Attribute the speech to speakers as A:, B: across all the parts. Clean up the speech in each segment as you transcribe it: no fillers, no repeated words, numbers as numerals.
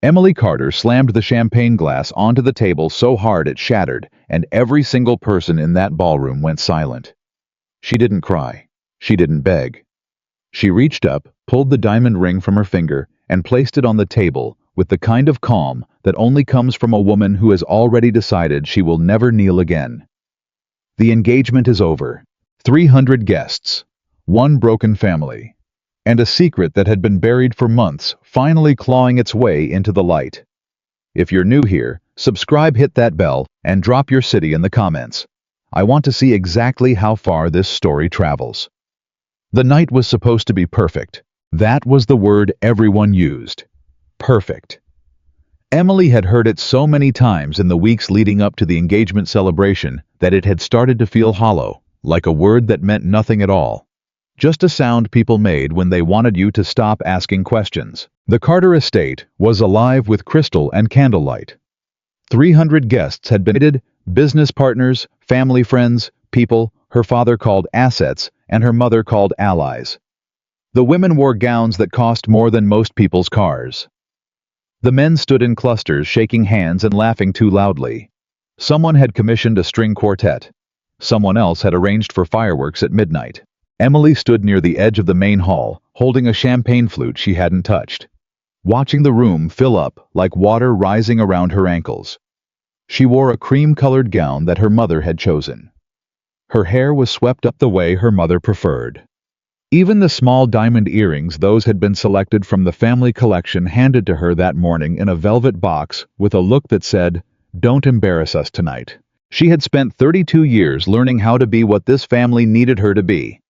A: Emily Carter slammed the champagne glass onto the table so hard it shattered, and every single person in that ballroom went silent. She didn't cry. She didn't beg. She reached up, pulled the diamond ring from her finger, and placed it on the table with the kind of calm that only comes from a woman who has already decided she will never kneel again. The engagement is over. 300 guests, one broken family, and a secret that had been buried for months finally clawing its way into the light. If you're new here, subscribe, hit that bell, and drop your city in the comments. I want to see exactly how far this story travels. The night was supposed to be perfect. That was the word everyone used. Perfect. Emily had heard it so many times in the weeks leading up to the engagement celebration that it had started to feel hollow, like a word that meant nothing at all. Just a sound people made when they wanted you to stop asking questions. The Carter estate was alive with crystal and candlelight. 300 guests had been invited, business partners, family friends, people her father called assets and her mother called allies. The women wore gowns that cost more than most people's cars. The men stood in clusters, shaking hands and laughing too loudly. Someone had commissioned a string quartet. Someone else had arranged for fireworks at midnight. Emily stood near the edge of the main hall, holding a champagne flute she hadn't touched, watching the room fill up like water rising around her ankles. She wore a cream-colored gown that her mother had chosen. Her hair was swept up the way her mother preferred. Even the small diamond earrings, those had been selected from the family collection, handed to her that morning in a velvet box with a look that said, "Don't embarrass us tonight." She had spent 32 years learning how to be what this family needed her to be,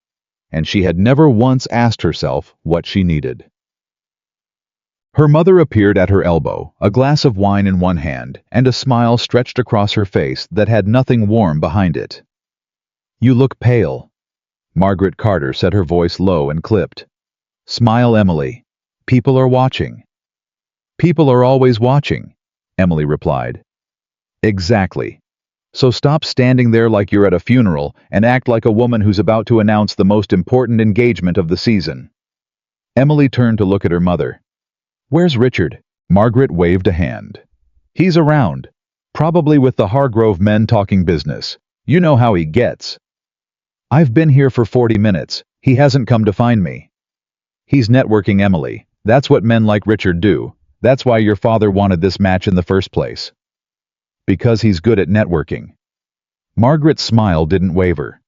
A: and she had never once asked herself what she needed. Her mother appeared at her elbow, a glass of wine in one hand, and a smile stretched across her face that had nothing warm behind it. "You look pale." Margaret Carter said, her voice low and clipped. "Smile, Emily. People are watching." "People are always watching," Emily replied. "Exactly. So stop standing there like you're at a funeral and act like a woman who's about to announce the most important engagement of the season." Emily turned to look at her mother. "Where's Richard?" Margaret waved a hand. "He's around. Probably with the Hargrove men talking business. You know how he gets." "I've been here for 40 minutes. He hasn't come to find me." "He's networking, Emily. That's what men like Richard do. That's why your father wanted this match in the first place." "Because he's good at networking." Margaret's smile didn't waver.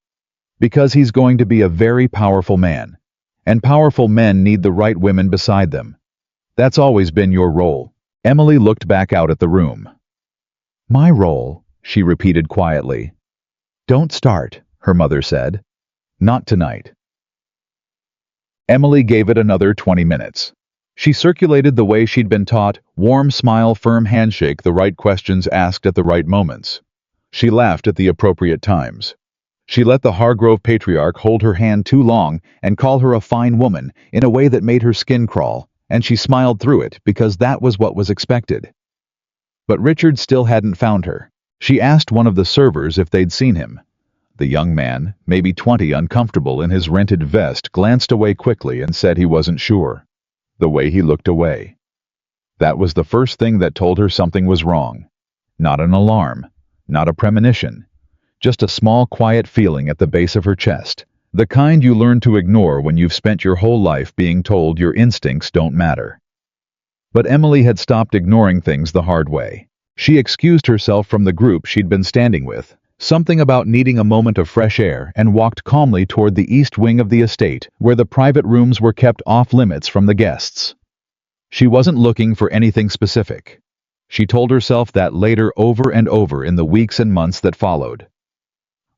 A: "Because he's going to be a very powerful man. And powerful men need the right women beside them. That's always been your role." Emily looked back out at the room. "My role," she repeated quietly. "Don't start," her mother said. "Not tonight." Emily gave it another 20 minutes. She circulated the way she'd been taught: warm smile, firm handshake, the right questions asked at the right moments. She laughed at the appropriate times. She let the Hargrove patriarch hold her hand too long and call her a fine woman in a way that made her skin crawl, and she smiled through it because that was what was expected. But Richard still hadn't found her. She asked one of the servers if they'd seen him. The young man, maybe 20, uncomfortable in his rented vest, glanced away quickly and said he wasn't sure. The way he looked away. That was the first thing that told her something was wrong. Not an alarm, not a premonition, just a small quiet feeling at the base of her chest, the kind you learn to ignore when you've spent your whole life being told your instincts don't matter. But Emily had stopped ignoring things the hard way. She excused herself from the group she'd been standing with, something about needing a moment of fresh air, and walked calmly toward the east wing of the estate, where the private rooms were kept off limits from the guests. She wasn't looking for anything specific. She told herself that later, over and over in the weeks and months that followed.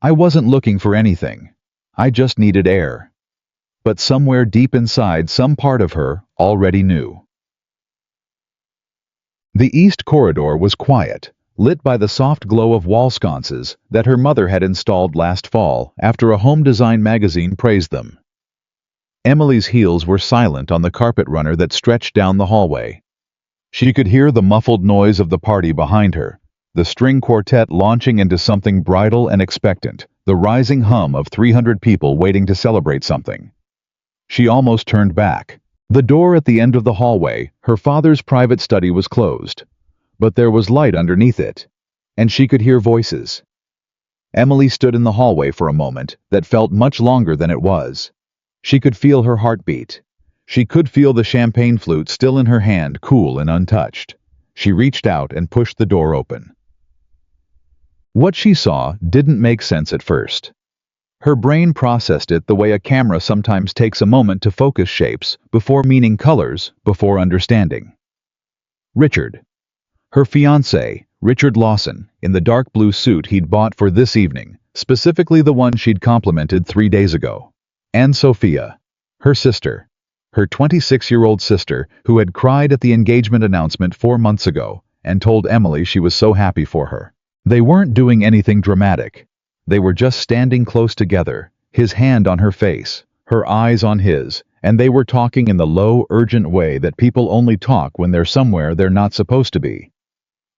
A: "I wasn't looking for anything. I just needed air." But somewhere deep inside, some part of her already knew. The east corridor was quiet, lit by the soft glow of wall sconces that her mother had installed last fall after a home design magazine praised them. Emily's heels were silent on the carpet runner that stretched down the hallway. She could hear the muffled noise of the party behind her, the string quartet launching into something bridal and expectant, the rising hum of 300 people waiting to celebrate something. She almost turned back. The door at the end of the hallway, her father's private study, was closed, but there was light underneath it, and she could hear voices. Emily stood in the hallway for a moment that felt much longer than it was. She could feel her heartbeat. She could feel the champagne flute still in her hand, cool and untouched. She reached out and pushed the door open. What she saw didn't make sense at first. Her brain processed it the way a camera sometimes takes a moment to focus shapes, before meaning colors, before understanding. Richard. Her fiancé, Richard Lawson, in the dark blue suit he'd bought for this evening, specifically the one she'd complimented 3 days ago. And Sophia, her sister, her 26-year-old sister, who had cried at the engagement announcement 4 months ago and told Emily she was so happy for her. They weren't doing anything dramatic. They were just standing close together, his hand on her face, her eyes on his, and they were talking in the low, urgent way that people only talk when they're somewhere they're not supposed to be.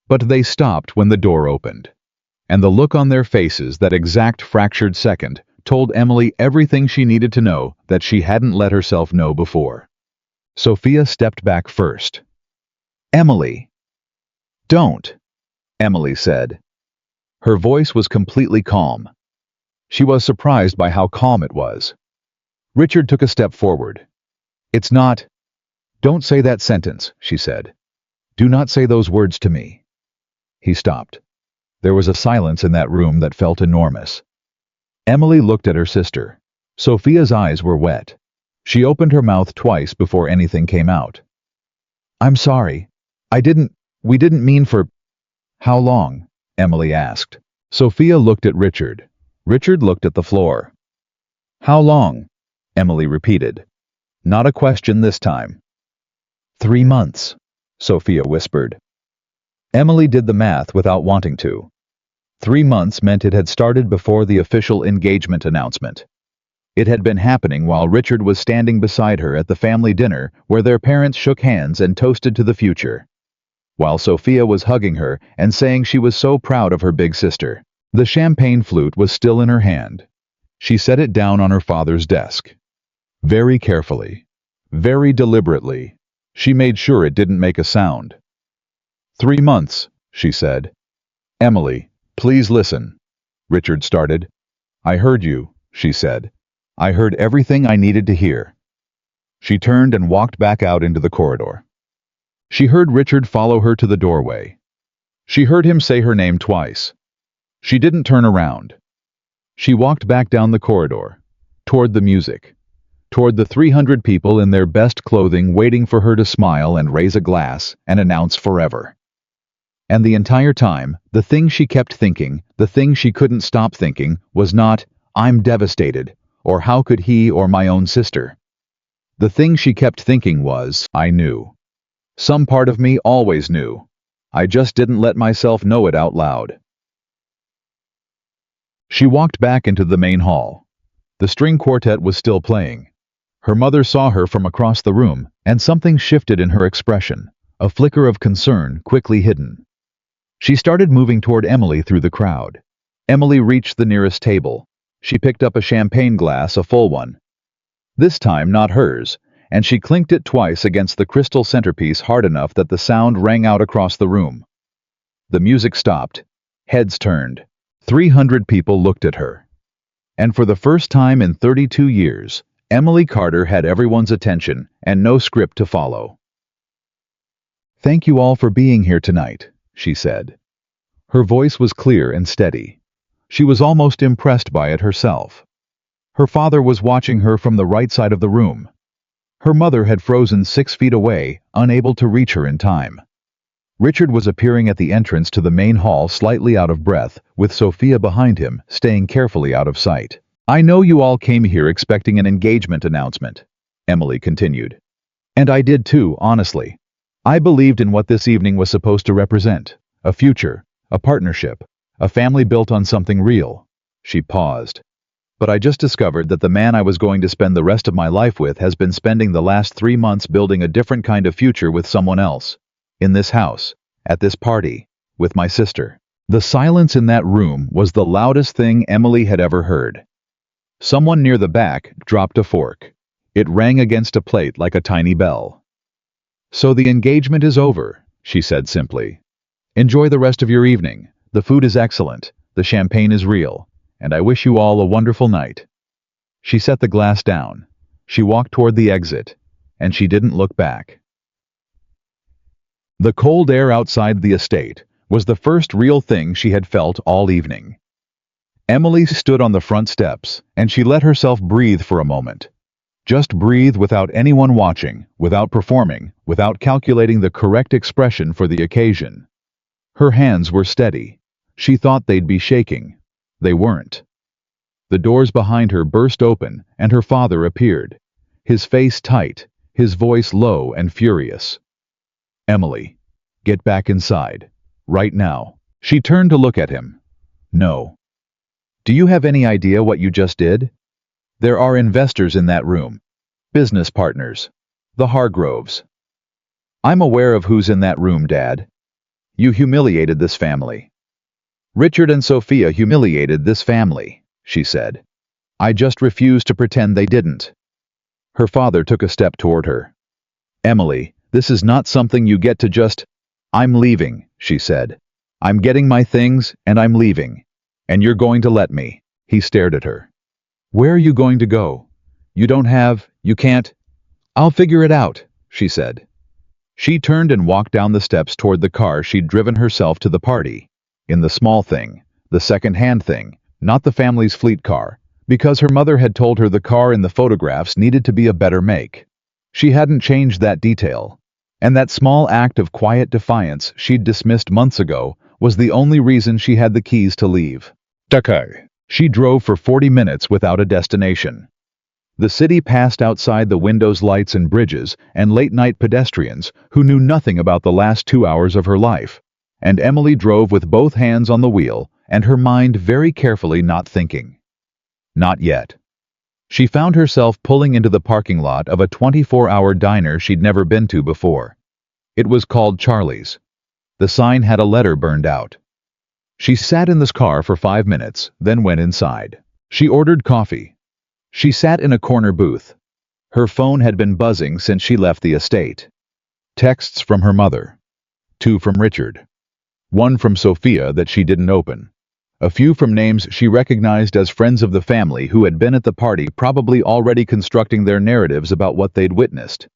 A: But they stopped when the door opened. And the look on their faces that exact fractured second told Emily everything she needed to know that she hadn't let herself know before. Sophia stepped back first. "Emily." "Don't," Emily said. Her voice was completely calm. She was surprised by how calm it was. Richard took a step forward. "It's not—" "Don't say that sentence," she said. "Do not say those words to me." He stopped. There was a silence in that room that felt enormous. Emily looked at her sister. Sophia's eyes were wet. She opened her mouth twice before anything came out. "I'm sorry. We didn't mean for—" "How long?" Emily asked. Sophia looked at Richard. Richard looked at the floor. "How long?" Emily repeated. Not a question this time. 3 months, Sophia whispered. Emily did the math without wanting to. 3 months meant it had started before the official engagement announcement. It had been happening while Richard was standing beside her at the family dinner where their parents shook hands and toasted to the future. While Sophia was hugging her and saying she was so proud of her big sister. The champagne flute was still in her hand. She set it down on her father's desk. Very carefully, very deliberately, she made sure it didn't make a sound. 3 months, she said. Emily, please listen. Richard started. I heard you, she said. I heard everything I needed to hear. She turned and walked back out into the corridor. She heard Richard follow her to the doorway. She heard him say her name twice. She didn't turn around. She walked back down the corridor, toward the music, toward the 300 people in their best clothing waiting for her to smile and raise a glass and announce forever. And the entire time, the thing she kept thinking, the thing she couldn't stop thinking, was not, I'm devastated, or how could he or my own sister. The thing she kept thinking was, I knew. Some part of me always knew. I just didn't let myself know it out loud. She walked back into the main hall. The string quartet was still playing. Her mother saw her from across the room, and something shifted in her expression, a flicker of concern quickly hidden. She started moving toward Emily through the crowd. Emily reached the nearest table. She picked up a champagne glass, a full one. This time not hers, and she clinked it twice against the crystal centerpiece hard enough that the sound rang out across the room. The music stopped. Heads turned. 300 people looked at her. And for the first time in 32 years, Emily Carter had everyone's attention and no script to follow. Thank you all for being here tonight, she said. Her voice was clear and steady. She was almost impressed by it herself. Her father was watching her from the right side of the room. Her mother had frozen 6 feet away, unable to reach her in time. Richard was appearing at the entrance to the main hall slightly out of breath, with Sophia behind him, staying carefully out of sight. I know you all came here expecting an engagement announcement, Emily continued. And I did too, honestly. I believed in what this evening was supposed to represent. A future, a partnership, a family built on something real. She paused. But I just discovered that the man I was going to spend the rest of my life with has been spending the last 3 months building a different kind of future with someone else. In this house, at this party, with my sister. The silence in that room was the loudest thing Emily had ever heard. Someone near the back dropped a fork. It rang against a plate like a tiny bell. "So the engagement is over," she said simply. "Enjoy the rest of your evening. The food is excellent, the champagne is real, and I wish you all a wonderful night." She set the glass down. She walked toward the exit, and she didn't look back. The cold air outside the estate was the first real thing she had felt all evening. Emily stood on the front steps, and she let herself breathe for a moment. Just breathe without anyone watching, without performing, without calculating the correct expression for the occasion. Her hands were steady. She thought they'd be shaking. They weren't. The doors behind her burst open, and her father appeared, his face tight, his voice low and furious. "Emily, get back inside. Right now." She turned to look at him. "No. Do you have any idea what you just did? There are investors in that room. Business partners. The Hargroves. I'm aware of who's in that room, Dad. You humiliated this family. Richard and Sophia humiliated this family," she said. "I just refuse to pretend they didn't." Her father took a step toward her. "Emily, this is not something you get to just—" "I'm leaving," she said. "I'm getting my things, and I'm leaving. And you're going to let me." He stared at her. "Where are you going to go? You can't—" "I'll figure it out," she said. She turned and walked down the steps toward the car she'd driven herself to the party. In the small thing, the second-hand thing, not the family's fleet car, because her mother had told her the car in the photographs needed to be a better make. She hadn't changed that detail. And that small act of quiet defiance she'd dismissed months ago was the only reason she had the keys to leave. She drove for 40 minutes without a destination. The city passed outside the windows, lights and bridges, and late-night pedestrians who knew nothing about the last 2 hours of her life. And Emily drove with both hands on the wheel, and her mind very carefully not thinking. Not yet. She found herself pulling into the parking lot of a 24-hour diner she'd never been to before. It was called Charlie's. The sign had a letter burned out. She sat in this car for 5 minutes, then went inside. She ordered coffee. She sat in a corner booth. Her phone had been buzzing since she left the estate. Texts from her mother. 2 from Richard. 1 from Sophia that she didn't open. A few from names she recognized as friends of the family who had been at the party, probably already constructing their narratives about what they'd witnessed.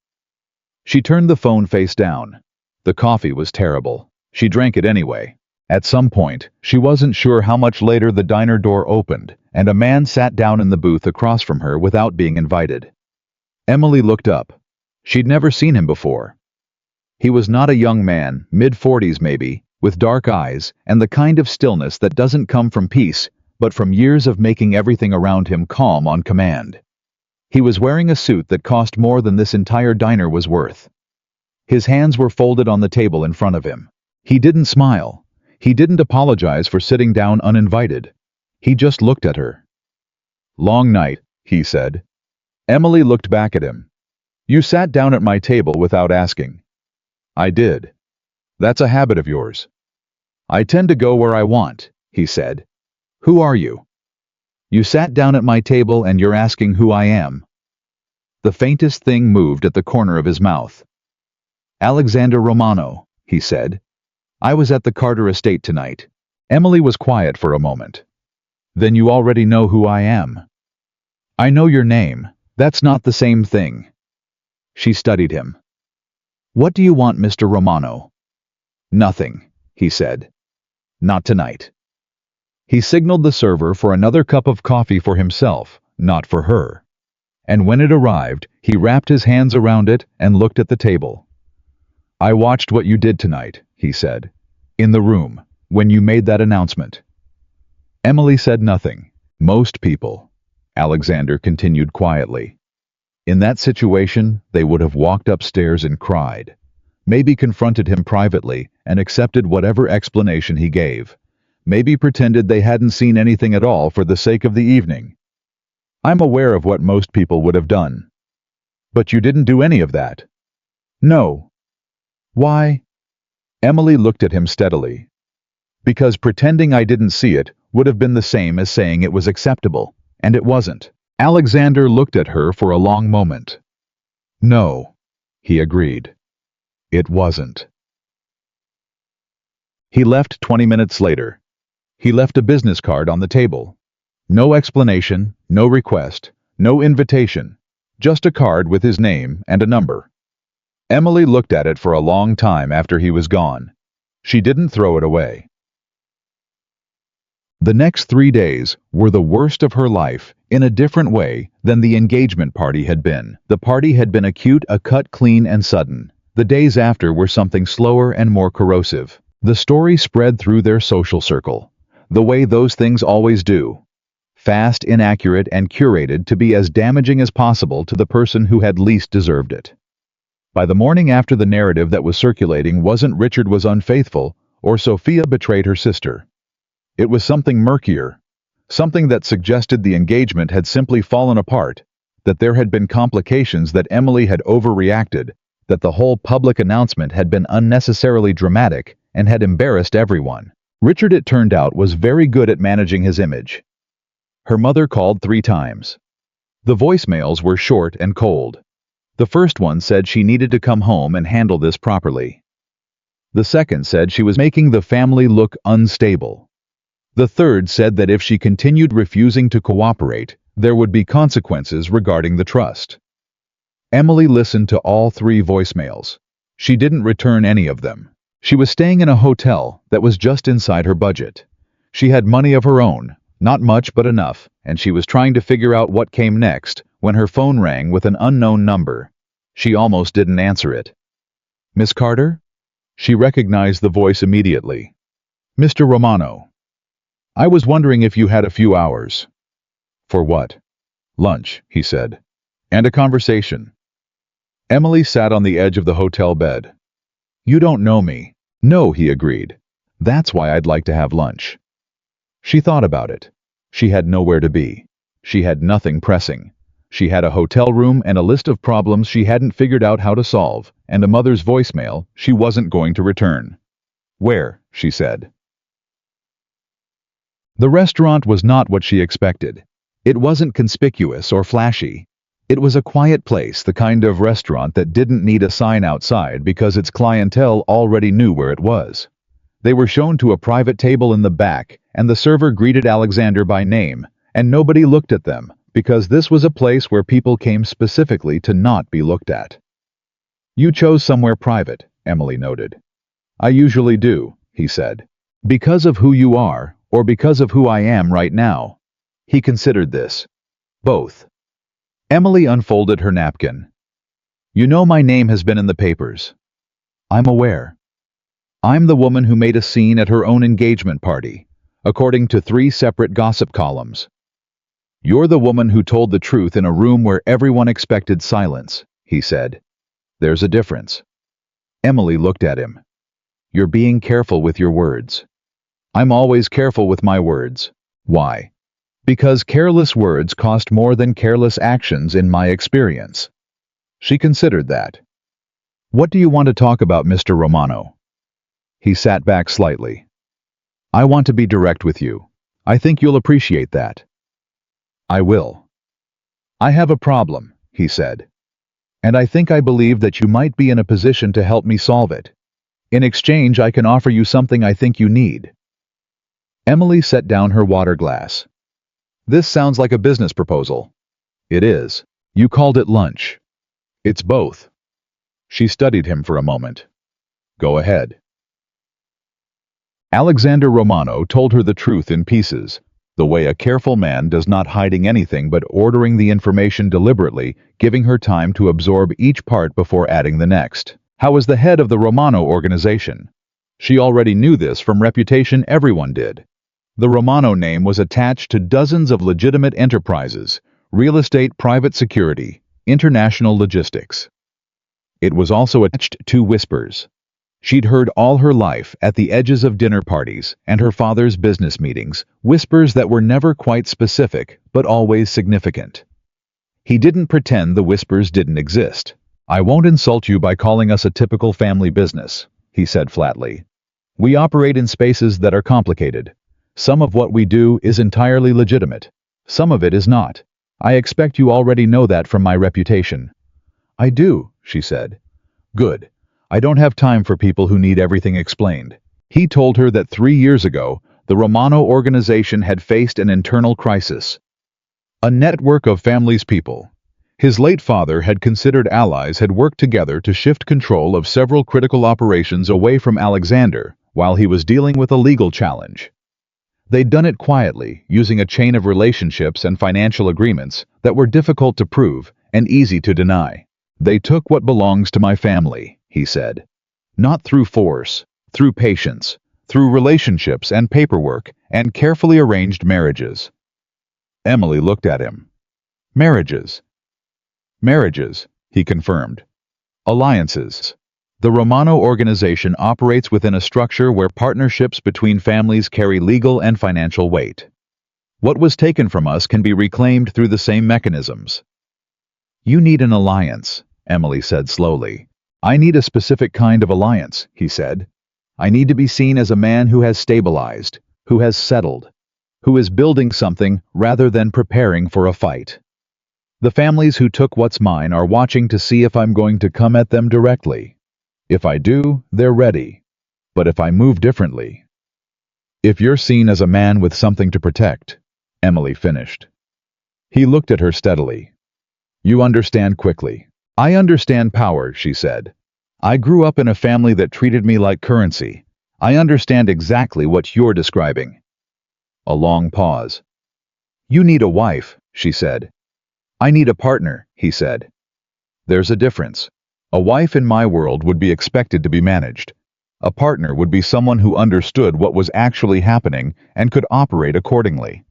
A: She turned the phone face down. The coffee was terrible. She drank it anyway. At some point, she wasn't sure how much later, the diner door opened, and a man sat down in the booth across from her without being invited. Emily looked up. She'd never seen him before. He was not a young man, mid-40s maybe, with dark eyes and the kind of stillness that doesn't come from peace, but from years of making everything around him calm on command. He was wearing a suit that cost more than this entire diner was worth. His hands were folded on the table in front of him. He didn't smile. He didn't apologize for sitting down uninvited. He just looked at her. "Long night," he said. Emily looked back at him. "You sat down at my table without asking." "I did. That's a habit of yours." "I tend to go where I want," he said. "Who are you?" "You sat down at my table and you're asking who I am." The faintest thing moved at the corner of his mouth. "Alexander Romano," he said. "I was at the Carter estate tonight." Emily was quiet for a moment. "Then you already know who I am." "I know your name. That's not the same thing." She studied him. "What do you want, Mr. Romano?" "Nothing," he said. "Not tonight." He signaled the server for another cup of coffee for himself, not for her. And when it arrived, he wrapped his hands around it and looked at the table. "I watched what you did tonight," he said. "In the room, when you made that announcement." Emily said nothing. "Most people," Alexander continued quietly. "In that situation, they would have walked upstairs and cried. Maybe confronted him privately and accepted whatever explanation he gave. Maybe pretended they hadn't seen anything at all for the sake of the evening. I'm aware of what most people would have done. But you didn't do any of that." "No." "Why?" Emily looked at him steadily. "Because pretending I didn't see it would have been the same as saying it was acceptable, and it wasn't." Alexander looked at her for a long moment. No, he agreed. It wasn't. He left 20 minutes later. He left a business card on the table. No explanation, no request, no invitation, just a card with his name and a number. Emily looked at it for a long time after he was gone. She didn't throw it away. The next 3 days were the worst of her life in a different way than the engagement party had been. The party had been acute, a cut clean and sudden. The days after were something slower and more corrosive. The story spread through their social circle, the way those things always do. Fast, inaccurate, and curated to be as damaging as possible to the person who had least deserved it. By the morning after, the narrative that was circulating wasn't Richard was unfaithful or Sophia betrayed her sister. It was something murkier, something that suggested the engagement had simply fallen apart, that there had been complications, that Emily had overreacted, that the whole public announcement had been unnecessarily dramatic and had embarrassed everyone. Richard, it turned out, was very good at managing his image. Her mother called 3 times. The voicemails were short and cold. The first one said she needed to come home and handle this properly. The second said she was making the family look unstable. The third said that if she continued refusing to cooperate, there would be consequences regarding the trust. Emily listened to all 3 voicemails. She didn't return any of them. She was staying in a hotel that was just inside her budget. She had money of her own, not much but enough, and she was trying to figure out what came next when her phone rang with an unknown number. She almost didn't answer it. "Miss Carter?" She recognized the voice immediately. "Mr. Romano. I was wondering if you had a few hours." "For what?" "Lunch," he said. "And a conversation." Emily sat on the edge of the hotel bed. "You don't know me." "No," he agreed. "That's why I'd like to have lunch." She thought about it. She had nowhere to be. She had nothing pressing. She had a hotel room and a list of problems she hadn't figured out how to solve, and a mother's voicemail she wasn't going to return. "Where?" she said. The restaurant was not what she expected. It wasn't conspicuous or flashy. It was a quiet place, the kind of restaurant that didn't need a sign outside because its clientele already knew where it was. They were shown to a private table in the back, and the server greeted Alexander by name, and nobody looked at them, because this was a place where people came specifically to not be looked at. "You chose somewhere private," Emily noted. "I usually do," he said. "Because of who you are, or because of who I am right now?" He considered this. "Both." Emily unfolded her napkin. "You know my name has been in the papers." "I'm aware. I'm the woman who made a scene at her own engagement party, according to 3 separate gossip columns. You're the woman who told the truth in a room where everyone expected silence," he said. "There's a difference." Emily looked at him. "You're being careful with your words." "I'm always careful with my words." "Why?" "Because careless words cost more than careless actions in my experience." She considered that. "What do you want to talk about, Mr. Romano?" He sat back slightly. "I want to be direct with you. I think you'll appreciate that." "I will." "I have a problem," he said. "And I think I believe that you might be in a position to help me solve it. In exchange, I can offer you something I think you need." Emily set down her water glass. "This sounds like a business proposal." "It is. You called it lunch." "It's both." She studied him for a moment. "Go ahead." Alexander Romano told her the truth in pieces, the way a careful man does, not hiding anything but ordering the information deliberately, giving her time to absorb each part before adding the next. How was the head of the Romano organization? She already knew this from reputation, everyone did. The Romano name was attached to dozens of legitimate enterprises: real estate, private security, international logistics. It was also attached to whispers. She'd heard all her life at the edges of dinner parties and her father's business meetings, whispers that were never quite specific, but always significant. He didn't pretend the whispers didn't exist. "I won't insult you by calling us a typical family business," he said flatly. "We operate in spaces that are complicated. Some of what we do is entirely legitimate. Some of it is not. I expect you already know that from my reputation. I do, she said. Good. I don't have time for people who need everything explained. He told her that 3 years ago, the Romano organization had faced an internal crisis. A network of families people. His late father had considered allies had worked together to shift control of several critical operations away from Alexander while he was dealing with a legal challenge. They'd done it quietly, using a chain of relationships and financial agreements that were difficult to prove and easy to deny. They took what belongs to my family, he said. Not through force, through patience, through relationships and paperwork and carefully arranged marriages. Emily looked at him. Marriages. Marriages, he confirmed. Alliances. The Romano organization operates within a structure where partnerships between families carry legal and financial weight. What was taken from us can be reclaimed through the same mechanisms. You need an alliance, Emily said slowly. I need a specific kind of alliance, he said. I need to be seen as a man who has stabilized, who has settled, who is building something rather than preparing for a fight. The families who took what's mine are watching to see if I'm going to come at them directly. If I do, they're ready. But if I move differently... If you're seen as a man with something to protect, Emily finished. He looked at her steadily. You understand quickly. I understand power, she said. I grew up in a family that treated me like currency. I understand exactly what you're describing. A long pause. You need a wife, she said. I need a partner, he said. There's a difference. A wife in my world would be expected to be managed. A partner would be someone who understood what was actually happening and could operate accordingly.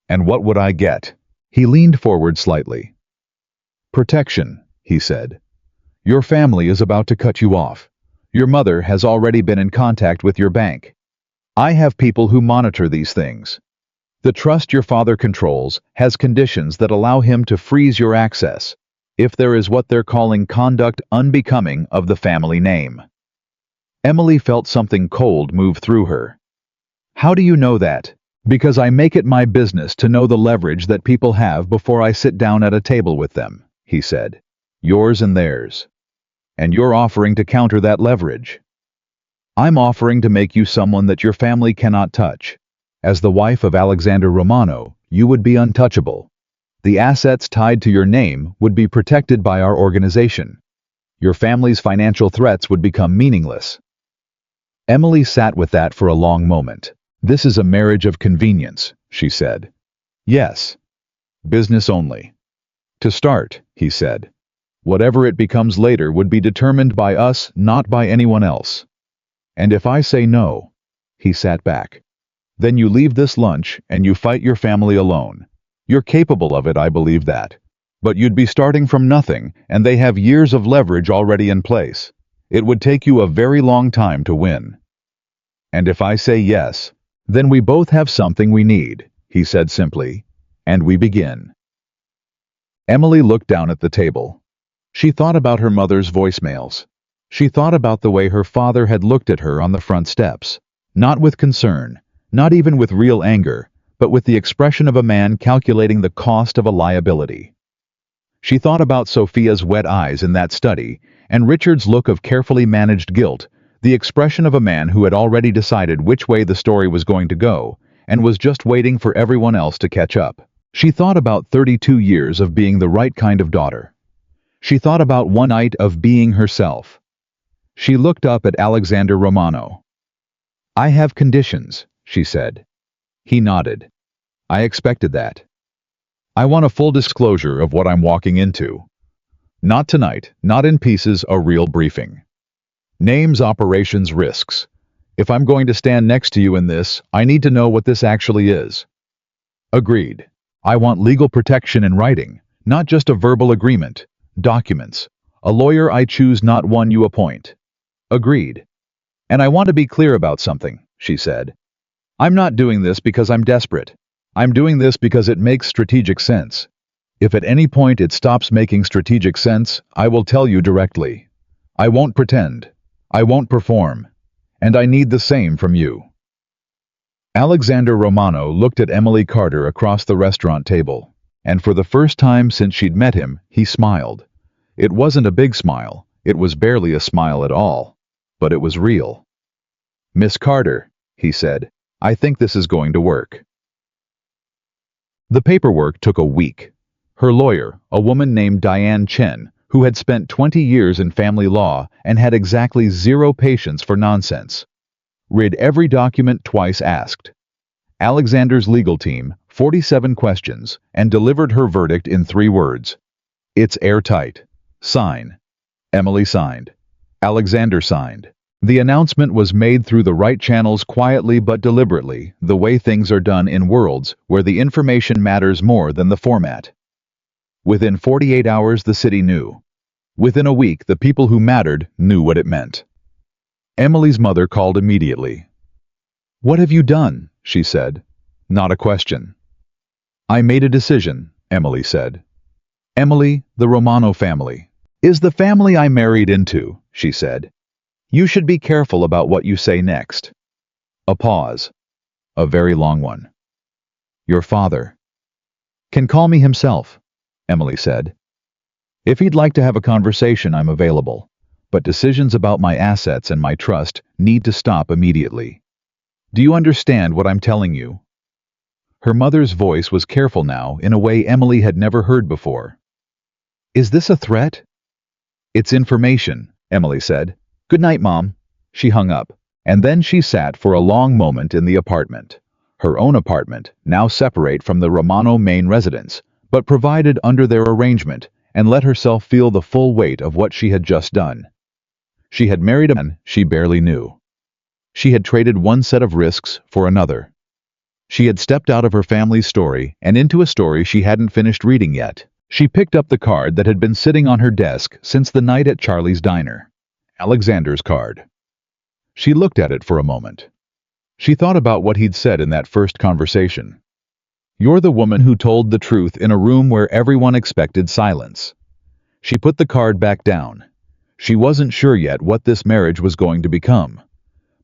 A: And what would I get? He leaned forward slightly. Protection, he said. Your family is about to cut you off. Your mother has already been in contact with your bank. I have people who monitor these things. The trust your father controls has conditions that allow him to freeze your access, if there is what they're calling conduct unbecoming of the family name. Emily felt something cold move through her. How do you know that? Because I make it my business to know the leverage that people have before I sit down at a table with them, he said. Yours and theirs. And you're offering to counter that leverage. I'm offering to make you someone that your family cannot touch. As the wife of Alexander Romano, you would be untouchable. The assets tied to your name would be protected by our organization. Your family's financial threats would become meaningless. Emily sat with that for a long moment. This is a marriage of convenience, she said. Yes. Business only. To start, he said. Whatever it becomes later would be determined by us, not by anyone else. And if I say no, he sat back. Then you leave this lunch and you fight your family alone. You're capable of it, I believe that. But you'd be starting from nothing, and they have years of leverage already in place. It would take you a very long time to win. And if I say yes, then we both have something we need, he said simply, and we begin. Emily looked down at the table. She thought about her mother's voicemails. She thought about the way her father had looked at her on the front steps, not with concern, not even with real anger, but with the expression of a man calculating the cost of a liability. She thought about Sophia's wet eyes in that study, and Richard's look of carefully managed guilt, the expression of a man who had already decided which way the story was going to go, and was just waiting for everyone else to catch up. She thought about 32 years of being the right kind of daughter. She thought about one night of being herself. She looked up at Alexander Romano. I have conditions, she said. He nodded. I expected that. I want a full disclosure of what I'm walking into. Not tonight, not in pieces, a real briefing. Names, operations, risks. If I'm going to stand next to you in this, I need to know what this actually is. Agreed. I want legal protection in writing, not just a verbal agreement, documents. A lawyer I choose, not one you appoint. Agreed. And I want to be clear about something, she said. I'm not doing this because I'm desperate. I'm doing this because it makes strategic sense. If at any point it stops making strategic sense, I will tell you directly. I won't pretend. I won't perform. And I need the same from you. Alexander Romano looked at Emily Carter across the restaurant table. And for the first time since she'd met him, he smiled. It wasn't a big smile. It was barely a smile at all. But it was real. "Miss Carter," he said, "I think this is going to work." The paperwork took a week. Her lawyer, a woman named Diane Chen, who had spent 20 years in family law and had exactly zero patience for nonsense, read every document twice asked. Alexander's legal team, 47 questions, and delivered her verdict in 3 words. "It's airtight. Sign." Emily signed. Alexander signed. The announcement was made through the right channels quietly but deliberately, the way things are done in worlds where the information matters more than the format. Within 48 hours the city knew. Within a week the people who mattered knew what it meant. Emily's mother called immediately. "What have you done?" she said. Not a question. "I made a decision," Emily said. "Emily, the Romano family is the family I married into," she said. "You should be careful about what you say next." A pause. A very long one. "Your father can call me himself," Emily said. "If he'd like to have a conversation, I'm available. But decisions about my assets and my trust need to stop immediately. Do you understand what I'm telling you?" Her mother's voice was careful now in a way Emily had never heard before. "Is this a threat?" "It's information," Emily said. "Good night, Mom." She hung up, and then she sat for a long moment in the apartment. Her own apartment, now separate from the Romano main residence, but provided under their arrangement, and let herself feel the full weight of what she had just done. She had married a man she barely knew. She had traded one set of risks for another. She had stepped out of her family's story and into a story she hadn't finished reading yet. She picked up the card that had been sitting on her desk since the night at Charlie's diner. Alexander's card. She looked at it for a moment. She thought about what he'd said in that first conversation. "You're the woman who told the truth in a room where everyone expected silence." She put the card back down. She wasn't sure yet what this marriage was going to become.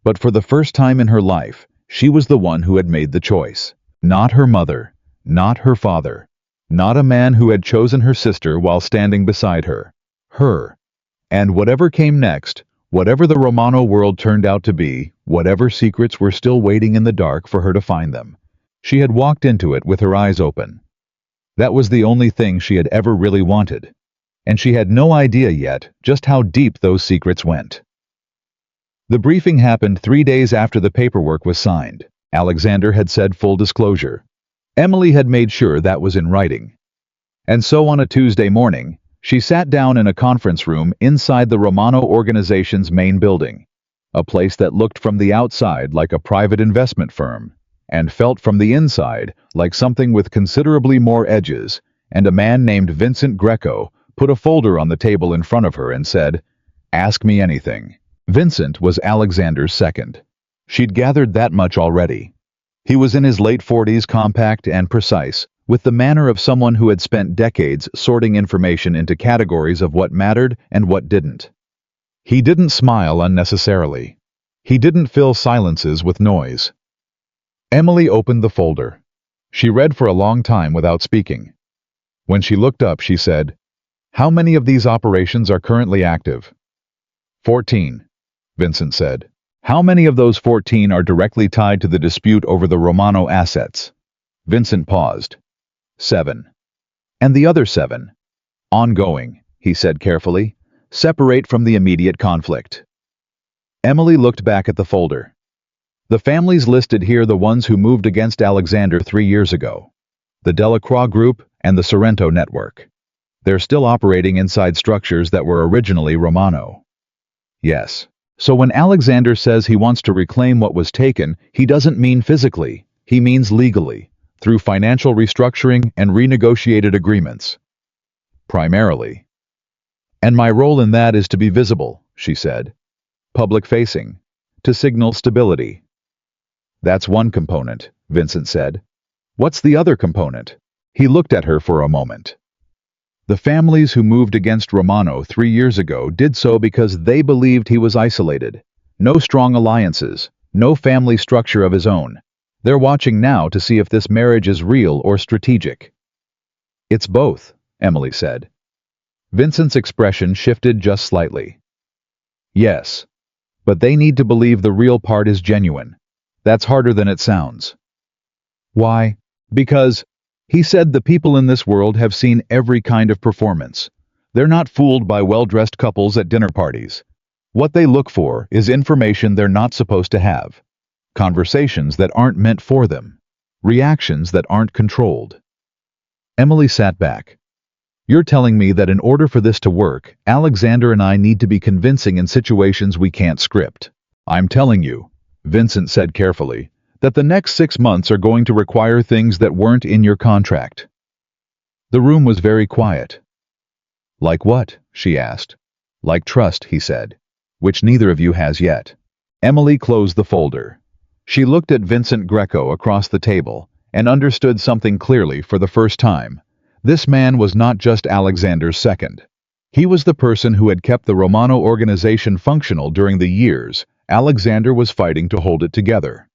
A: But for the first time in her life, she was the one who had made the choice. Not her mother, not her father, not a man who had chosen her sister while standing beside her. Her. And whatever came next, whatever the Romano world turned out to be, whatever secrets were still waiting in the dark for her to find them, she had walked into it with her eyes open. That was the only thing she had ever really wanted. And she had no idea yet just how deep those secrets went. The briefing happened 3 days after the paperwork was signed. Alexander had said full disclosure. Emily had made sure that was in writing. And so on a Tuesday morning, she sat down in a conference room inside the Romano organization's main building, a place that looked from the outside like a private investment firm, and felt from the inside like something with considerably more edges, and a man named Vincent Greco put a folder on the table in front of her and said, "Ask me anything." Vincent was Alexander's second. She'd gathered that much already. He was in his late 40s, compact and precise, with the manner of someone who had spent decades sorting information into categories of what mattered and what didn't. He didn't smile unnecessarily. He didn't fill silences with noise. Emily opened the folder. She read for a long time without speaking. When she looked up, she said, "How many of these operations are currently active?" 14, Vincent said. "How many of those 14 are directly tied to the dispute over the Romano assets?" Vincent paused. 7. "And the other 7? "Ongoing," he said carefully, "separate from the immediate conflict." Emily looked back at the folder. The families listed here, the ones who moved against Alexander 3 years ago. The Delacroix Group and the Sorrento Network. They're still operating inside structures that were originally Romano. Yes. So when Alexander says he wants to reclaim what was taken, he doesn't mean physically, he means legally, through financial restructuring and renegotiated agreements. Primarily. "And my role in that is to be visible," she said. "Public-facing. To signal stability." "That's one component," Vincent said. "What's the other component?" He looked at her for a moment. "The families who moved against Romano 3 years ago did so because they believed he was isolated. No strong alliances, no family structure of his own. They're watching now to see if this marriage is real or strategic." It's both, Emily said. Vincent's expression shifted just slightly. Yes, but they need to believe the real part is genuine. That's harder than it sounds. Why? Because, he said, the people in this world have seen every kind of performance. They're not fooled by well-dressed couples at dinner parties. What they look for is information they're not supposed to have, conversations that aren't meant for them, reactions that aren't controlled. Emily sat back. You're telling me that in order for this to work, Alexander and I need to be convincing in situations we can't script. I'm telling you, Vincent said carefully, that the next 6 months are going to require things that weren't in your contract. The room was very quiet. Like what? She asked. Like trust, he said, which neither of you has yet. Emily closed the folder. She looked at Vincent Greco across the table and understood something clearly for the first time. This man was not just Alexander's second. He was the person who had kept the Romano organization functional during the years Alexander was fighting to hold it together.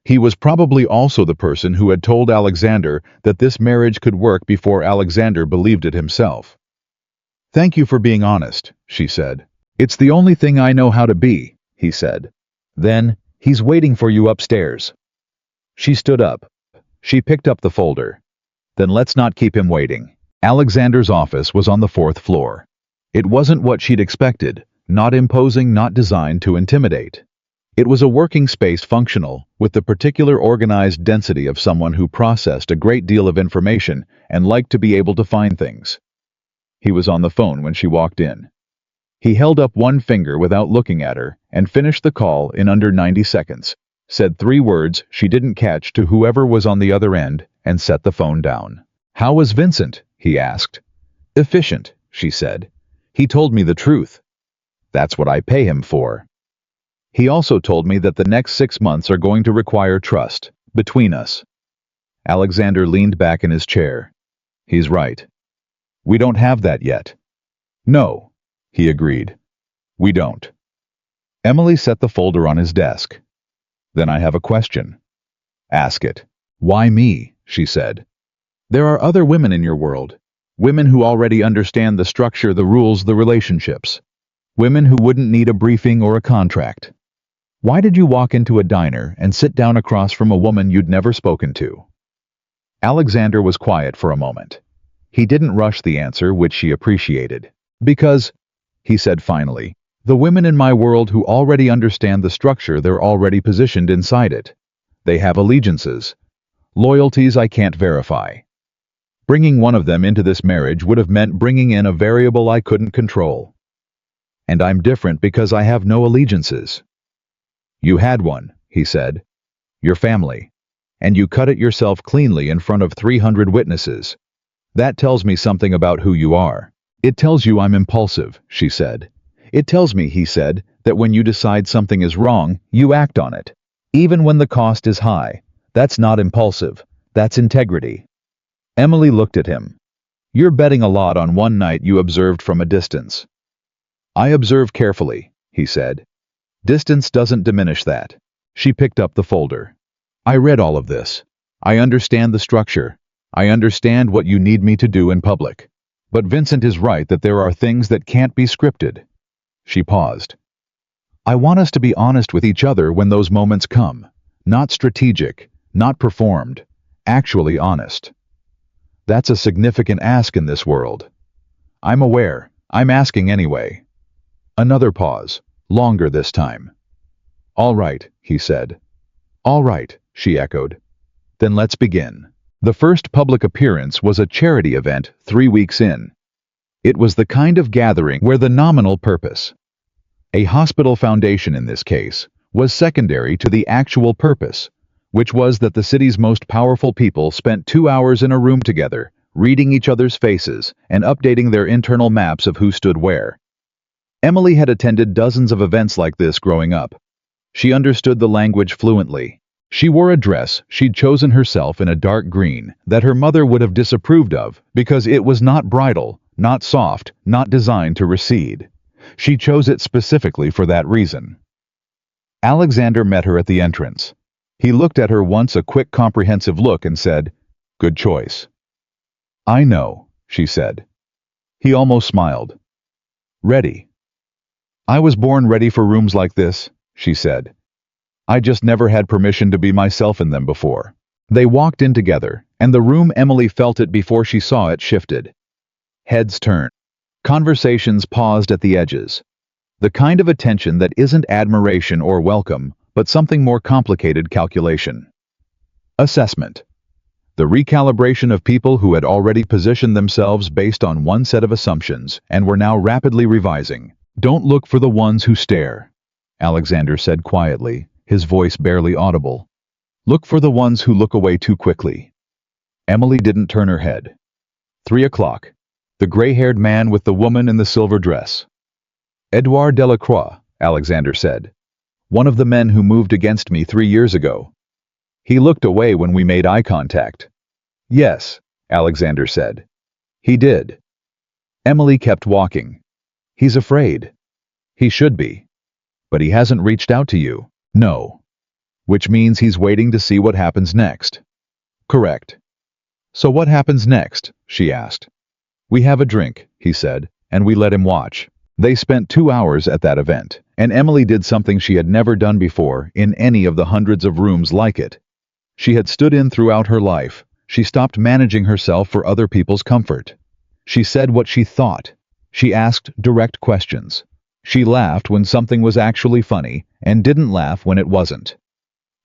A: He was probably also the person who had told Alexander that this marriage could work before Alexander believed it himself. Thank you for being honest, she said. It's the only thing I know how to be, he said. Then, he's waiting for you upstairs. She stood up. She picked up the folder. Then let's not keep him waiting. Alexander's office was on the 4th floor. It wasn't what she'd expected, not imposing, not designed to intimidate. It was a working space functional, with the particular organized density of someone who processed a great deal of information and liked to be able to find things. He was on the phone when she walked in. He held up one finger without looking at her and finished the call in under 90 seconds, said 3 words she didn't catch to whoever was on the other end, and set the phone down. How was Vincent? He asked. Efficient, she said. He told me the truth. That's what I pay him for. He also told me that the next 6 months are going to require trust between us. Alexander leaned back in his chair. He's right. We don't have that yet. No, he agreed. We don't. Emily set the folder on his desk. Then I have a question. Ask it. Why me? She said. There are other women in your world. Women who already understand the structure, the rules, the relationships. Women who wouldn't need a briefing or a contract. Why did you walk into a diner and sit down across from a woman you'd never spoken to? Alexander was quiet for a moment. He didn't rush the answer, which she appreciated. Because, he said finally, the women in my world who already understand the structure, they're already positioned inside it. They have allegiances. Loyalties I can't verify. Bringing one of them into this marriage would have meant bringing in a variable I couldn't control. And I'm different because I have no allegiances. You had one, he said. Your family. And you cut it yourself cleanly in front of 300 witnesses. That tells me something about who you are. It tells you I'm impulsive, she said. It tells me, he said, that when you decide something is wrong, you act on it. Even when the cost is high. That's not impulsive. That's integrity. Emily looked at him. You're betting a lot on one night you observed from a distance. I observe carefully, he said. Distance doesn't diminish that. She picked up the folder. I read all of this. I understand the structure. I understand what you need me to do in public. But Vincent is right that there are things that can't be scripted. She paused. I want us to be honest with each other when those moments come. Not strategic, not performed, actually honest. That's a significant ask in this world. I'm aware. I'm asking anyway. Another pause, longer this time. All right, he said. All right, she echoed. Then let's begin. The first public appearance was a charity event 3 weeks in. It was the kind of gathering where the nominal purpose, a hospital foundation in this case, was secondary to the actual purpose, which was that the city's most powerful people spent 2 hours in a room together, reading each other's faces and updating their internal maps of who stood where. Emily had attended dozens of events like this growing up. She understood the language fluently. She wore a dress she'd chosen herself in a dark green that her mother would have disapproved of because it was not bridal, not soft, not designed to recede. She chose it specifically for that reason. Alexander met her at the entrance. He looked at her once, a quick, comprehensive look, and said, "Good choice." I know, she said. He almost smiled. Ready. I was born ready for rooms like this, she said. I just never had permission to be myself in them before. They walked in together, and the room Emily felt it before she saw it shifted. Heads turned. Conversations paused at the edges. The kind of attention that isn't admiration or welcome, but something more complicated: calculation. Assessment. The recalibration of people who had already positioned themselves based on one set of assumptions and were now rapidly revising. Don't look for the ones who stare, Alexander said quietly, his voice barely audible. Look for the ones who look away too quickly. Emily didn't turn her head. 3 o'clock. The gray-haired man with the woman in the silver dress. Edouard Delacroix, Alexander said. One of the men who moved against me 3 years ago. He looked away when we made eye contact. Yes, Alexander said. He did. Emily kept walking. He's afraid. He should be. But he hasn't reached out to you. No. Which means he's waiting to see what happens next. Correct. So what happens next? She asked. We have a drink, he said, and we let him watch. They spent 2 hours at that event, and Emily did something she had never done before in any of the hundreds of rooms like it. She had stood in throughout her life. She stopped managing herself for other people's comfort. She said what she thought. She asked direct questions. She laughed when something was actually funny and didn't laugh when it wasn't.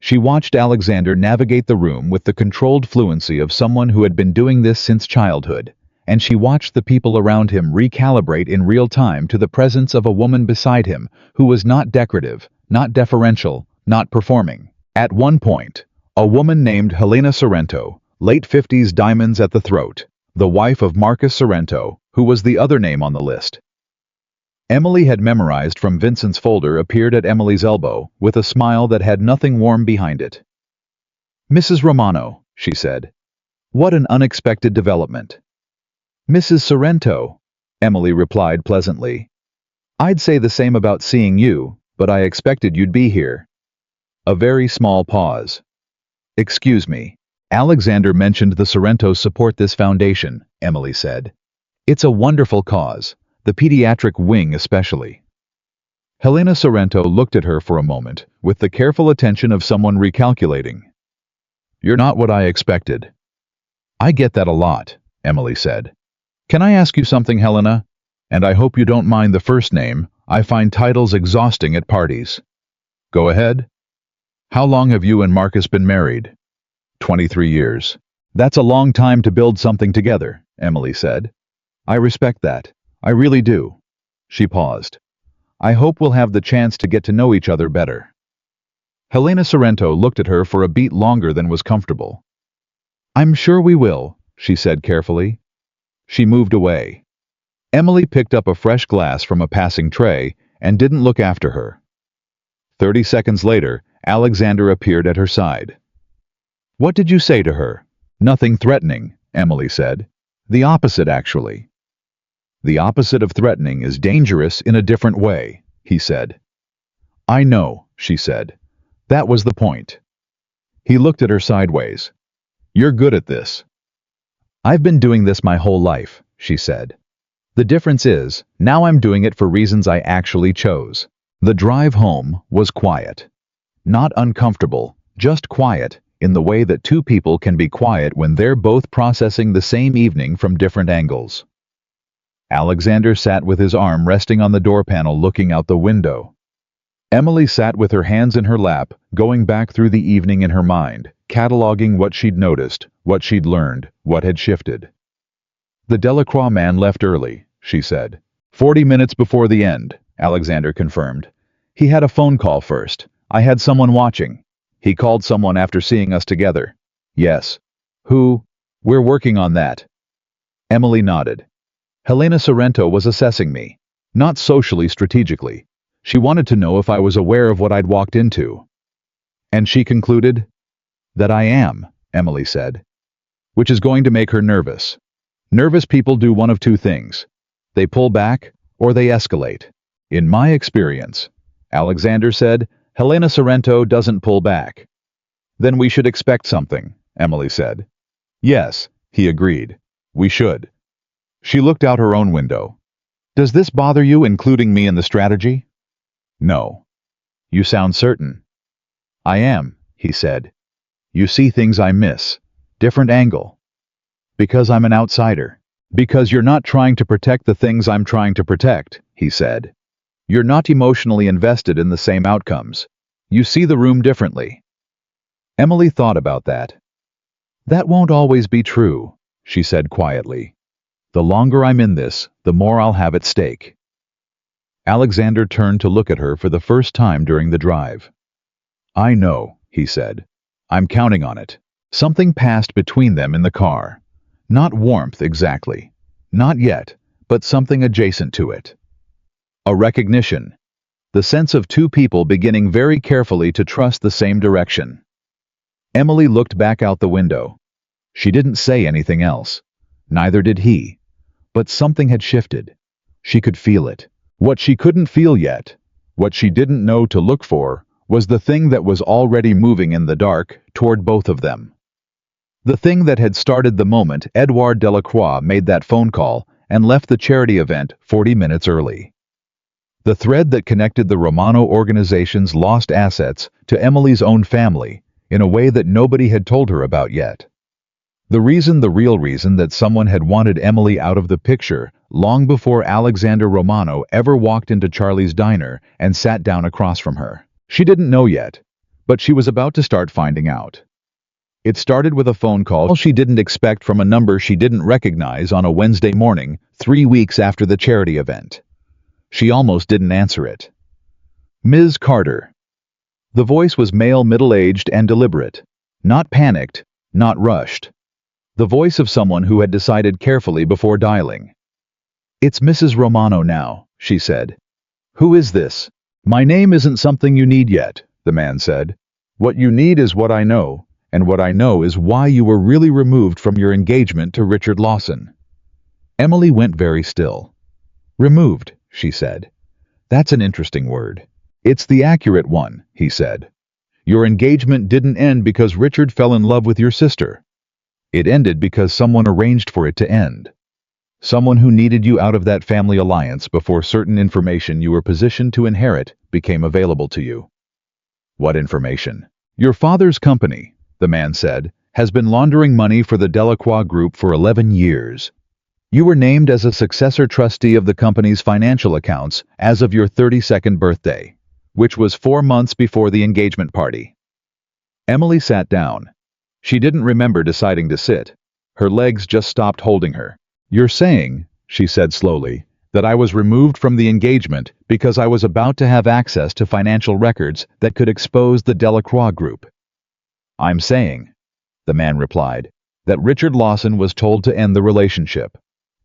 A: She watched Alexander navigate the room with the controlled fluency of someone who had been doing this since childhood, and she watched the people around him recalibrate in real time to the presence of a woman beside him who was not decorative, not deferential, not performing. At one point, a woman named Helena Sorrento, late 50s, diamonds at the throat, the wife of Marcus Sorrento, who was the other name on the list. Emily had memorized from Vincent's folder, appeared at Emily's elbow, with a smile that had nothing warm behind it. Mrs. Romano, she said. What an unexpected development. Mrs. Sorrento, Emily replied pleasantly. I'd say the same about seeing you, but I expected you'd be here. A very small pause. Excuse me. Alexander mentioned the Sorrentos support this foundation, Emily said. It's a wonderful cause, the pediatric wing especially. Helena Sorrento looked at her for a moment, with the careful attention of someone recalculating. You're not what I expected. I get that a lot, Emily said. Can I ask you something, Helena? And I hope you don't mind the first name. I find titles exhausting at parties. Go ahead. How long have you and Marcus been married? 23 years. That's a long time to build something together, Emily said. I respect that. I really do. She paused. I hope we'll have the chance to get to know each other better. Helena Sorrento looked at her for a beat longer than was comfortable. I'm sure we will, she said carefully. She moved away. Emily picked up a fresh glass from a passing tray and didn't look after her. 30 seconds later, Alexander appeared at her side. What did you say to her? Nothing threatening, Emily said. The opposite, actually. The opposite of threatening is dangerous in a different way, he said. I know, she said. That was the point. He looked at her sideways. You're good at this. I've been doing this my whole life, she said. The difference is, now I'm doing it for reasons I actually chose. The drive home was quiet. Not uncomfortable, just quiet, in the way that two people can be quiet when they're both processing the same evening from different angles. Alexander sat with his arm resting on the door panel looking out the window. Emily sat with her hands in her lap, going back through the evening in her mind, cataloging what she'd noticed, what she'd learned, what had shifted. The Delacroix man left early, she said. 40 minutes before the end, Alexander confirmed. He had a phone call first. I had someone watching. He called someone after seeing us together. Yes. Who? We're working on that. Emily nodded. Helena Sorrento was assessing me. Not socially, strategically. She wanted to know if I was aware of what I'd walked into. And she concluded? That I am, Emily said. Which is going to make her nervous. Nervous people do one of two things. They pull back, or they escalate. In my experience, Alexander said, Helena Sorrento doesn't pull back. Then we should expect something, Emily said. Yes, he agreed. We should. She looked out her own window. Does this bother you, including me in the strategy? No. You sound certain. I am, he said. You see things I miss. Different angle. Because I'm an outsider. Because you're not trying to protect the things I'm trying to protect, he said. You're not emotionally invested in the same outcomes. You see the room differently. Emily thought about that. That won't always be true, she said quietly. The longer I'm in this, the more I'll have at stake. Alexander turned to look at her for the first time during the drive. I know, he said. I'm counting on it. Something passed between them in the car. Not warmth exactly. Not yet, but something adjacent to it. A recognition. The sense of two people beginning very carefully to trust the same direction. Emily looked back out the window. She didn't say anything else. Neither did he. But something had shifted. She could feel it. What she couldn't feel yet, what she didn't know to look for, was the thing that was already moving in the dark toward both of them. The thing that had started the moment Edouard Delacroix made that phone call and left the charity event 40 minutes early. The thread that connected the Romano organization's lost assets to Emily's own family in a way that nobody had told her about yet. The real reason that someone had wanted Emily out of the picture long before Alexander Romano ever walked into Charlie's diner and sat down across from her. She didn't know yet, but she was about to start finding out. It started with a phone call she didn't expect from a number she didn't recognize on a Wednesday morning, 3 weeks after the charity event. She almost didn't answer it. Ms. Carter. The voice was male, middle-aged, and deliberate. Not panicked, not rushed. The voice of someone who had decided carefully before dialing. It's Mrs. Romano now, she said. Who is this? My name isn't something you need yet, the man said. What you need is what I know, and what I know is why you were really removed from your engagement to Richard Lawson. Emily went very still. Removed, she said. That's an interesting word. It's the accurate one, he said. Your engagement didn't end because Richard fell in love with your sister. It ended because someone arranged for it to end. Someone who needed you out of that family alliance before certain information you were positioned to inherit became available to you. What information? Your father's company, the man said, has been laundering money for the Delacroix Group for 11 years. You were named as a successor trustee of the company's financial accounts as of your 32nd birthday, which was 4 months before the engagement party. Emily sat down. She didn't remember deciding to sit. Her legs just stopped holding her. You're saying, she said slowly, that I was removed from the engagement because I was about to have access to financial records that could expose the Delacroix Group. I'm saying, the man replied, that Richard Lawson was told to end the relationship,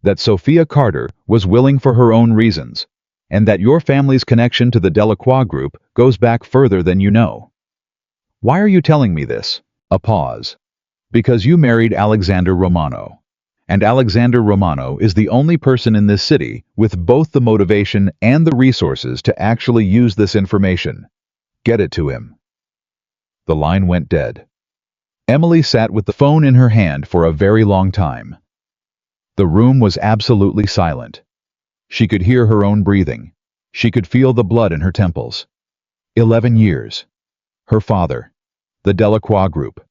A: that Sophia Carter was willing for her own reasons, and that your family's connection to the Delacroix Group goes back further than you know. Why are you telling me this? A pause. Because you married Alexander Romano. And Alexander Romano is the only person in this city with both the motivation and the resources to actually use this information. Get it to him. The line went dead. Emily sat with the phone in her hand for a very long time. The room was absolutely silent. She could hear her own breathing. She could feel the blood in her temples. 11 years. Her father. The Delacroix Group.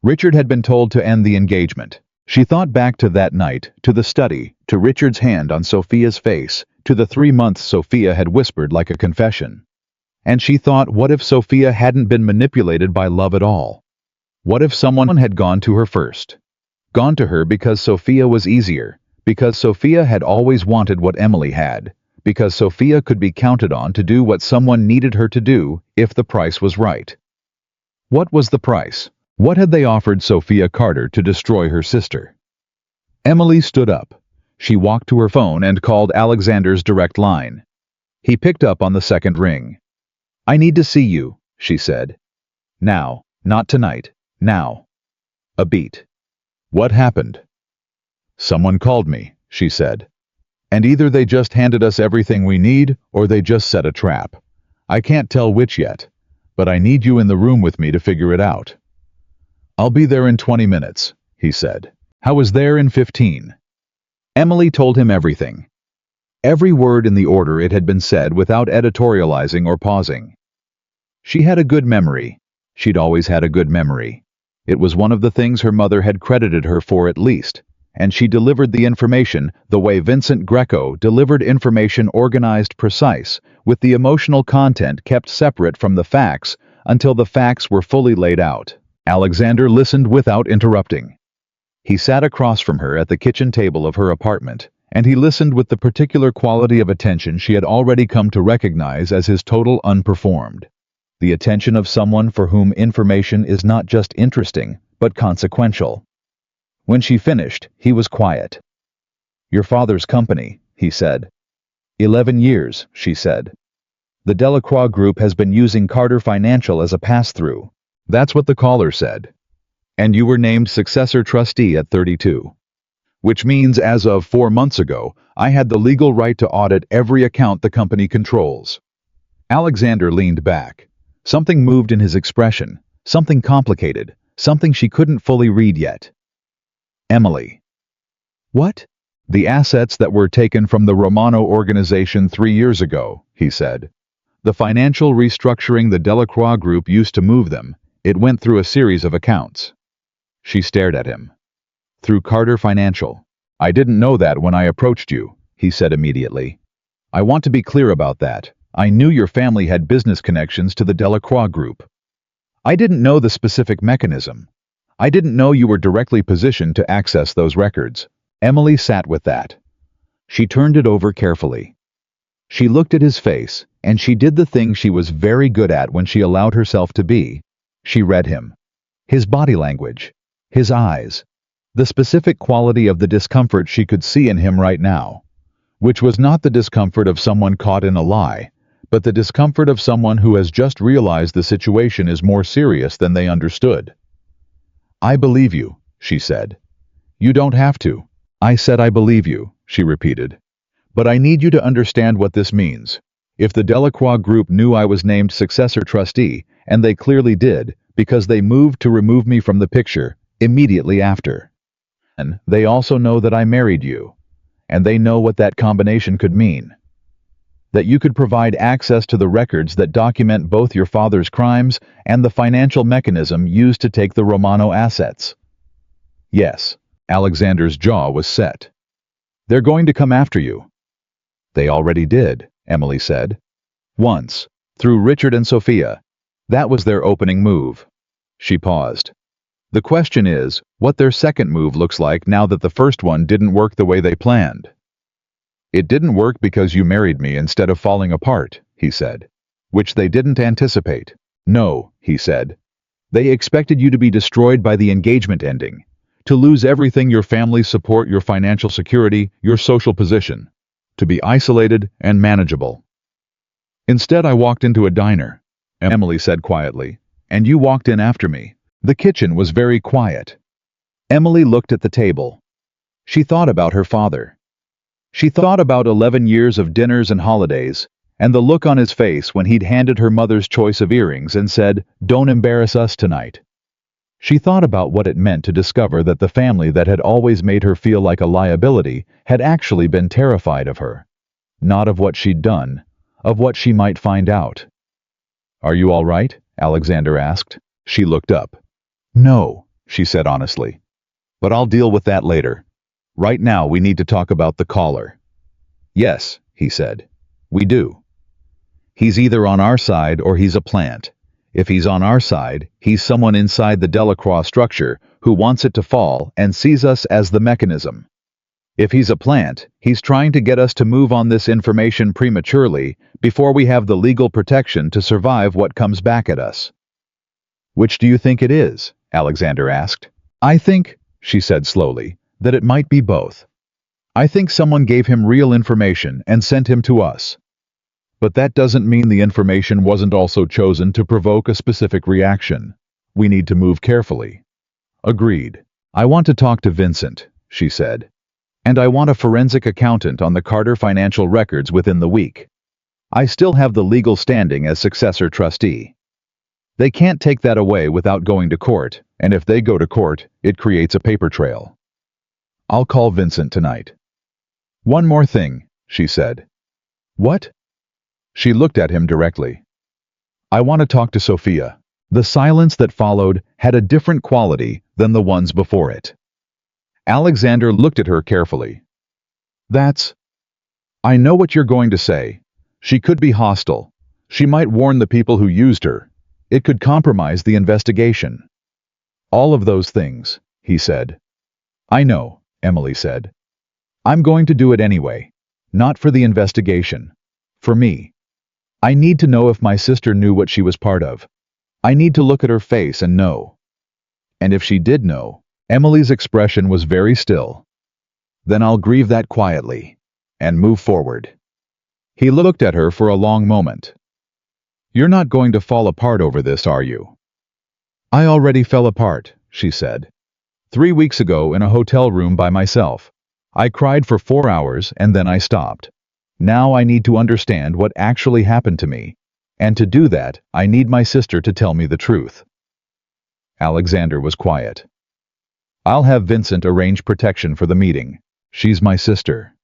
A: Richard had been told to end the engagement. She thought back to that night, to the study, to Richard's hand on Sophia's face, to the 3 months Sophia had whispered like a confession. And she thought, what if Sophia hadn't been manipulated by love at all? What if someone had gone to her first? Gone to her because Sophia was easier, because Sophia had always wanted what Emily had, because Sophia could be counted on to do what someone needed her to do if the price was right. What was the price? What had they offered Sophia Carter to destroy her sister? Emily stood up. She walked to her phone and called Alexander's direct line. He picked up on the second ring. I need to see you, she said. Now, not tonight, now. A beat. What happened? Someone called me, she said. And either they just handed us everything we need, or they just set a trap. I can't tell which yet, but I need you in the room with me to figure it out. I'll be there in 20 minutes, he said. I was there in 15. Emily told him everything. Every word in the order it had been said without editorializing or pausing. She had a good memory. She'd always had a good memory. It was one of the things her mother had credited her for at least, and she delivered the information the way Vincent Greco delivered information, organized, precise, with the emotional content kept separate from the facts until the facts were fully laid out. Alexander listened without interrupting. He sat across from her at the kitchen table of her apartment, and he listened with the particular quality of attention she had already come to recognize as his total unperformed. The attention of someone for whom information is not just interesting, but consequential. When she finished, he was quiet. "Your father's company," he said. 11 years, she said. "The Delacroix Group has been using Carter Financial as a pass-through." That's what the caller said. "And you were named successor trustee at 32. Which means as of 4 months ago, I had the legal right to audit every account the company controls." Alexander leaned back. Something moved in his expression, something complicated, something she couldn't fully read yet. "Emily." "What?" "The assets that were taken from the Romano organization 3 years ago," he said. "The financial restructuring the Delacroix Group used to move them. It went through a series of accounts." She stared at him. "Through Carter Financial. I didn't know that when I approached you," he said immediately. "I want to be clear about that. I knew your family had business connections to the Delacroix Group. I didn't know the specific mechanism. I didn't know you were directly positioned to access those records." Emily sat with that. She turned it over carefully. She looked at his face, and she did the thing she was very good at when she allowed herself to be. She read him. His body language. His eyes. The specific quality of the discomfort she could see in him right now. Which was not the discomfort of someone caught in a lie, but the discomfort of someone who has just realized the situation is more serious than they understood. "I believe you," she said. "You don't have to." "I said I believe you," she repeated. "But I need you to understand what this means. If the Delacroix Group knew I was named successor trustee, and they clearly did, because they moved to remove me from the picture immediately after. And they also know that I married you, and they know what that combination could mean. That you could provide access to the records that document both your father's crimes and the financial mechanism used to take the Romano assets." Yes, Alexander's jaw was set. "They're going to come after you." "They already did," Emily said. "Once, through Richard and Sophia. That was their opening move." She paused. "The question is, what their second move looks like now that the first one didn't work the way they planned." "It didn't work because you married me instead of falling apart," he said. "Which they didn't anticipate." "No," he said. "They expected you to be destroyed by the engagement ending. To lose everything, your family support, your financial security, your social position. To be isolated and manageable. Instead, I walked into a diner," Emily said quietly, "and you walked in after me." The kitchen was very quiet. Emily looked at the table. She thought about her father. She thought about 11 years of dinners and holidays, and the look on his face when he'd handed her mother's choice of earrings and said, "Don't embarrass us tonight." She thought about what it meant to discover that the family that had always made her feel like a liability had actually been terrified of her. Not of what she'd done, of what she might find out. "Are you all right?" Alexander asked. She looked up. "No," she said honestly. "But I'll deal with that later. Right now we need to talk about the caller." "Yes," he said. "We do. He's either on our side or he's a plant. If he's on our side, he's someone inside the Delacroix structure who wants it to fall and sees us as the mechanism. If he's a plant, he's trying to get us to move on this information prematurely before we have the legal protection to survive what comes back at us." "Which do you think it is?" Alexander asked. "I think," she said slowly, "that it might be both. I think someone gave him real information and sent him to us. But that doesn't mean the information wasn't also chosen to provoke a specific reaction. We need to move carefully." "Agreed. I want to talk to Vincent," she said. "And I want a forensic accountant on the Carter financial records within the week. I still have the legal standing as successor trustee. They can't take that away without going to court, and if they go to court, it creates a paper trail. I'll call Vincent tonight. One more thing, she said. What? She looked at him directly. I want to talk to Sophia. The silence that followed had a different quality than the ones before it. Alexander looked at her carefully. I know what you're going to say. She could be hostile. She might warn the people who used her. It could compromise the investigation. All of those things, he said. I know, Emily said. I'm going to do it anyway. Not for the investigation. For me. I need to know if my sister knew what she was part of. I need to look at her face and know. And if she did know, Emily's expression was very still. Then I'll grieve that quietly and move forward. He looked at her for a long moment. You're not going to fall apart over this, are you? I already fell apart, she said. 3 weeks ago in a hotel room by myself. I cried for 4 hours and then I stopped. Now I need to understand what actually happened to me. And to do that, I need my sister to tell me the truth. Alexander was quiet. I'll have Vincent arrange protection for the meeting. She's my sister.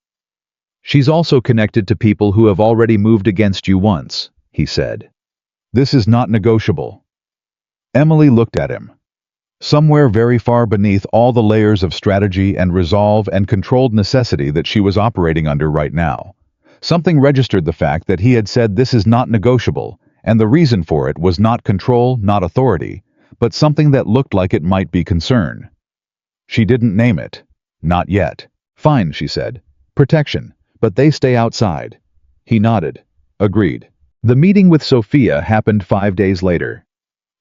A: She's also connected to people who have already moved against you once, he said. This is not negotiable. Emily looked at him. Somewhere very far beneath all the layers of strategy and resolve and controlled necessity that she was operating under right now, something registered the fact that he had said this is not negotiable, and the reason for it was not control, not authority, but something that looked like it might be concern. She didn't name it. Not yet. Fine, she said. Protection, but they stay outside. He nodded. Agreed. The meeting with Sophia happened 5 days later.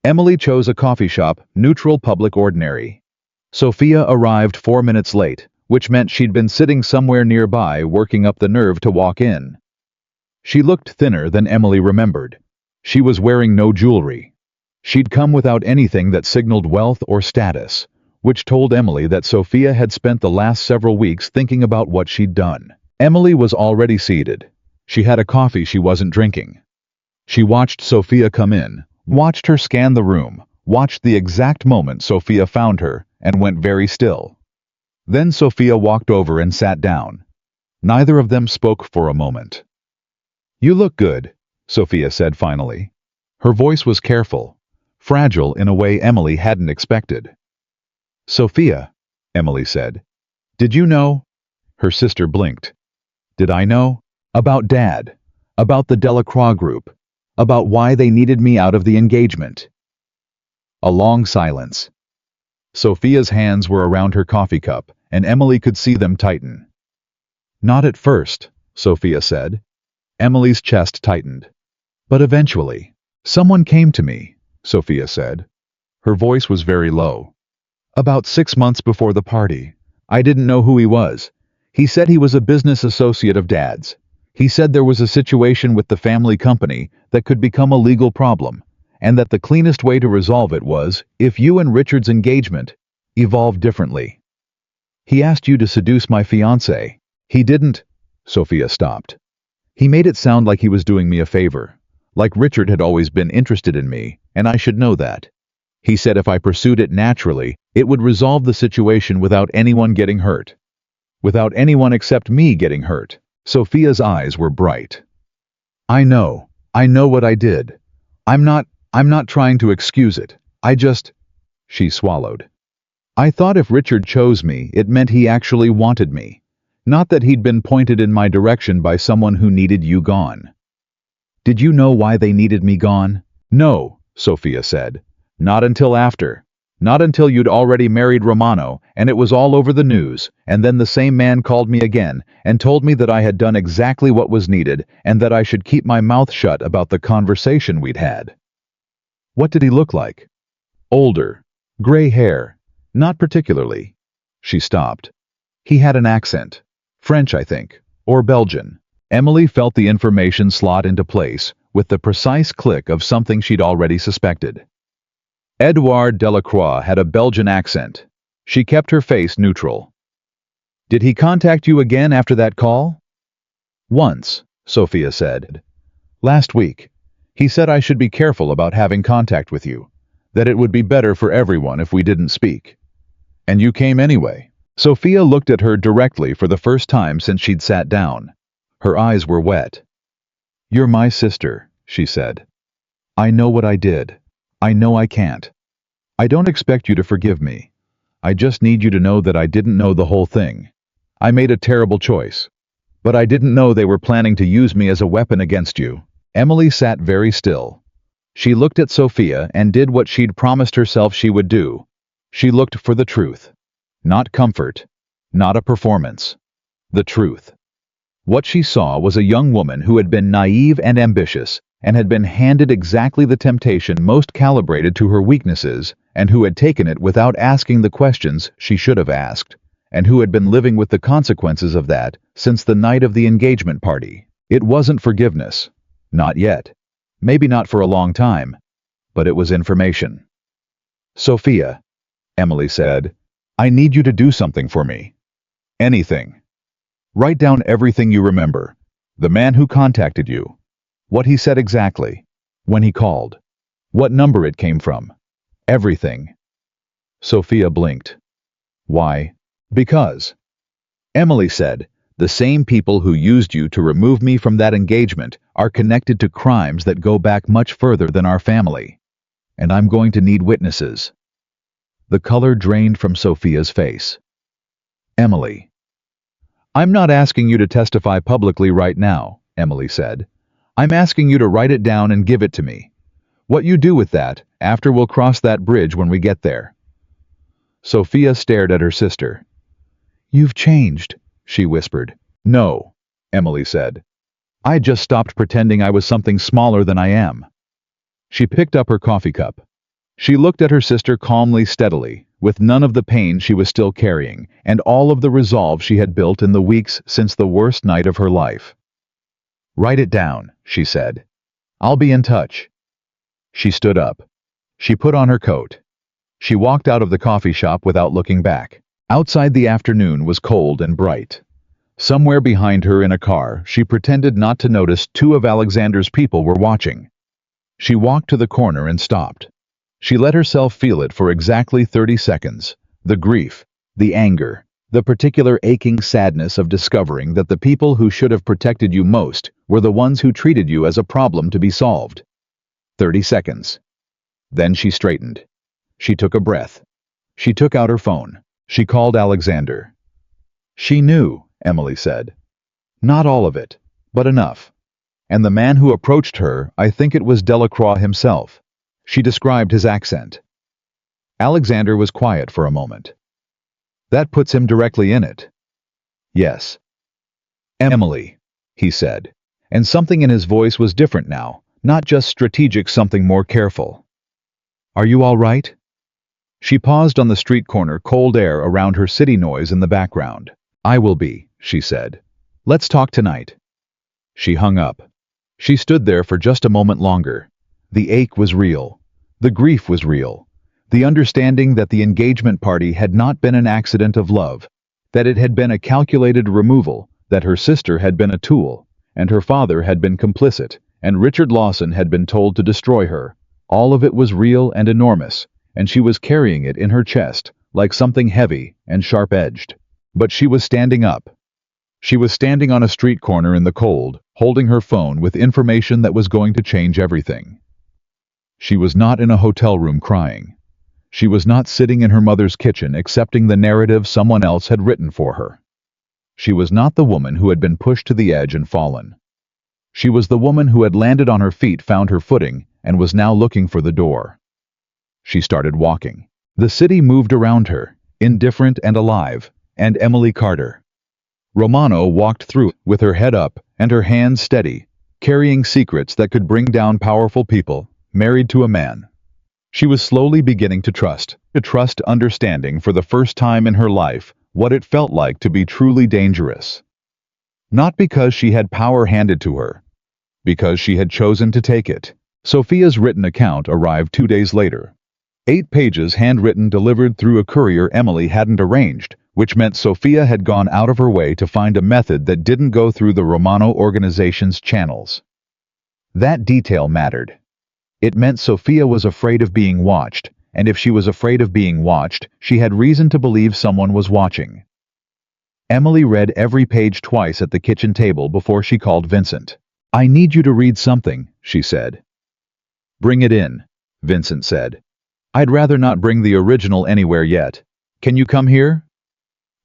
A: Emily chose a coffee shop, neutral, public, ordinary. Sophia arrived 4 minutes late, which meant she'd been sitting somewhere nearby working up the nerve to walk in. She looked thinner than Emily remembered. She was wearing no jewelry. She'd come without anything that signaled wealth or status, which told Emily that Sophia had spent the last several weeks thinking about what she'd done. Emily was already seated. She had a coffee she wasn't drinking. She watched Sophia come in, watched her scan the room, watched the exact moment Sophia found her, and went very still. Then Sophia walked over and sat down. Neither of them spoke for a moment. You look good, Sophia said finally. Her voice was careful, fragile in a way Emily hadn't expected. Sophia, Emily said. Did you know? Her sister blinked. Did I know? About Dad. About the Delacroix group. About why they needed me out of the engagement. A long silence. Sophia's hands were around her coffee cup, and Emily could see them tighten. Not at first, Sophia said. Emily's chest tightened. But eventually, someone came to me, Sophia said. Her voice was very low. About 6 months before the party. I didn't know who he was. He said he was a business associate of Dad's. He said there was a situation with the family company that could become a legal problem, and that the cleanest way to resolve it was if you and Richard's engagement evolved differently. He asked you to seduce my fiancé. He didn't. Sophia stopped. He made it sound like he was doing me a favor, like Richard had always been interested in me, and I should know that. He said if I pursued it naturally, it would resolve the situation without anyone getting hurt. Without anyone except me getting hurt. Sophia's eyes were bright. I know what I did. I'm not trying to excuse it. She swallowed. I thought if Richard chose me, it meant he actually wanted me. Not that he'd been pointed in my direction by someone who needed you gone. Did you know why they needed me gone? No, Sophia said. Not until after. Not until you'd already married Romano, and it was all over the news, and then the same man called me again and told me that I had done exactly what was needed and that I should keep my mouth shut about the conversation we'd had. What did he look like? Older. Gray hair. Not particularly. She stopped. He had an accent. French, I think. Or Belgian. Emily felt the information slot into place with the precise click of something she'd already suspected. Edouard Delacroix had a Belgian accent. She kept her face neutral. Did he contact you again after that call? Once, Sophia said. Last week. He said I should be careful about having contact with you, that it would be better for everyone if we didn't speak. And you came anyway. Sophia looked at her directly for the first time since she'd sat down. Her eyes were wet. "You're my sister," she said. "I know what I did. I know I can't. I don't expect you to forgive me. I just need you to know that I didn't know the whole thing. I made a terrible choice. But I didn't know they were planning to use me as a weapon against you." Emily sat very still. She looked at Sophia and did what she'd promised herself she would do. She looked for the truth. Not comfort. Not a performance. The truth. What she saw was a young woman who had been naive and ambitious, and had been handed exactly the temptation most calibrated to her weaknesses, and who had taken it without asking the questions she should have asked, and who had been living with the consequences of that since the night of the engagement party. It wasn't forgiveness. Not yet. Maybe not for a long time. But it was information. "Sophia," Emily said, "I need you to do something for me. Anything. Write down everything you remember. The man who contacted you. What he said exactly. When he called. What number it came from. Everything." Sophia blinked. "Why?" "Because," Emily said, "the same people who used you to remove me from that engagement are connected to crimes that go back much further than our family. And I'm going to need witnesses." The color drained from Sophia's face. "Emily." "I'm not asking you to testify publicly right now," Emily said. "I'm asking you to write it down and give it to me. What you do with that, after we'll cross that bridge when we get there." Sophia stared at her sister. "You've changed," she whispered. "No," Emily said. "I just stopped pretending I was something smaller than I am." She picked up her coffee cup. She looked at her sister calmly, steadily, with none of the pain she was still carrying, and all of the resolve she had built in the weeks since the worst night of her life. "Write it down," she said. "I'll be in touch." She stood up. She put on her coat. She walked out of the coffee shop without looking back. Outside, the afternoon was cold and bright. Somewhere behind her in a car, she pretended not to notice two of Alexander's people were watching. She walked to the corner and stopped. She let herself feel it for exactly 30 seconds. The grief, the anger, the particular aching sadness of discovering that the people who should have protected you most were the ones who treated you as a problem to be solved. 30 seconds. Then she straightened. She took a breath. She took out her phone. She called Alexander. She knew, Emily said. Not all of it, but enough. And the man who approached her, I think it was Delacroix himself. She described his accent. Alexander was quiet for a moment. That puts him directly in it. Yes. Emily, he said, and something in his voice was different now, not just strategic, something more careful. Are you all right? She paused on the street corner, cold air around her, city noise in the background. I will be, she said. Let's talk tonight. She hung up. She stood there for just a moment longer. The ache was real. The grief was real. The understanding that the engagement party had not been an accident of love, that it had been a calculated removal, that her sister had been a tool, and her father had been complicit, and Richard Lawson had been told to destroy her. All of it was real and enormous, and she was carrying it in her chest, like something heavy and sharp-edged. But she was standing up. She was standing on a street corner in the cold, holding her phone with information that was going to change everything. She was not in a hotel room crying. She was not sitting in her mother's kitchen accepting the narrative someone else had written for her. She was not the woman who had been pushed to the edge and fallen. She was the woman who had landed on her feet, found her footing, and was now looking for the door. She started walking. The city moved around her, indifferent and alive, and Emily Carter. Romano walked through with her head up and her hands steady, carrying secrets that could bring down powerful people, married to a man. She was slowly beginning to trust understanding for the first time in her life what it felt like to be truly dangerous. Not because she had power handed to her, because she had chosen to take it. Sophia's written account arrived 2 days later. 8 pages handwritten, delivered through a courier Emily hadn't arranged, which meant Sophia had gone out of her way to find a method that didn't go through the Romano organization's channels. That detail mattered. It meant Sophia was afraid of being watched, and if she was afraid of being watched, she had reason to believe someone was watching. Emily read every page twice at the kitchen table before she called Vincent. "I need you to read something," she said. "Bring it in," Vincent said. "I'd rather not bring the original anywhere yet. Can you come here?"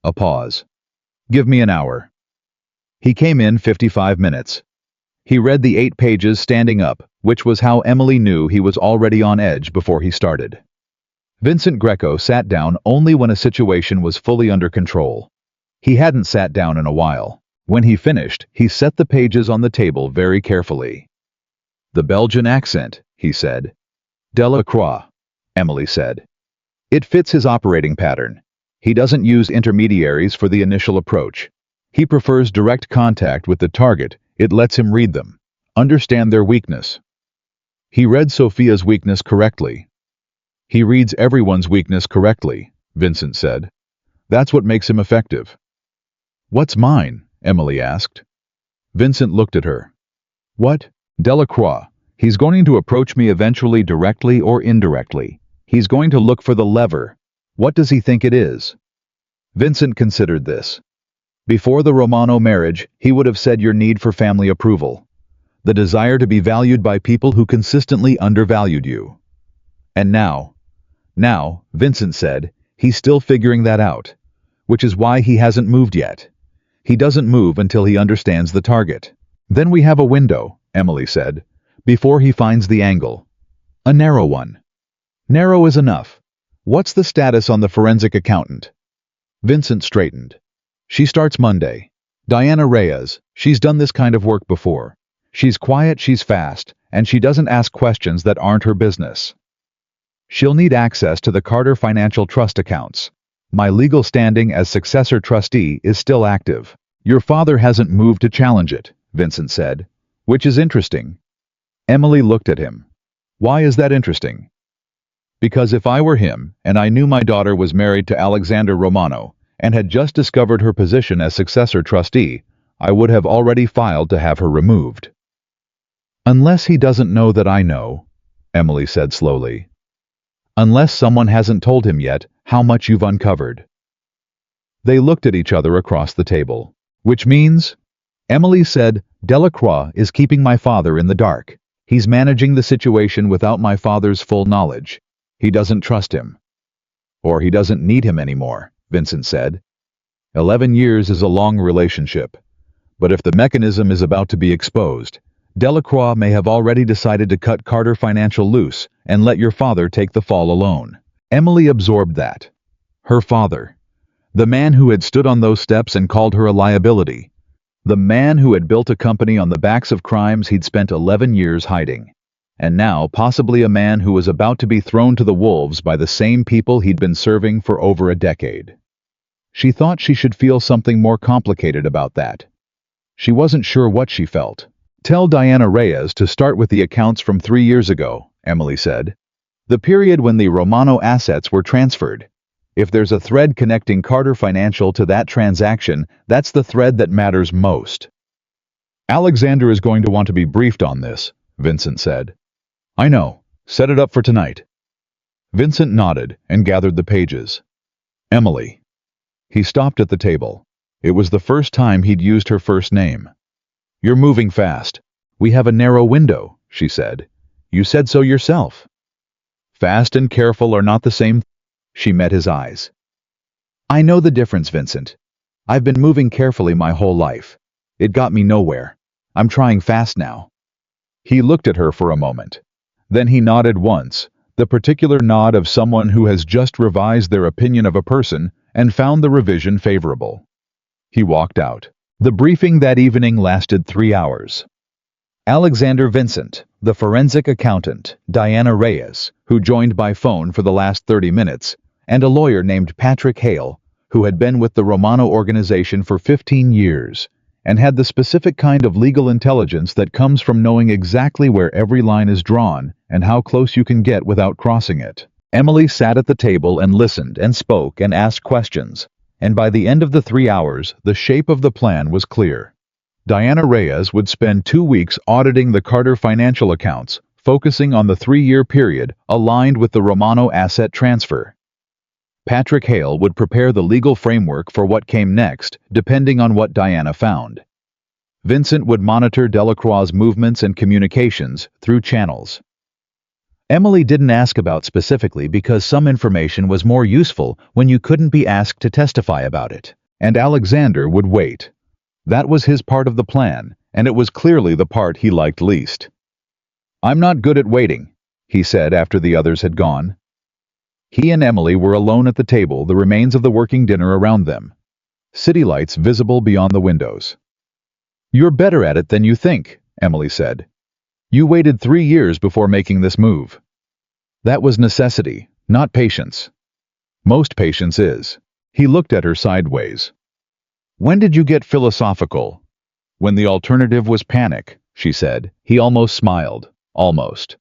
A: A pause. "Give me an hour." He came in 55 minutes. He read the 8 pages standing up, which was how Emily knew he was already on edge before he started. Vincent Greco sat down only when a situation was fully under control. He hadn't sat down in a while. When he finished, he set the pages on the table very carefully. "The Belgian accent," he said. "Delacroix," Emily said. "It fits his operating pattern. He doesn't use intermediaries for the initial approach. He prefers direct contact with the target. It lets him read them, understand their weakness." He read Sophia's weakness correctly. "He reads everyone's weakness correctly," Vincent said. "That's what makes him effective." "What's mine?" Emily asked. Vincent looked at her. "What? Delacroix. He's going to approach me eventually directly or indirectly. He's going to look for the lever. What does he think it is?" Vincent considered this. Before the Romano marriage, he would have said your need for family approval. The desire to be valued by people who consistently undervalued you. And now, Vincent said, he's still figuring that out, which is why he hasn't moved yet. He doesn't move until he understands the target. "Then we have a window," Emily said, "before he finds the angle. A narrow one." "Narrow is enough. What's the status on the forensic accountant?" Vincent straightened. "She starts Monday. Diana Reyes. She's done this kind of work before. She's quiet, she's fast, and she doesn't ask questions that aren't her business. She'll need access to the Carter Financial Trust accounts. My legal standing as successor trustee is still active. Your father hasn't moved to challenge it," Vincent said, "which is interesting." Emily looked at him. "Why is that interesting?" "Because if I were him, and I knew my daughter was married to Alexander Romano, and had just discovered her position as successor trustee, I would have already filed to have her removed." "Unless he doesn't know that I know," Emily said slowly. "Unless someone hasn't told him yet how much you've uncovered." They looked at each other across the table. "Which means," Emily said, "Delacroix is keeping my father in the dark. He's managing the situation without my father's full knowledge. He doesn't trust him. Or he doesn't need him anymore," Vincent said. 11 years is a long relationship. But if the mechanism is about to be exposed, Delacroix may have already decided to cut Carter Financial loose and let your father take the fall alone. Emily absorbed that. Her father. The man who had stood on those steps and called her a liability. The man who had built a company on the backs of crimes he'd spent 11 years hiding. And now possibly a man who was about to be thrown to the wolves by the same people he'd been serving for over a decade. She thought she should feel something more complicated about that. She wasn't sure what she felt. "Tell Diana Reyes to start with the accounts from 3 years ago," Emily said. "The period when the Romano assets were transferred. If there's a thread connecting Carter Financial to that transaction, that's the thread that matters most." "Alexander is going to want to be briefed on this," Vincent said. "I know. Set it up for tonight." Vincent nodded and gathered the pages. "Emily." He stopped at the table. It was the first time he'd used her first name. "You're moving fast. We have a narrow window," she said. "You said so yourself." "Fast and careful are not the same." She met his eyes. "I know the difference, Vincent. I've been moving carefully my whole life. It got me nowhere. I'm trying fast now." He looked at her for a moment. Then he nodded once, the particular nod of someone who has just revised their opinion of a person and found the revision favorable. He walked out. The briefing that evening lasted 3 hours. Alexander Vincent, the forensic accountant, Diana Reyes, who joined by phone for the last 30 minutes, and a lawyer named Patrick Hale, who had been with the Romano organization for 15 years, and had the specific kind of legal intelligence that comes from knowing exactly where every line is drawn and how close you can get without crossing it. Emily sat at the table and listened and spoke and asked questions, and by the end of the 3 hours, the shape of the plan was clear. Diana Reyes would spend 2 weeks auditing the Carter financial accounts, focusing on the 3-year period aligned with the Romano asset transfer. Patrick Hale would prepare the legal framework for what came next, depending on what Diana found. Vincent would monitor Delacroix's movements and communications through channels. Emily didn't ask about specifically because some information was more useful when you couldn't be asked to testify about it. And Alexander would wait. That was his part of the plan, and it was clearly the part he liked least. "I'm not good at waiting," he said after the others had gone. He and Emily were alone at the table, the remains of the working dinner around them. City lights visible beyond the windows. "You're better at it than you think," Emily said. "You waited 3 years before making this move." "That was necessity, not patience." "Most patience is." He looked at her sideways. "When did you get philosophical?" "When the alternative was panic," she said. He almost smiled. Almost.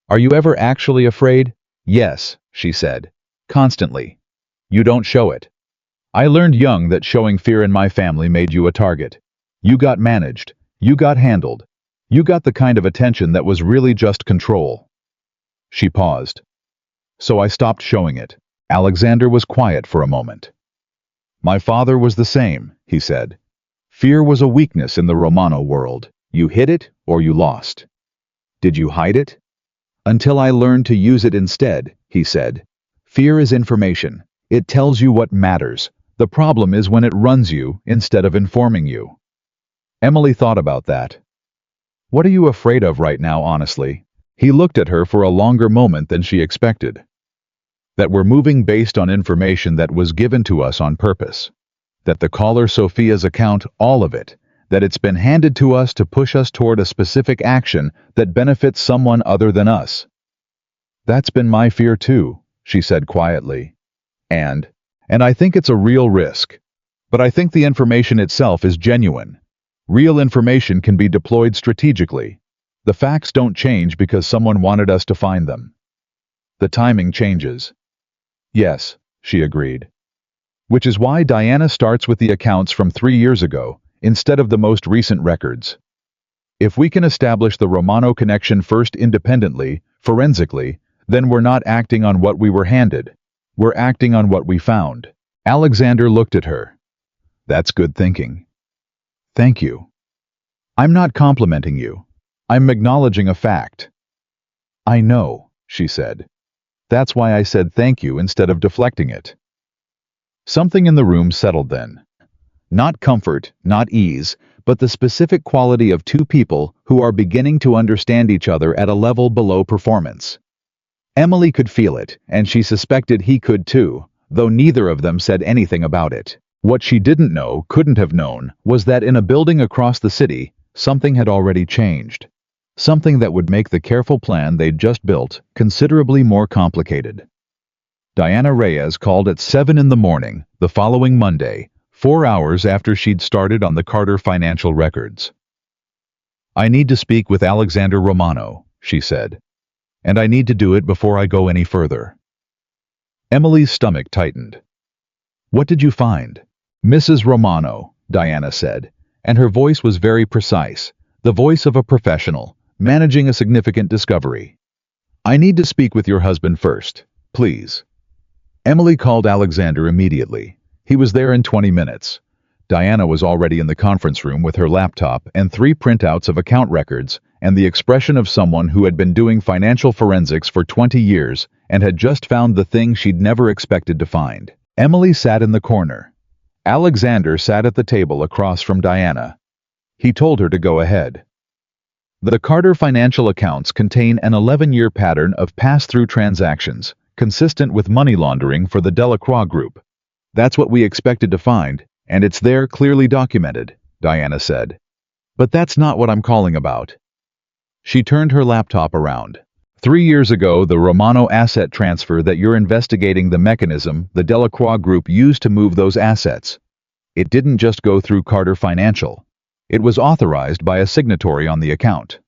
A: "Are you ever actually afraid?" "Yes," she said. "Constantly. You don't show it. I learned young that showing fear in my family made you a target. You got managed. You got handled. You got the kind of attention that was really just control." She paused. "So I stopped showing it." Alexander was quiet for a moment. "My father was the same," he said. "Fear was a weakness in the Romano world. You hid it or you lost." "Did you hide it?" "Until I learned to use it instead," he said. "Fear is information. It tells you what matters. The problem is when it runs you instead of informing you." Emily thought about that. "What are you afraid of right now, honestly?" He looked at her for a longer moment than she expected. "That we're moving based on information that was given to us on purpose. That the caller Sophia's account, all of it, that it's been handed to us to push us toward a specific action that benefits someone other than us." "That's been my fear too," she said quietly. And I think it's a real risk. But I think the information itself is genuine. Real information can be deployed strategically. The facts don't change because someone wanted us to find them. The timing changes." "Yes," she agreed. "Which is why Diana starts with the accounts from 3 years ago, instead of the most recent records. If we can establish the Romano connection first independently, forensically, then we're not acting on what we were handed. We're acting on what we found." Alexander looked at her. "That's good thinking." "Thank you." "I'm not complimenting you. I'm acknowledging a fact." "I know," she said. "That's why I said thank you instead of deflecting it." Something in the room settled then. Not comfort, not ease, but the specific quality of two people who are beginning to understand each other at a level below performance. Emily could feel it, and she suspected he could too, though neither of them said anything about it. What she didn't know, couldn't have known, was that in a building across the city, something had already changed. Something that would make the careful plan they'd just built considerably more complicated. Diana Reyes called at 7 in the morning, the following Monday, 4 hours after she'd started on the Carter financial records. "I need to speak with Alexander Romano," she said. "And I need to do it before I go any further." Emily's stomach tightened. "What did you find?" "Mrs. Romano," Diana said, and her voice was very precise, the voice of a professional, managing a significant discovery. "I need to speak with your husband first, please." Emily called Alexander immediately. He was there in 20 minutes. Diana was already in the conference room with her laptop and 3 printouts of account records and the expression of someone who had been doing financial forensics for 20 years and had just found the thing she'd never expected to find. Emily sat in the corner. Alexander sat at the table across from Diana. He told her to go ahead. The Carter financial accounts contain an 11-year pattern of pass-through transactions, consistent with money laundering for the Delacroix Group. "That's what we expected to find, and it's there clearly documented," Diana said. "But that's not what I'm calling about." She turned her laptop around. 3 years ago, the Romano asset transfer that you're investigating, the mechanism the Delacroix Group used to move those assets. It didn't just go through Carter Financial. It was authorized by a signatory on the account.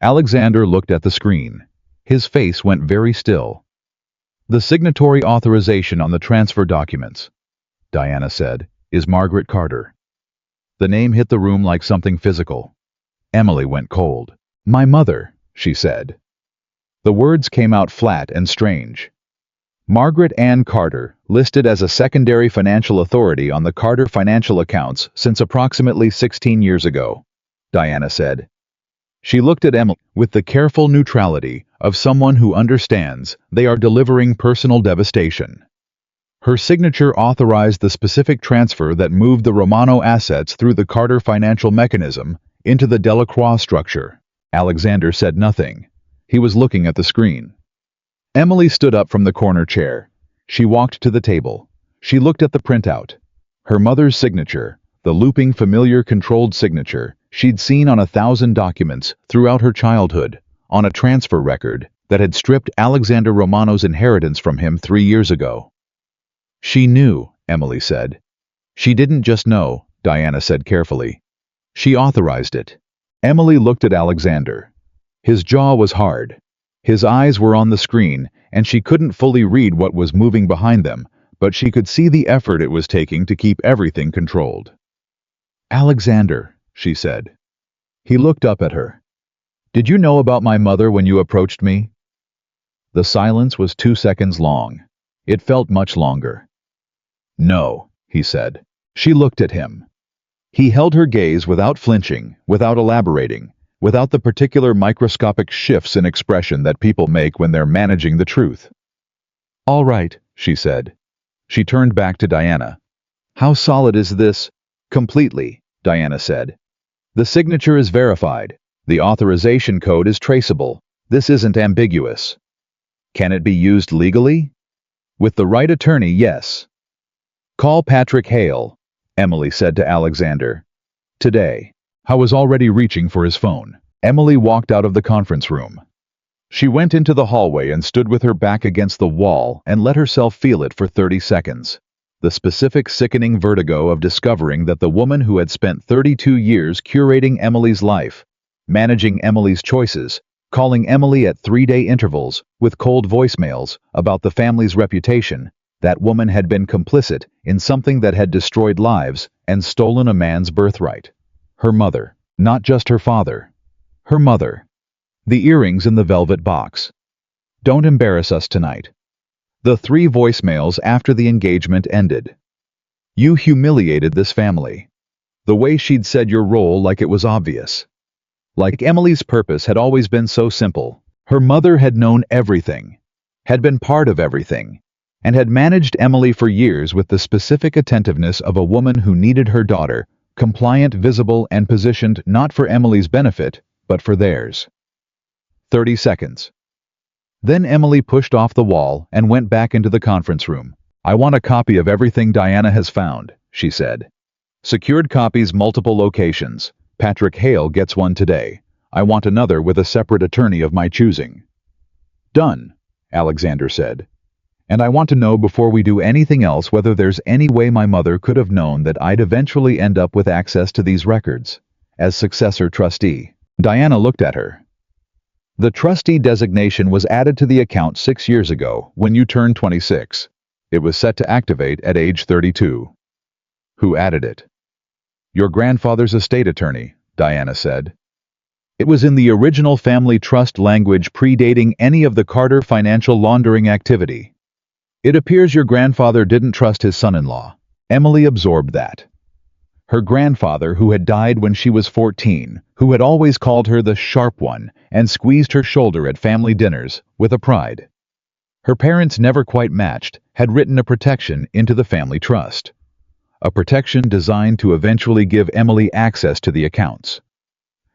A: Alexander looked at the screen. His face went very still. "The signatory authorization on the transfer documents," Diana said, "is Margaret Carter." The name hit the room like something physical. Emily went cold. "My mother," she said. The words came out flat and strange. Margaret Ann Carter, listed as a secondary financial authority on the Carter financial accounts since approximately 16 years ago, Diana said. She looked at Emily with the careful neutrality of someone who understands they are delivering personal devastation. Her signature authorized the specific transfer that moved the Romano assets through the Carter financial mechanism into the Delacroix structure. Alexander said nothing. He was looking at the screen. Emily stood up from the corner chair. She walked to the table. She looked at the printout. Her mother's signature, the looping familiar controlled signature she'd seen on 1,000 documents throughout her childhood, on a transfer record that had stripped Alexander Romano's inheritance from him 3 years ago. She knew, Emily said. She didn't just know, Diana said carefully. She authorized it. Emily looked at Alexander. His jaw was hard. His eyes were on the screen, and she couldn't fully read what was moving behind them, but she could see the effort it was taking to keep everything controlled. Alexander, she said. He looked up at her. Did you know about my mother when you approached me? The silence was 2 seconds long. It felt much longer. No, he said. She looked at him. He held her gaze without flinching, without elaborating, without the particular microscopic shifts in expression that people make when they're managing the truth. All right, she said. She turned back to Diana. How solid is this? Completely, Diana said. The signature is verified. The authorization code is traceable. This isn't ambiguous. Can it be used legally? With the right attorney, yes. Call Patrick Hale, Emily said to Alexander. Today. I was already reaching for his phone. Emily walked out of the conference room. She went into the hallway and stood with her back against the wall and let herself feel it for 30 seconds. The specific sickening vertigo of discovering that the woman who had spent 32 years curating Emily's life, managing Emily's choices, calling Emily at 3-day intervals with cold voicemails about the family's reputation, that woman had been complicit in something that had destroyed lives and stolen a man's birthright. Her mother, not just her father. Her mother. The earrings in the velvet box. Don't embarrass us tonight. The 3 voicemails after the engagement ended. You humiliated this family. The way she'd said your role like it was obvious. Like Emily's purpose had always been so simple. Her mother had known everything, had been part of everything, and had managed Emily for years with the specific attentiveness of a woman who needed her daughter, compliant, visible, and positioned not for Emily's benefit, but for theirs. 30 seconds. Then Emily pushed off the wall and went back into the conference room. I want a copy of everything Diana has found, she said. Secured copies, multiple locations. Patrick Hale gets one today. I want another with a separate attorney of my choosing. Done, Alexander said. And I want to know before we do anything else whether there's any way my mother could have known that I'd eventually end up with access to these records, as successor trustee. Diana looked at her. The trustee designation was added to the account 6 years ago when you turned 26. It was set to activate at age 32. Who added it? Your grandfather's estate attorney, Diana said. It was in the original family trust language predating any of the Carter financial laundering activity. It appears your grandfather didn't trust his son-in-law. Emily absorbed that. Her grandfather, who had died when she was 14, who had always called her the sharp one and squeezed her shoulder at family dinners with a pride. Her parents never quite matched, had written a protection into the family trust. A protection designed to eventually give Emily access to the accounts.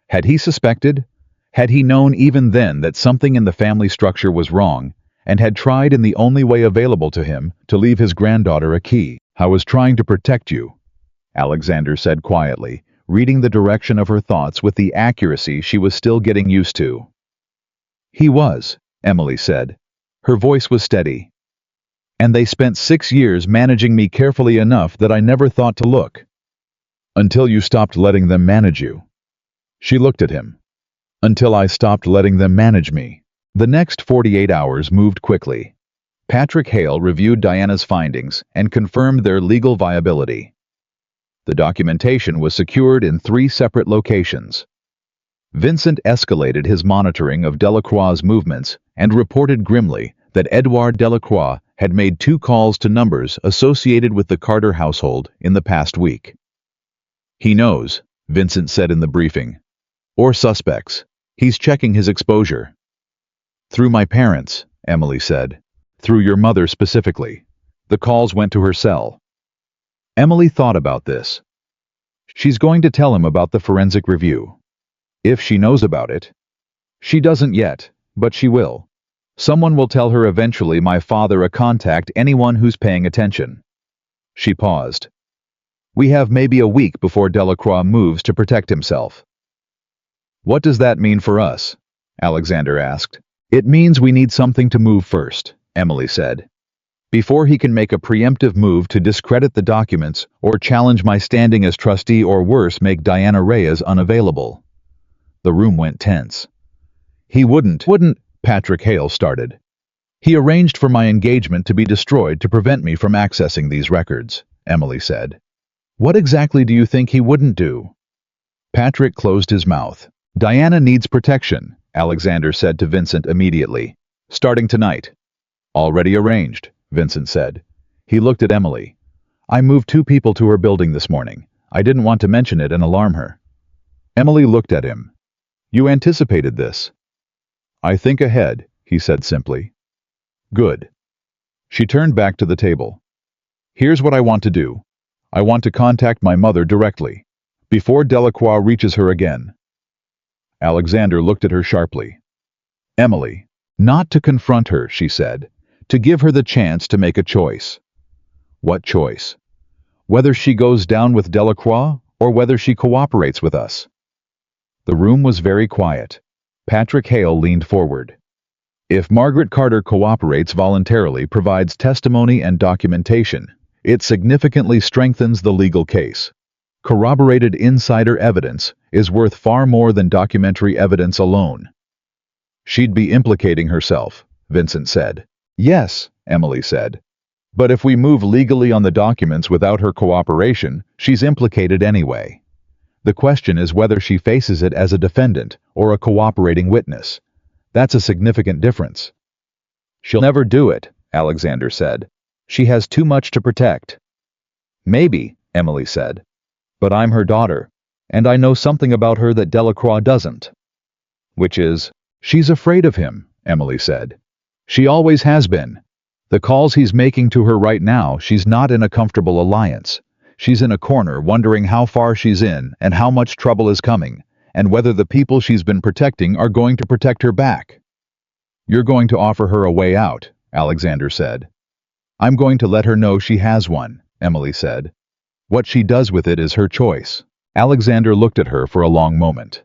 A: Had he suspected? Had he known even then that something in the family structure was wrong, and had tried in the only way available to him to leave his granddaughter a key? I was trying to protect you, Alexander said quietly, reading the direction of her thoughts with the accuracy she was still getting used to. He was, Emily said. Her voice was steady. And they spent 6 years managing me carefully enough that I never thought to look. Until you stopped letting them manage you. She looked at him. Until I stopped letting them manage me. The next 48 hours moved quickly. Patrick Hale reviewed Diana's findings and confirmed their legal viability. The documentation was secured in 3 separate locations. Vincent escalated his monitoring of Delacroix's movements and reported grimly that Edouard Delacroix had made 2 calls to numbers associated with the Carter household in the past week. "He knows," Vincent said in the briefing. "Or suspects. He's checking his exposure." "Through my parents," Emily said. "Through your mother specifically. The calls went to her cell." Emily thought about this. She's going to tell him about the forensic review. If she knows about it. She doesn't yet, but she will. Someone will tell her eventually. My father a contact anyone who's paying attention. She paused. "We have maybe a week before Delacroix moves to protect himself." "What does that mean for us?" Alexander asked. "It means we need something to move first," Emily said. "Before he can make a preemptive move to discredit the documents or challenge my standing as trustee or worse, make Diana Reyes unavailable." The room went tense. "He wouldn't, Patrick Hale started. "He arranged for my engagement to be destroyed to prevent me from accessing these records," Emily said. "What exactly do you think he wouldn't do?" Patrick closed his mouth. "Diana needs protection," Alexander said to Vincent immediately. "Starting tonight." "Already arranged," Vincent said. He looked at Emily. "I moved 2 people to her building this morning. I didn't want to mention it and alarm her." Emily looked at him. "You anticipated this?" "I think ahead," he said simply. "Good." She turned back to the table. "Here's what I want to do. I want to contact my mother directly, before Delacroix reaches her again." Alexander looked at her sharply. "Emily, not to confront her," she said, "to give her the chance to make a choice." "What choice?" "Whether she goes down with Delacroix or whether she cooperates with us." The room was very quiet. Patrick Hale leaned forward. "If Margaret Carter cooperates voluntarily, provides testimony and documentation, it significantly strengthens the legal case. Corroborated insider evidence is worth far more than documentary evidence alone." "She'd be implicating herself," Vincent said. "Yes," Emily said. "But if we move legally on the documents without her cooperation, she's implicated anyway. The question is whether she faces it as a defendant or a cooperating witness. That's a significant difference." "She'll never do it," Alexander said. "She has too much to protect." "Maybe," Emily said. "But I'm her daughter, and I know something about her that Delacroix doesn't." "Which is?" "She's afraid of him," Emily said. "She always has been. The calls he's making to her right now, she's not in a comfortable alliance. She's in a corner wondering how far she's in and how much trouble is coming, and whether the people she's been protecting are going to protect her back." "You're going to offer her a way out," Alexander said. "I'm going to let her know she has one," Emily said. "What she does with it is her choice." Alexander looked at her for a long moment.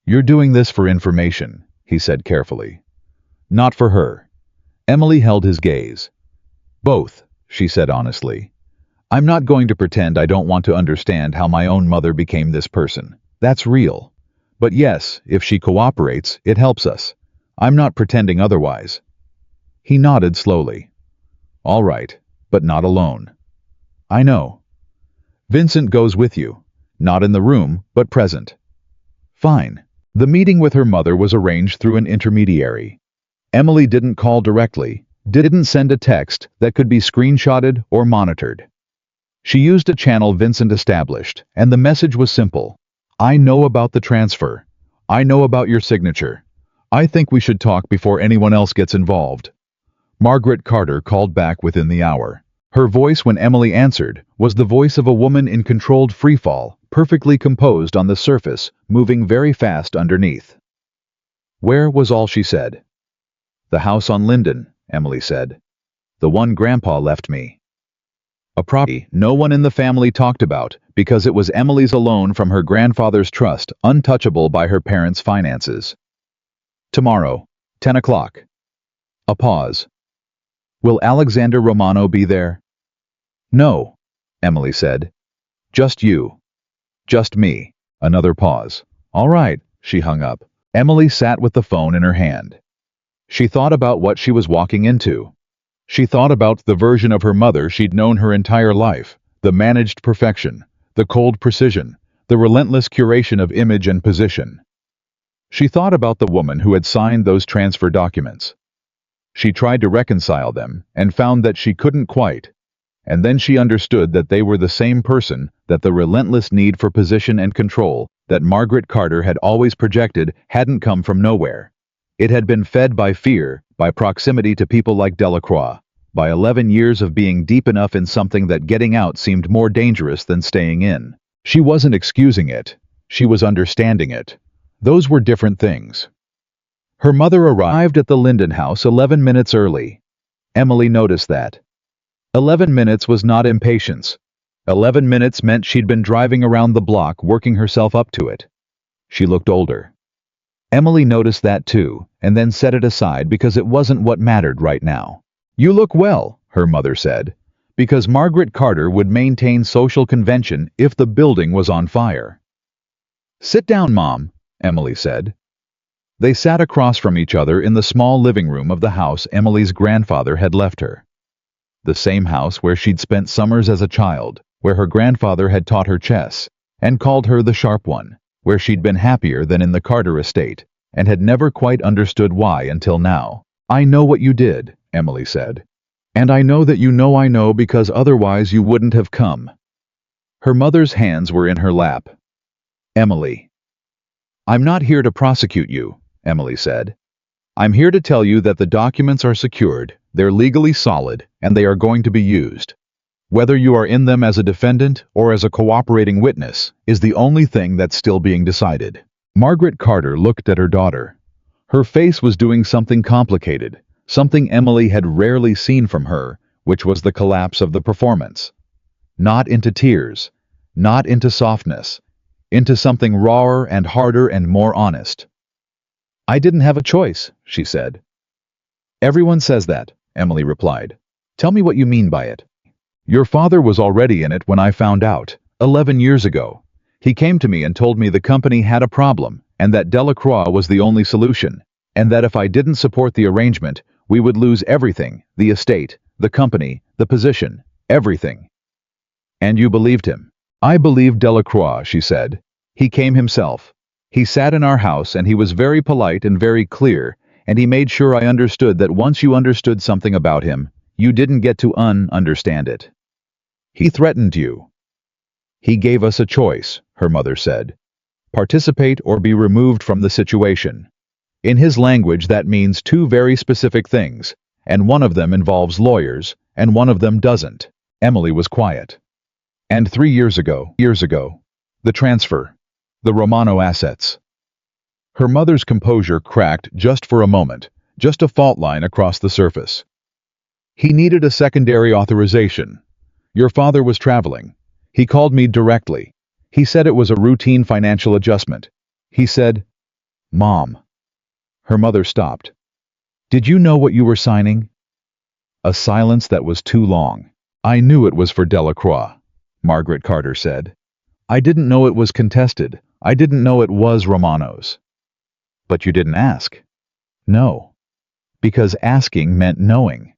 A: "You're doing this for information," he said carefully. "Not for her." Emily held his gaze. "Both," she said honestly. "I'm not going to pretend I don't want to understand how my own mother became this person. That's real. But yes, if she cooperates, it helps us. I'm not pretending otherwise." He nodded slowly. "All right, but not alone." "I know." "Vincent goes with you. Not in the room, but present." "Fine." The meeting with her mother was arranged through an intermediary. Emily didn't call directly, didn't send a text that could be screenshotted or monitored. She used a channel Vincent established, and the message was simple. "I know about the transfer. I know about your signature. I think we should talk before anyone else gets involved." Margaret Carter called back within the hour. Her voice when Emily answered was the voice of a woman in controlled freefall, perfectly composed on the surface, moving very fast underneath. "Where?" was all she said. "The house on Linden," Emily said. "The one Grandpa left me." A property no one in the family talked about because it was Emily's alone from her grandfather's trust, untouchable by her parents' finances. "Tomorrow, 10 o'clock. A pause. "Will Alexander Romano be there?" "No," Emily said. "Just you." "Just me." Another pause. "All right," she hung up. Emily sat with the phone in her hand. She thought about what she was walking into. She thought about the version of her mother she'd known her entire life, the managed perfection, the cold precision, the relentless curation of image and position. She thought about the woman who had signed those transfer documents. She tried to reconcile them and found that she couldn't quite. And then she understood that they were the same person, that the relentless need for position and control that Margaret Carter had always projected hadn't come from nowhere. It had been fed by fear, by proximity to people like Delacroix, by 11 years of being deep enough in something that getting out seemed more dangerous than staying in. She wasn't excusing it. She was understanding it. Those were different things. Her mother arrived at the Linden house 11 minutes early. Emily noticed that. 11 minutes was not impatience. 11 minutes meant she'd been driving around the block, working herself up to it. She looked older. Emily noticed that too, and then set it aside because it wasn't what mattered right now. "You look well," her mother said, because Margaret Carter would maintain social convention if the building was on fire. "Sit down, Mom," Emily said. They sat across from each other in the small living room of the house Emily's grandfather had left her. The same house where she'd spent summers as a child, where her grandfather had taught her chess, and called her the sharp one, where she'd been happier than in the Carter estate, and had never quite understood why until now. "I know what you did," Emily said. "And I know that you know I know because otherwise you wouldn't have come." Her mother's hands were in her lap. "Emily." "I'm not here to prosecute you," Emily said. "I'm here to tell you that the documents are secured, they're legally solid, and they are going to be used. Whether you are in them as a defendant or as a cooperating witness is the only thing that's still being decided." Margaret Carter looked at her daughter. Her face was doing something complicated, something Emily had rarely seen from her, which was the collapse of the performance. Not into tears, not into softness, into something rawer and harder and more honest. "I didn't have a choice," she said. "Everyone says that," Emily replied. "Tell me what you mean by it." "Your father was already in it when I found out, 11 years ago. He came to me and told me the company had a problem, and that Delacroix was the only solution, and that if I didn't support the arrangement, we would lose everything, the estate, the company, the position, everything." "And you believed him?" "I believed Delacroix," she said. "He came himself. He sat in our house and he was very polite and very clear, and he made sure I understood that once you understood something about him, you didn't get to understand it. He threatened you." "He gave us a choice," her mother said. "Participate or be removed from the situation. In his language that means two very specific things, and one of them involves lawyers, and one of them doesn't." Emily was quiet. "And 3 years ago, the transfer, the Romano assets." Her mother's composure cracked just for a moment, just a fault line across the surface. "He needed a secondary authorization. Your father was traveling. He called me directly. He said it was a routine financial adjustment. He said..." "Mom." Her mother stopped. "Did you know what you were signing?" A silence that was too long. "I knew it was for Delacroix," Margaret Carter said. "I didn't know it was contested. I didn't know it was Romano's." "But you didn't ask." "No. Because asking meant knowing."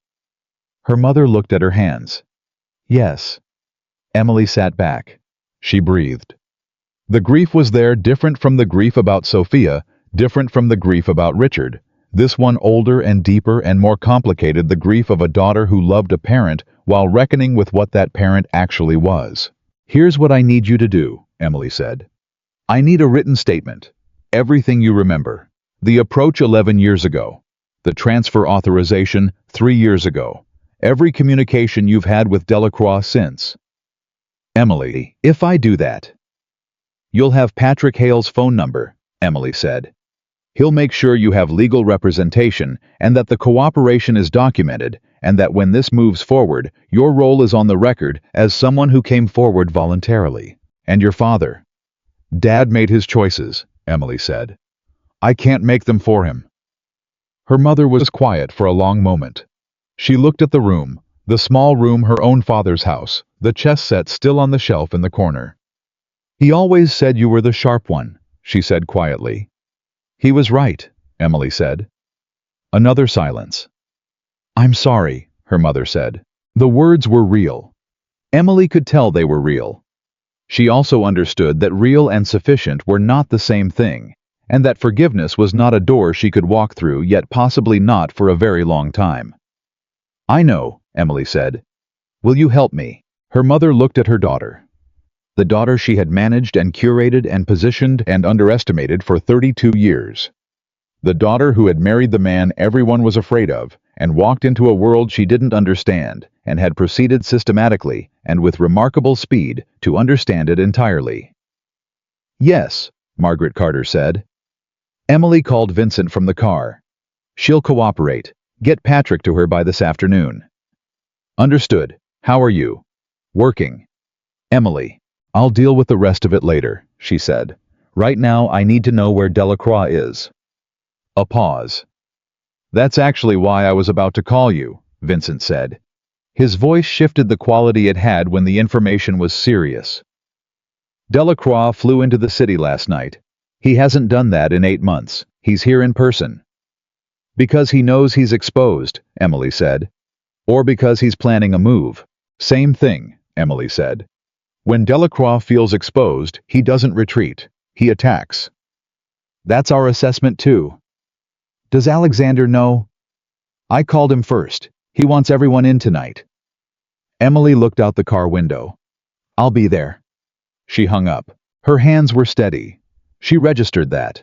A: Her mother looked at her hands. "Yes." Emily sat back. She breathed. The grief was there, different from the grief about Sophia, different from the grief about Richard. This one older and deeper and more complicated, the grief of a daughter who loved a parent while reckoning with what that parent actually was. "Here's what I need you to do," Emily said. "I need a written statement. Everything you remember. The approach 11 years ago. The transfer authorization 3 years ago. Every communication you've had with Delacroix since." "Emily, if I do that..." "You'll have Patrick Hale's phone number," Emily said. "He'll make sure you have legal representation and that the cooperation is documented and that when this moves forward, your role is on the record as someone who came forward voluntarily. And your father..." "Dad made his choices," Emily said. "I can't make them for him." Her mother was quiet for a long moment. She looked at the room, the small room, her own father's house, the chess set still on the shelf in the corner. "He always said you were the sharp one," she said quietly. "He was right," Emily said. Another silence. "I'm sorry," her mother said. The words were real. Emily could tell they were real. She also understood that real and sufficient were not the same thing, and that forgiveness was not a door she could walk through, yet possibly not for a very long time. "I know," Emily said. "Will you help me?" Her mother looked at her daughter. The daughter she had managed and curated and positioned and underestimated for 32 years. The daughter who had married the man everyone was afraid of and walked into a world she didn't understand and had proceeded systematically and with remarkable speed to understand it entirely. "Yes," Margaret Carter said. Emily called Vincent from the car. "She'll cooperate. Get Patrick to her by this afternoon." "Understood. How are you?" "Working." "Emily, I'll deal with the rest of it later," she said. "Right now I need to know where Delacroix is." A pause. "That's actually why I was about to call you," Vincent said. His voice shifted the quality it had when the information was serious. "Delacroix flew into the city last night. He hasn't done that in 8 months. He's here in person." "Because he knows he's exposed," Emily said. "Or because he's planning a move." "Same thing," Emily said. "When Delacroix feels exposed, he doesn't retreat. He attacks." "That's our assessment too." "Does Alexander know?" "I called him first. He wants everyone in tonight." Emily looked out the car window. "I'll be there." She hung up. Her hands were steady. She registered that.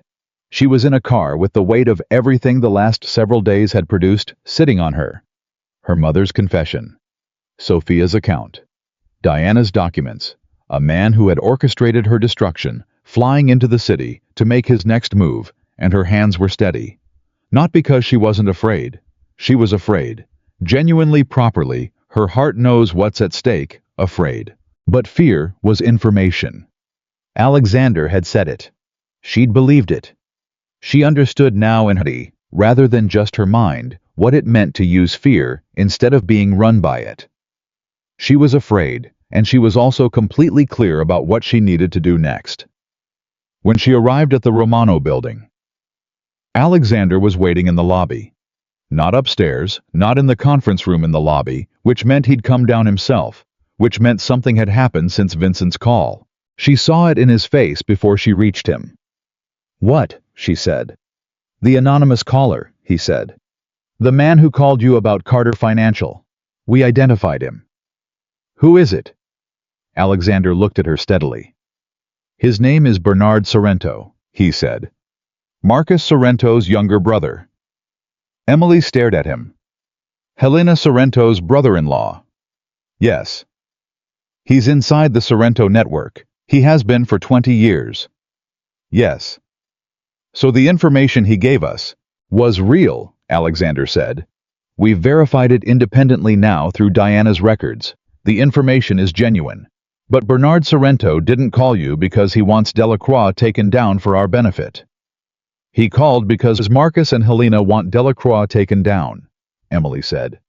A: She was in a car with the weight of everything the last several days had produced sitting on her. Her mother's confession. Sophia's account. Diana's documents. A man who had orchestrated her destruction, flying into the city to make his next move, and her hands were steady. Not because she wasn't afraid. She was afraid. Genuinely, properly, her heart knows what's at stake, afraid. But fear was information. Alexander had said it. She'd believed it. She understood now in her, rather than just her mind, what it meant to use fear instead of being run by it. She was afraid, and she was also completely clear about what she needed to do next. When she arrived at the Romano building, Alexander was waiting in the lobby. Not upstairs, not in the conference room in the lobby, which meant he'd come down himself, which meant something had happened since Vincent's call. She saw it in his face before she reached him. "What?" she said. "The anonymous caller," he said. "The man who called you about Carter Financial. We identified him." "Who is it?" Alexander looked at her steadily. "His name is Bernard Sorrento," he said. "Marcus Sorrento's younger brother." Emily stared at him. "Helena Sorrento's brother-in-law." "Yes." "He's inside the Sorrento network. He has been for 20 years. "Yes." "So the information he gave us was real," Alexander said. "We've verified it independently now through Diana's records. The information is genuine. But Bernard Sorrento didn't call you because he wants Delacroix taken down for our benefit. He called because Marcus and Helena want Delacroix taken down," Emily said.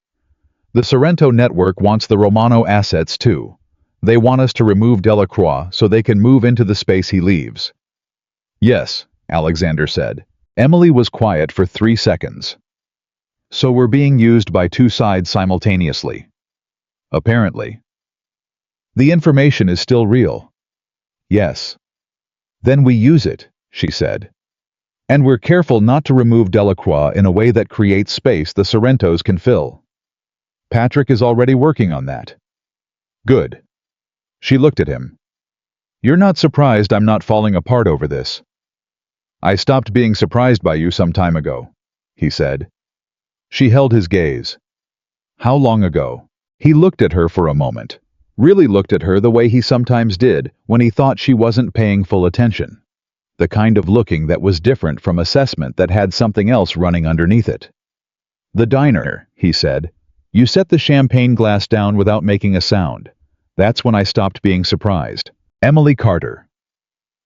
A: "The Sorrento network wants the Romano assets too. They want us to remove Delacroix so they can move into the space he leaves." "Yes," Alexander said. Emily was quiet for 3 seconds. "So we're being used by 2 sides simultaneously." "Apparently." "The information is still real." "Yes." "Then we use it," she said. "And we're careful not to remove Delacroix in a way that creates space the Sorrentos can fill. Patrick is already working on that." "Good." She looked at him. "You're not surprised I'm not falling apart over this?" "I stopped being surprised by you some time ago," he said. She held his gaze. "How long ago?" He looked at her for a moment. Really looked at her the way he sometimes did when he thought she wasn't paying full attention. The kind of looking that was different from assessment that had something else running underneath it. "The diner," he said. "You set the champagne glass down without making a sound. That's when I stopped being surprised." Emily Carter.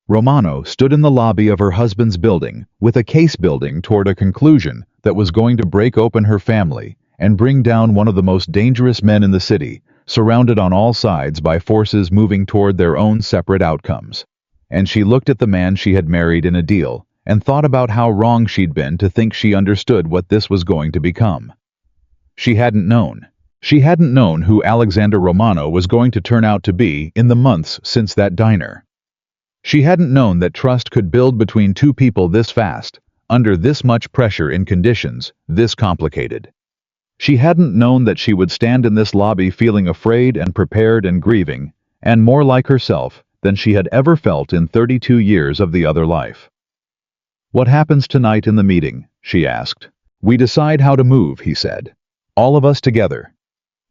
A: Romano stood in the lobby of her husband's building with a case building toward a conclusion that was going to break open her family and bring down one of the most dangerous men in the city, surrounded on all sides by forces moving toward their own separate outcomes. And she looked at the man she had married in a deal and thought about how wrong she'd been to think she understood what this was going to become. She hadn't known. She hadn't known who Alexander Romano was going to turn out to be in the months since that diner. She hadn't known that trust could build between two people this fast, under this much pressure in conditions this complicated. She hadn't known that she would stand in this lobby feeling afraid and prepared and grieving, and more like herself than she had ever felt in 32 years of the other life. "What happens tonight in the meeting?" she asked. "We decide how to move," he said. "All of us together."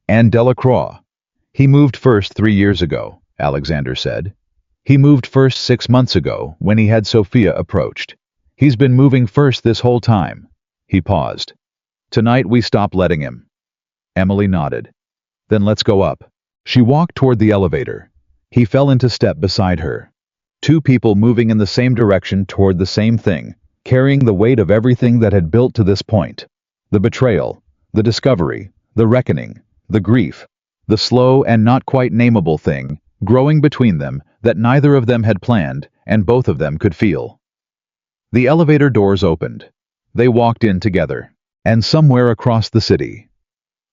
A: "And Delacroix?" "He moved first 3 years ago," Alexander said. "He moved first 6 months ago when he had Sophia approached. He's been moving first this whole time." He paused. "Tonight we stop letting him." Emily nodded. "Then let's go up." She walked toward the elevator. He fell into step beside her. Two people moving in the same direction toward the same thing, carrying the weight of everything that had built to this point. The betrayal, the discovery, the reckoning, the grief, the slow and not quite nameable thing, growing between them that neither of them had planned and both of them could feel. The elevator doors opened. They walked in together. And somewhere across the city,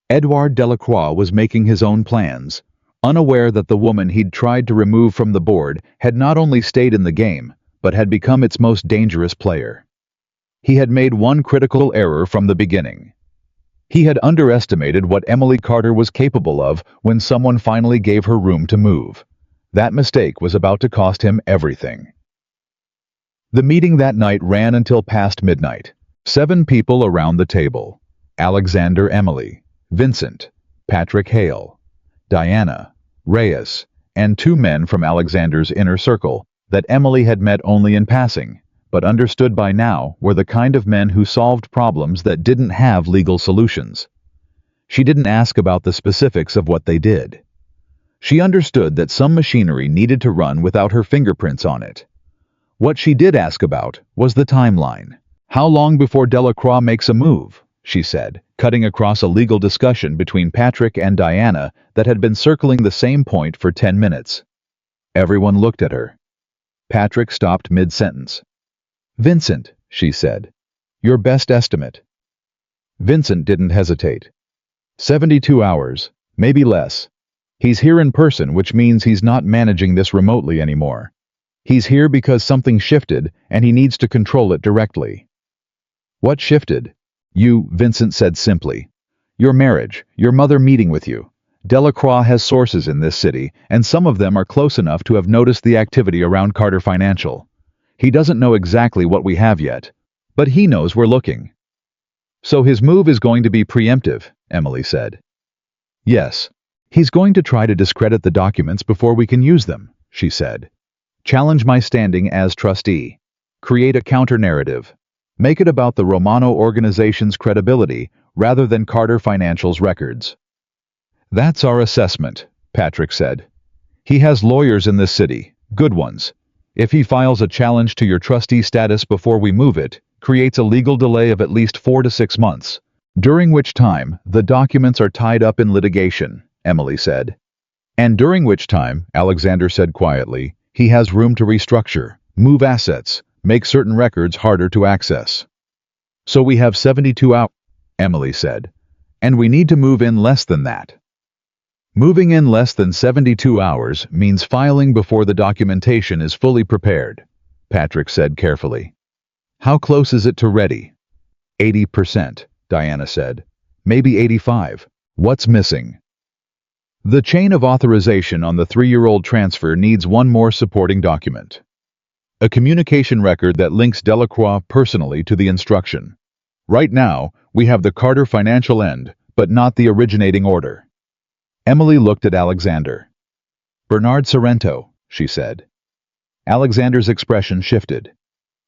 A: Edouard Delacroix was making his own plans, unaware that the woman he'd tried to remove from the board had not only stayed in the game, but had become its most dangerous player. He had made one critical error from the beginning. He had underestimated what Emily Carter was capable of when someone finally gave her room to move. That mistake was about to cost him everything. The meeting that night ran until past midnight. 7 people around the table: Alexander, Emily, Vincent, Patrick Hale, Diana, Reyes, and 2 men from Alexander's inner circle that Emily had met only in passing, but understood by now were the kind of men who solved problems that didn't have legal solutions. She didn't ask about the specifics of what they did. She understood that some machinery needed to run without her fingerprints on it. What she did ask about was the timeline. "How long before Delacroix makes a move?" she said, cutting across a legal discussion between Patrick and Diana that had been circling the same point for 10 minutes. Everyone looked at her. Patrick stopped mid-sentence. "Vincent," she said, "your best estimate." Vincent didn't hesitate. 72 hours, maybe less. He's here in person, which means he's not managing this remotely anymore. He's here because something shifted and he needs to control it directly. "What shifted?" "You," Vincent said simply. "Your marriage, your mother meeting with you. Delacroix has sources in this city, and some of them are close enough to have noticed the activity around Carter Financial. He doesn't know exactly what we have yet, but he knows we're looking." "So his move is going to be preemptive," Emily said. "Yes. He's going to try to discredit the documents before we can use them," she said. "Challenge my standing as trustee. Create a counter-narrative. Make it about the Romano organization's credibility rather than Carter Financial's records." "That's our assessment," Patrick said. "He has lawyers in this city, good ones. If he files a challenge to your trustee status before we move it, creates a legal delay of at least 4 to 6 months, during which time the documents are tied up in litigation," Emily said. "And during which time," Alexander said quietly, "he has room to restructure, move assets, make certain records harder to access." "So we have 72 hours," Emily said, "and we need to move in less than that." "Moving in less than 72 hours means filing before the documentation is fully prepared," Patrick said carefully. "How close is it to ready?" 80%, Diana said. "Maybe 85. What's missing?" "The chain of authorization on the 3-year-old transfer needs one more supporting document. A communication record that links Delacroix personally to the instruction. Right now, we have the Carter Financial end, but not the originating order." Emily looked at Alexander. "Bernard Sorrento," she said. Alexander's expression shifted.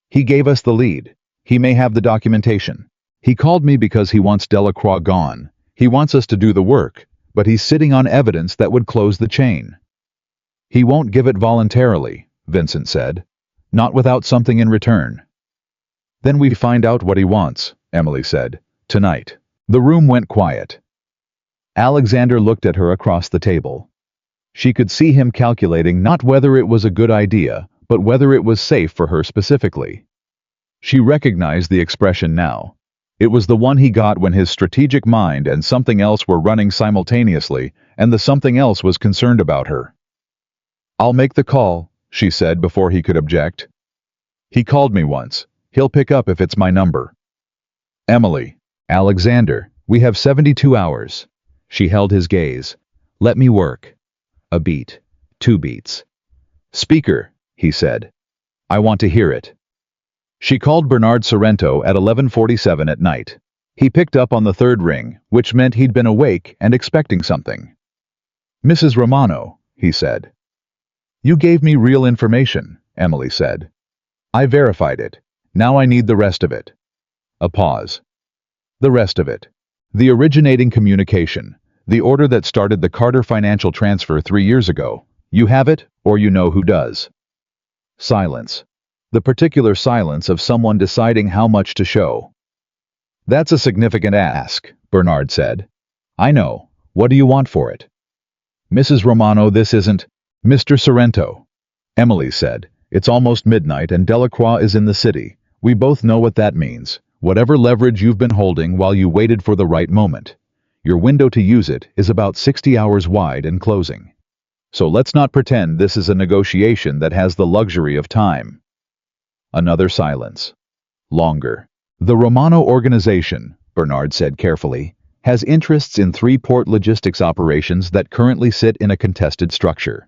A: "He gave us the lead. He may have the documentation. He called me because he wants Delacroix gone. He wants us to do the work, but he's sitting on evidence that would close the chain." "He won't give it voluntarily," Vincent said. "Not without something in return." "Then we find out what he wants," Emily said. "Tonight." The room went quiet. Alexander looked at her across the table. She could see him calculating not whether it was a good idea, but whether it was safe for her specifically. She recognized the expression now. It was the one he got when his strategic mind and something else were running simultaneously, and the something else was concerned about her. "I'll make the call," she said before he could object. He called me once. He'll pick up if it's my number. Emily. Alexander, we have 72 hours. She held his gaze. Let me work. A beat. 2 beats. Speaker, he said. I want to hear it. She called Bernard Sorrento at 11:47 at night. He picked up on the 3rd ring, which meant he'd been awake and expecting something. Mrs. Romano, he said. You gave me real information, Emily said. I verified it. Now I need the rest of it. A pause. The rest of it. The originating communication. The order that started the Carter financial transfer 3 years ago. You have it, or you know who does. Silence. The particular silence of someone deciding how much to show. That's a significant ask, Bernard said. I know. What do you want for it? Mrs. Romano, this isn't... Mr. Sorrento. Emily said. It's almost midnight and Delacroix is in the city. We both know what that means. Whatever leverage you've been holding while you waited for the right moment. Your window to use it is about 60 hours wide and closing. So let's not pretend this is a negotiation that has the luxury of time. Another silence. Longer. The Romano organization, Bernard said carefully, has interests in 3 port logistics operations that currently sit in a contested structure.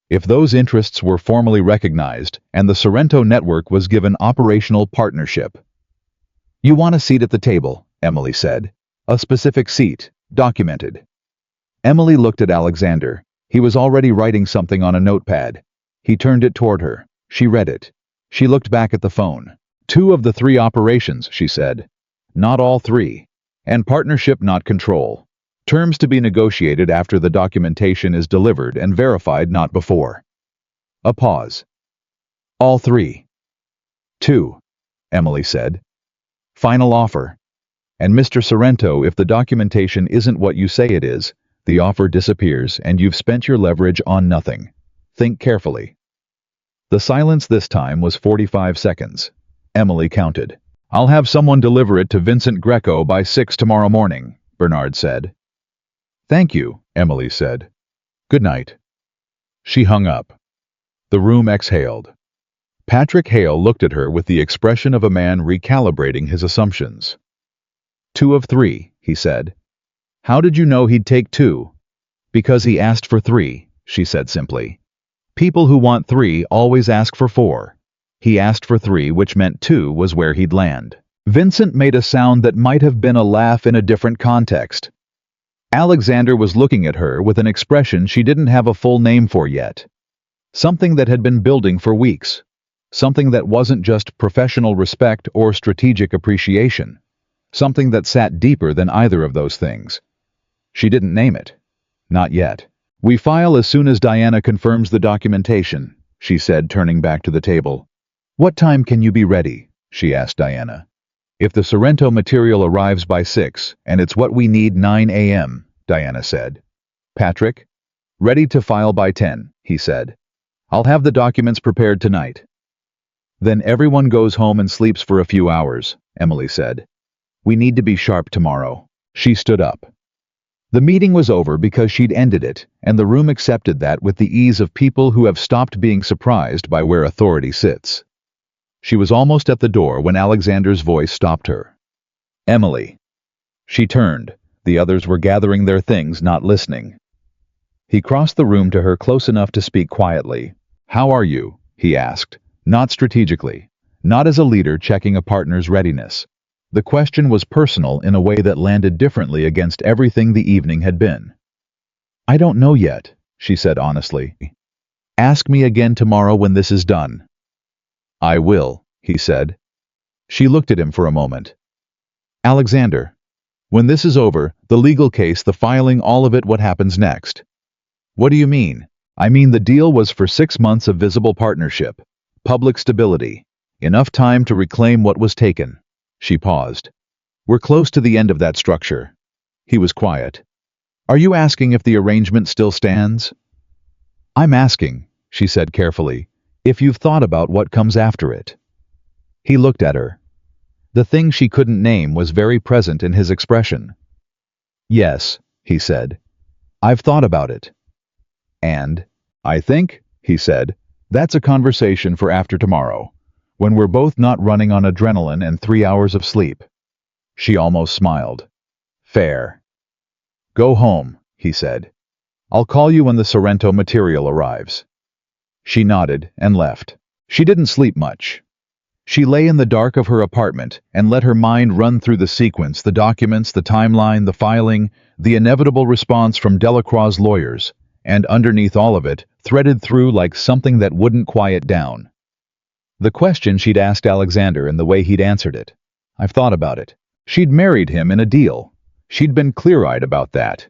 A: If those interests were formally recognized and the Sorrento network was given operational partnership. You want a seat at the table, Emily said. A specific seat, documented. Emily looked at Alexander. He was already writing something on a notepad. He turned it toward her. She read it. She looked back at the phone. 2 of the 3 operations, she said. Not all 3. And partnership, not control. Terms to be negotiated after the documentation is delivered and verified, not before. A pause. All 3. 2. Emily said. Final offer. And Mr. Sorrento, if the documentation isn't what you say it is, the offer disappears and you've spent your leverage on nothing. Think carefully. The silence this time was 45 seconds. Emily counted. I'll have someone deliver it to Vincent Greco by 6 tomorrow morning, Bernard said. Thank you, Emily said. Good night. She hung up. The room exhaled. Patrick Hale looked at her with the expression of a man recalibrating his assumptions. 2 of 3, he said. How did you know he'd take 2? Because he asked for 3, she said simply. People who want 3 always ask for 4. He asked for 3, which meant 2 was where he'd land. Vincent made a sound that might have been a laugh in a different context. Alexander was looking at her with an expression she didn't have a full name for yet. Something that had been building for weeks. Something that wasn't just professional respect or strategic appreciation. Something that sat deeper than either of those things. She didn't name it. Not yet. We file as soon as Diana confirms the documentation, she said, turning back to the table. What time can you be ready? She asked Diana. If the Sorrento material arrives by 6, and it's what we need 9 a.m., Diana said. Patrick? Ready to file by 10, he said. I'll have the documents prepared tonight. Then everyone goes home and sleeps for a few hours, Emily said. We need to be sharp tomorrow. She stood up. The meeting was over because she'd ended it, and the room accepted that with the ease of people who have stopped being surprised by where authority sits. She was almost at the door when Alexander's voice stopped her. Emily. She turned. The others were gathering their things, not listening. He crossed the room to her close enough to speak quietly. How are you? He asked. Not strategically. Not as a leader checking a partner's readiness. The question was personal in a way that landed differently against everything the evening had been. I don't know yet, she said honestly. Ask me again tomorrow when this is done. I will, he said. She looked at him for a moment. Alexander, when this is over, the legal case, the filing, all of it, what happens next? What do you mean? I mean the deal was for 6 months of visible partnership, public stability, enough time to reclaim what was taken. She paused. We're close to the end of that structure. He was quiet. Are you asking if the arrangement still stands? I'm asking, she said carefully, if you've thought about what comes after it. He looked at her. The thing she couldn't name was very present in his expression. Yes, he said. I've thought about it. And, I think, he said, That's a conversation for after tomorrow, when we're both not running on adrenaline and 3 hours of sleep. She almost smiled. Fair. Go home, he said. I'll call you when the Sorrento material arrives. She nodded and left. She didn't sleep much. She lay in the dark of her apartment and let her mind run through the sequence, the documents, the timeline, the filing, the inevitable response from Delacroix's lawyers, and underneath all of it, threaded through like something that wouldn't quiet down. The question she'd asked Alexander and the way he'd answered it. I've thought about it. She'd married him in a deal. She'd been clear-eyed about that.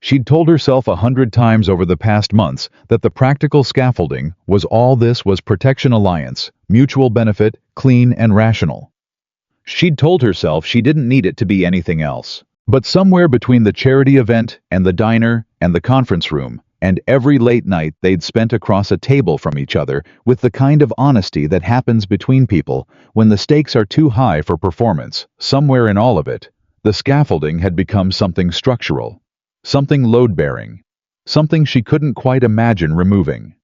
A: She'd told herself 100 times over the past months that the practical scaffolding was all this was protection alliance, mutual benefit, clean and rational. She'd told herself she didn't need it to be anything else. But somewhere between the charity event and the diner and the conference room and every late night they'd spent across a table from each other with the kind of honesty that happens between people when the stakes are too high for performance, somewhere in all of it, the scaffolding had become something structural. Something load-bearing. Something she couldn't quite imagine removing.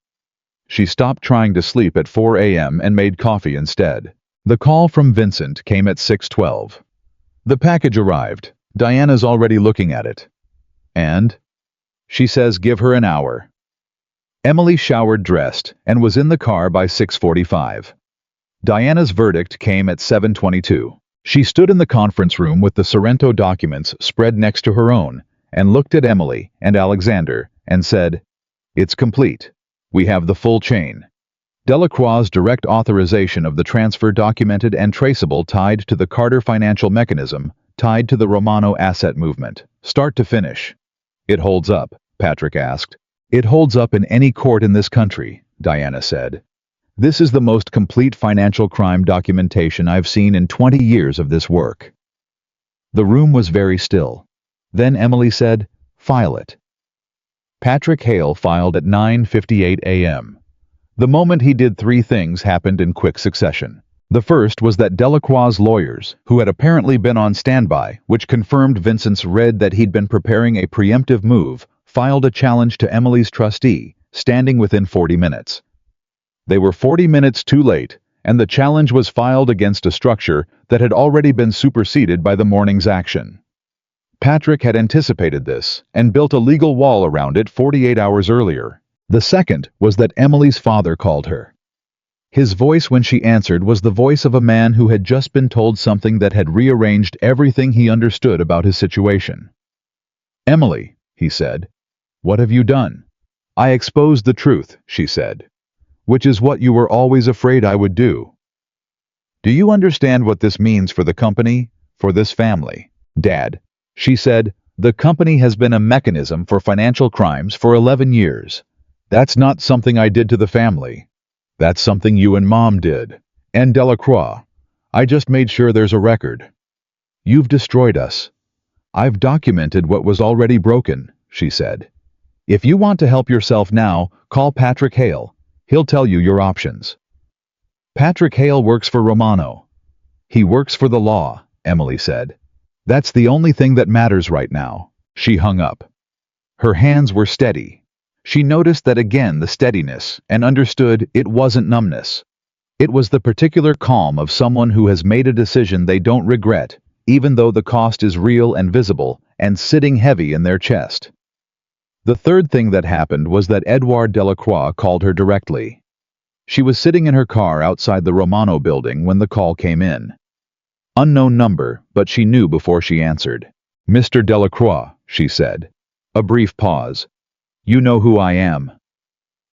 A: She stopped trying to sleep at 4 a.m. and made coffee instead. The call from Vincent came at 6:12. The package arrived. Diana's already looking at it. And? She says give her an hour. Emily showered, dressed, and was in the car by 6:45. Diana's verdict came at 7:22. She stood in the conference room with the Sorrento documents spread next to her own, and looked at Emily and Alexander and said, "It's complete. We have the full chain. Delacroix's direct authorization of the transfer documented and traceable tied to the Carter financial mechanism, tied to the Romano asset movement, start to finish." "It holds up?" Patrick asked. "It holds up in any court in this country," Diana said. "This is the most complete financial crime documentation I've seen in 20 years of this work." The room was very still. Then Emily said, "File it." Patrick Hale filed at 9:58 a.m. The moment he did, three things happened in quick succession. The first was that Delacroix's lawyers, who had apparently been on standby, which confirmed Vincent's read that he'd been preparing a preemptive move, filed a challenge to Emily's trustee, standing within 40 minutes. They were 40 minutes too late, and the challenge was filed against a structure that had already been superseded by the morning's action. Patrick had anticipated this and built a legal wall around it 48 hours earlier. The second was that Emily's father called her. His voice when she answered was the voice of a man who had just been told something that had rearranged everything he understood about his situation. "Emily," he said, "what have you done?" "I exposed the truth," she said, "which is what you were always afraid I would do." "Do you understand what this means for the company, for this family?" "Dad," she said, "the company has been a mechanism for financial crimes for 11 years. That's not something I did to the family. That's something you and Mom did. And Delacroix. I just made sure there's a record. You've destroyed us. I've documented what was already broken," she said. "If you want to help yourself now, call Patrick Hale. He'll tell you your options." "Patrick Hale works for Romano." "He works for the law," Emily said. "That's the only thing that matters right now." She hung up. Her hands were steady. She noticed that again, the steadiness, and understood it wasn't numbness. It was the particular calm of someone who has made a decision they don't regret, even though the cost is real and visible and sitting heavy in their chest. The third thing that happened was that Edouard Delacroix called her directly. She was sitting in her car outside the Romano building when the call came in. Unknown number, but she knew before she answered. "Mr. Delacroix," she said. A brief pause. "You know who I am."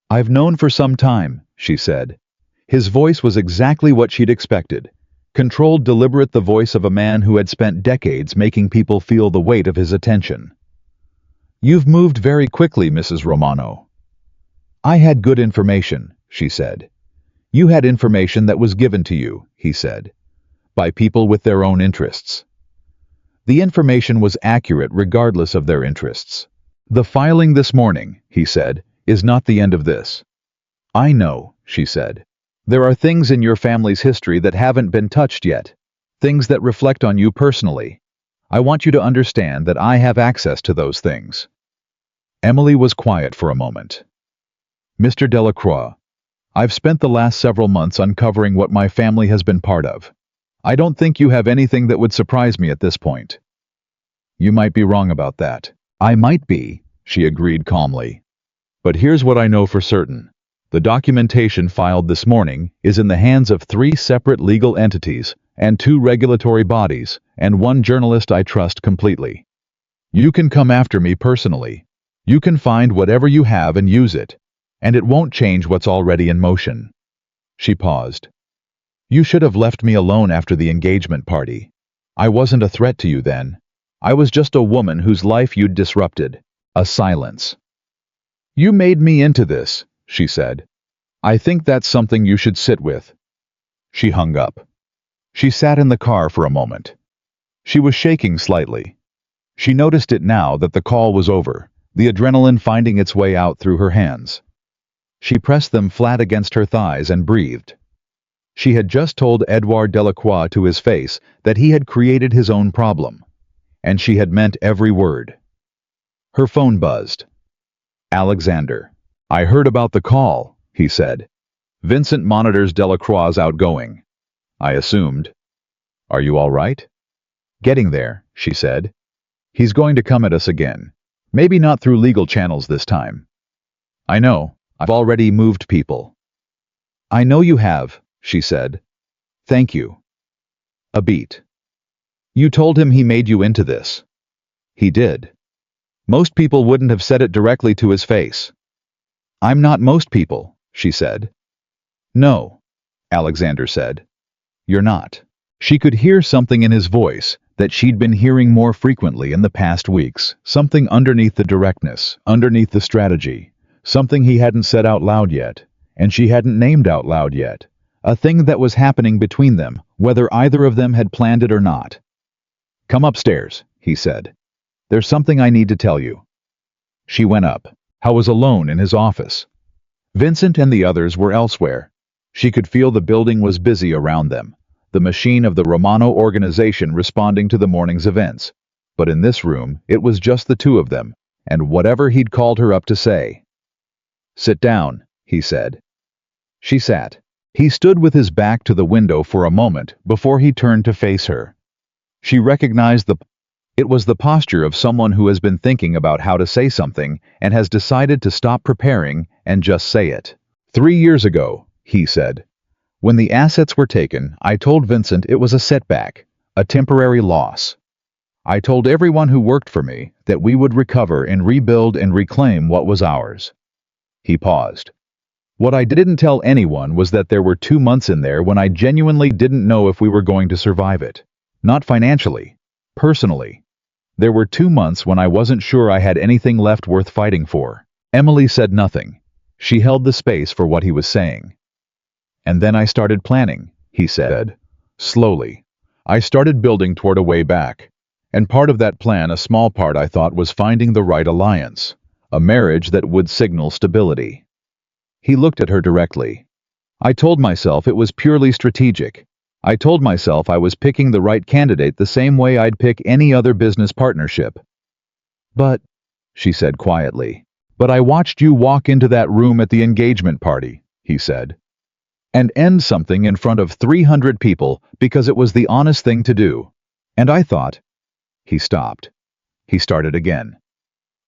A: "I've known for some time," she said. His voice was exactly what she'd expected. Controlled, deliberate, the voice of a man who had spent decades making people feel the weight of his attention. "You've moved very quickly, Mrs. Romano." "I had good information," she said. "You had information that was given to you," he said, "by people with their own interests. The information was accurate regardless of their interests. The filing this morning," he said, "is not the end of this." "I know," she said. "There are things in your family's history that haven't been touched yet, things that reflect on you personally. I want you to understand that I have access to those things." Emily was quiet for a moment. "Mr. Delacroix, I've spent the last several months uncovering what my family has been part of. I don't think you have anything that would surprise me at this point. You might be wrong about that. I might be, she agreed calmly. But here's what I know for certain. The documentation filed this morning is in the hands of 3 separate legal entities and 2 regulatory bodies and 1 journalist I trust completely. You can come after me personally. You can find whatever you have and use it, and it won't change what's already in motion. She paused. You should have left me alone after the engagement party. I wasn't a threat to you then. I was just a woman whose life you'd disrupted. A silence. You made me into this, she said. I think that's something you should sit with. She hung up. She sat in the car for a moment. She was shaking slightly. She noticed it now that the call was over, the adrenaline finding its way out through her hands. She pressed them flat against her thighs and breathed. She had just told Edouard Delacroix to his face that he had created his own problem, and she had meant every word. Her phone buzzed. Alexander. I heard about the call, he said. Vincent monitors Delacroix's outgoing. I assumed. Are you all right? Getting there, she said. He's going to come at us again. Maybe not through legal channels this time. I know. I've already moved people. I know you have, she said. Thank you. A beat. You told him he made you into this. He did. Most people wouldn't have said it directly to his face. I'm not most people, she said. No, Alexander said. You're not. She could hear something in his voice that she'd been hearing more frequently in the past weeks, something underneath the directness, underneath the strategy, something he hadn't said out loud yet, and she hadn't named out loud yet, a thing that was happening between them, whether either of them had planned it or not. Come upstairs, he said. There's something I need to tell you. She went up. Hal was alone in his office. Vincent and the others were elsewhere. She could feel the building was busy around them, the machine of the Romano organization responding to the morning's events. But in this room, it was just the 2 of them, and whatever he'd called her up to say. Sit down, he said. She sat. He stood with his back to the window for a moment before he turned to face her. She recognized it was the posture of someone who has been thinking about how to say something and has decided to stop preparing and just say it. 3 years ago, he said. When the assets were taken, I told Vincent it was a setback, a temporary loss. I told everyone who worked for me that we would recover and rebuild and reclaim what was ours. He paused. What I didn't tell anyone was that there were 2 months in there when I genuinely didn't know if we were going to survive it. Not financially, personally. There were 2 months when I wasn't sure I had anything left worth fighting for. Emily said nothing. She held the space for what he was saying. And then I started planning, he said. Slowly. I started building toward a way back. And part of that plan, a small part I thought, was finding the right alliance. A marriage that would signal stability. He looked at her directly. I told myself it was purely strategic. I told myself I was picking the right candidate the same way I'd pick any other business partnership. But, she said quietly, but I watched you walk into that room at the engagement party, he said, and end something in front of 300 people because it was the honest thing to do. And I thought, he stopped. He started again.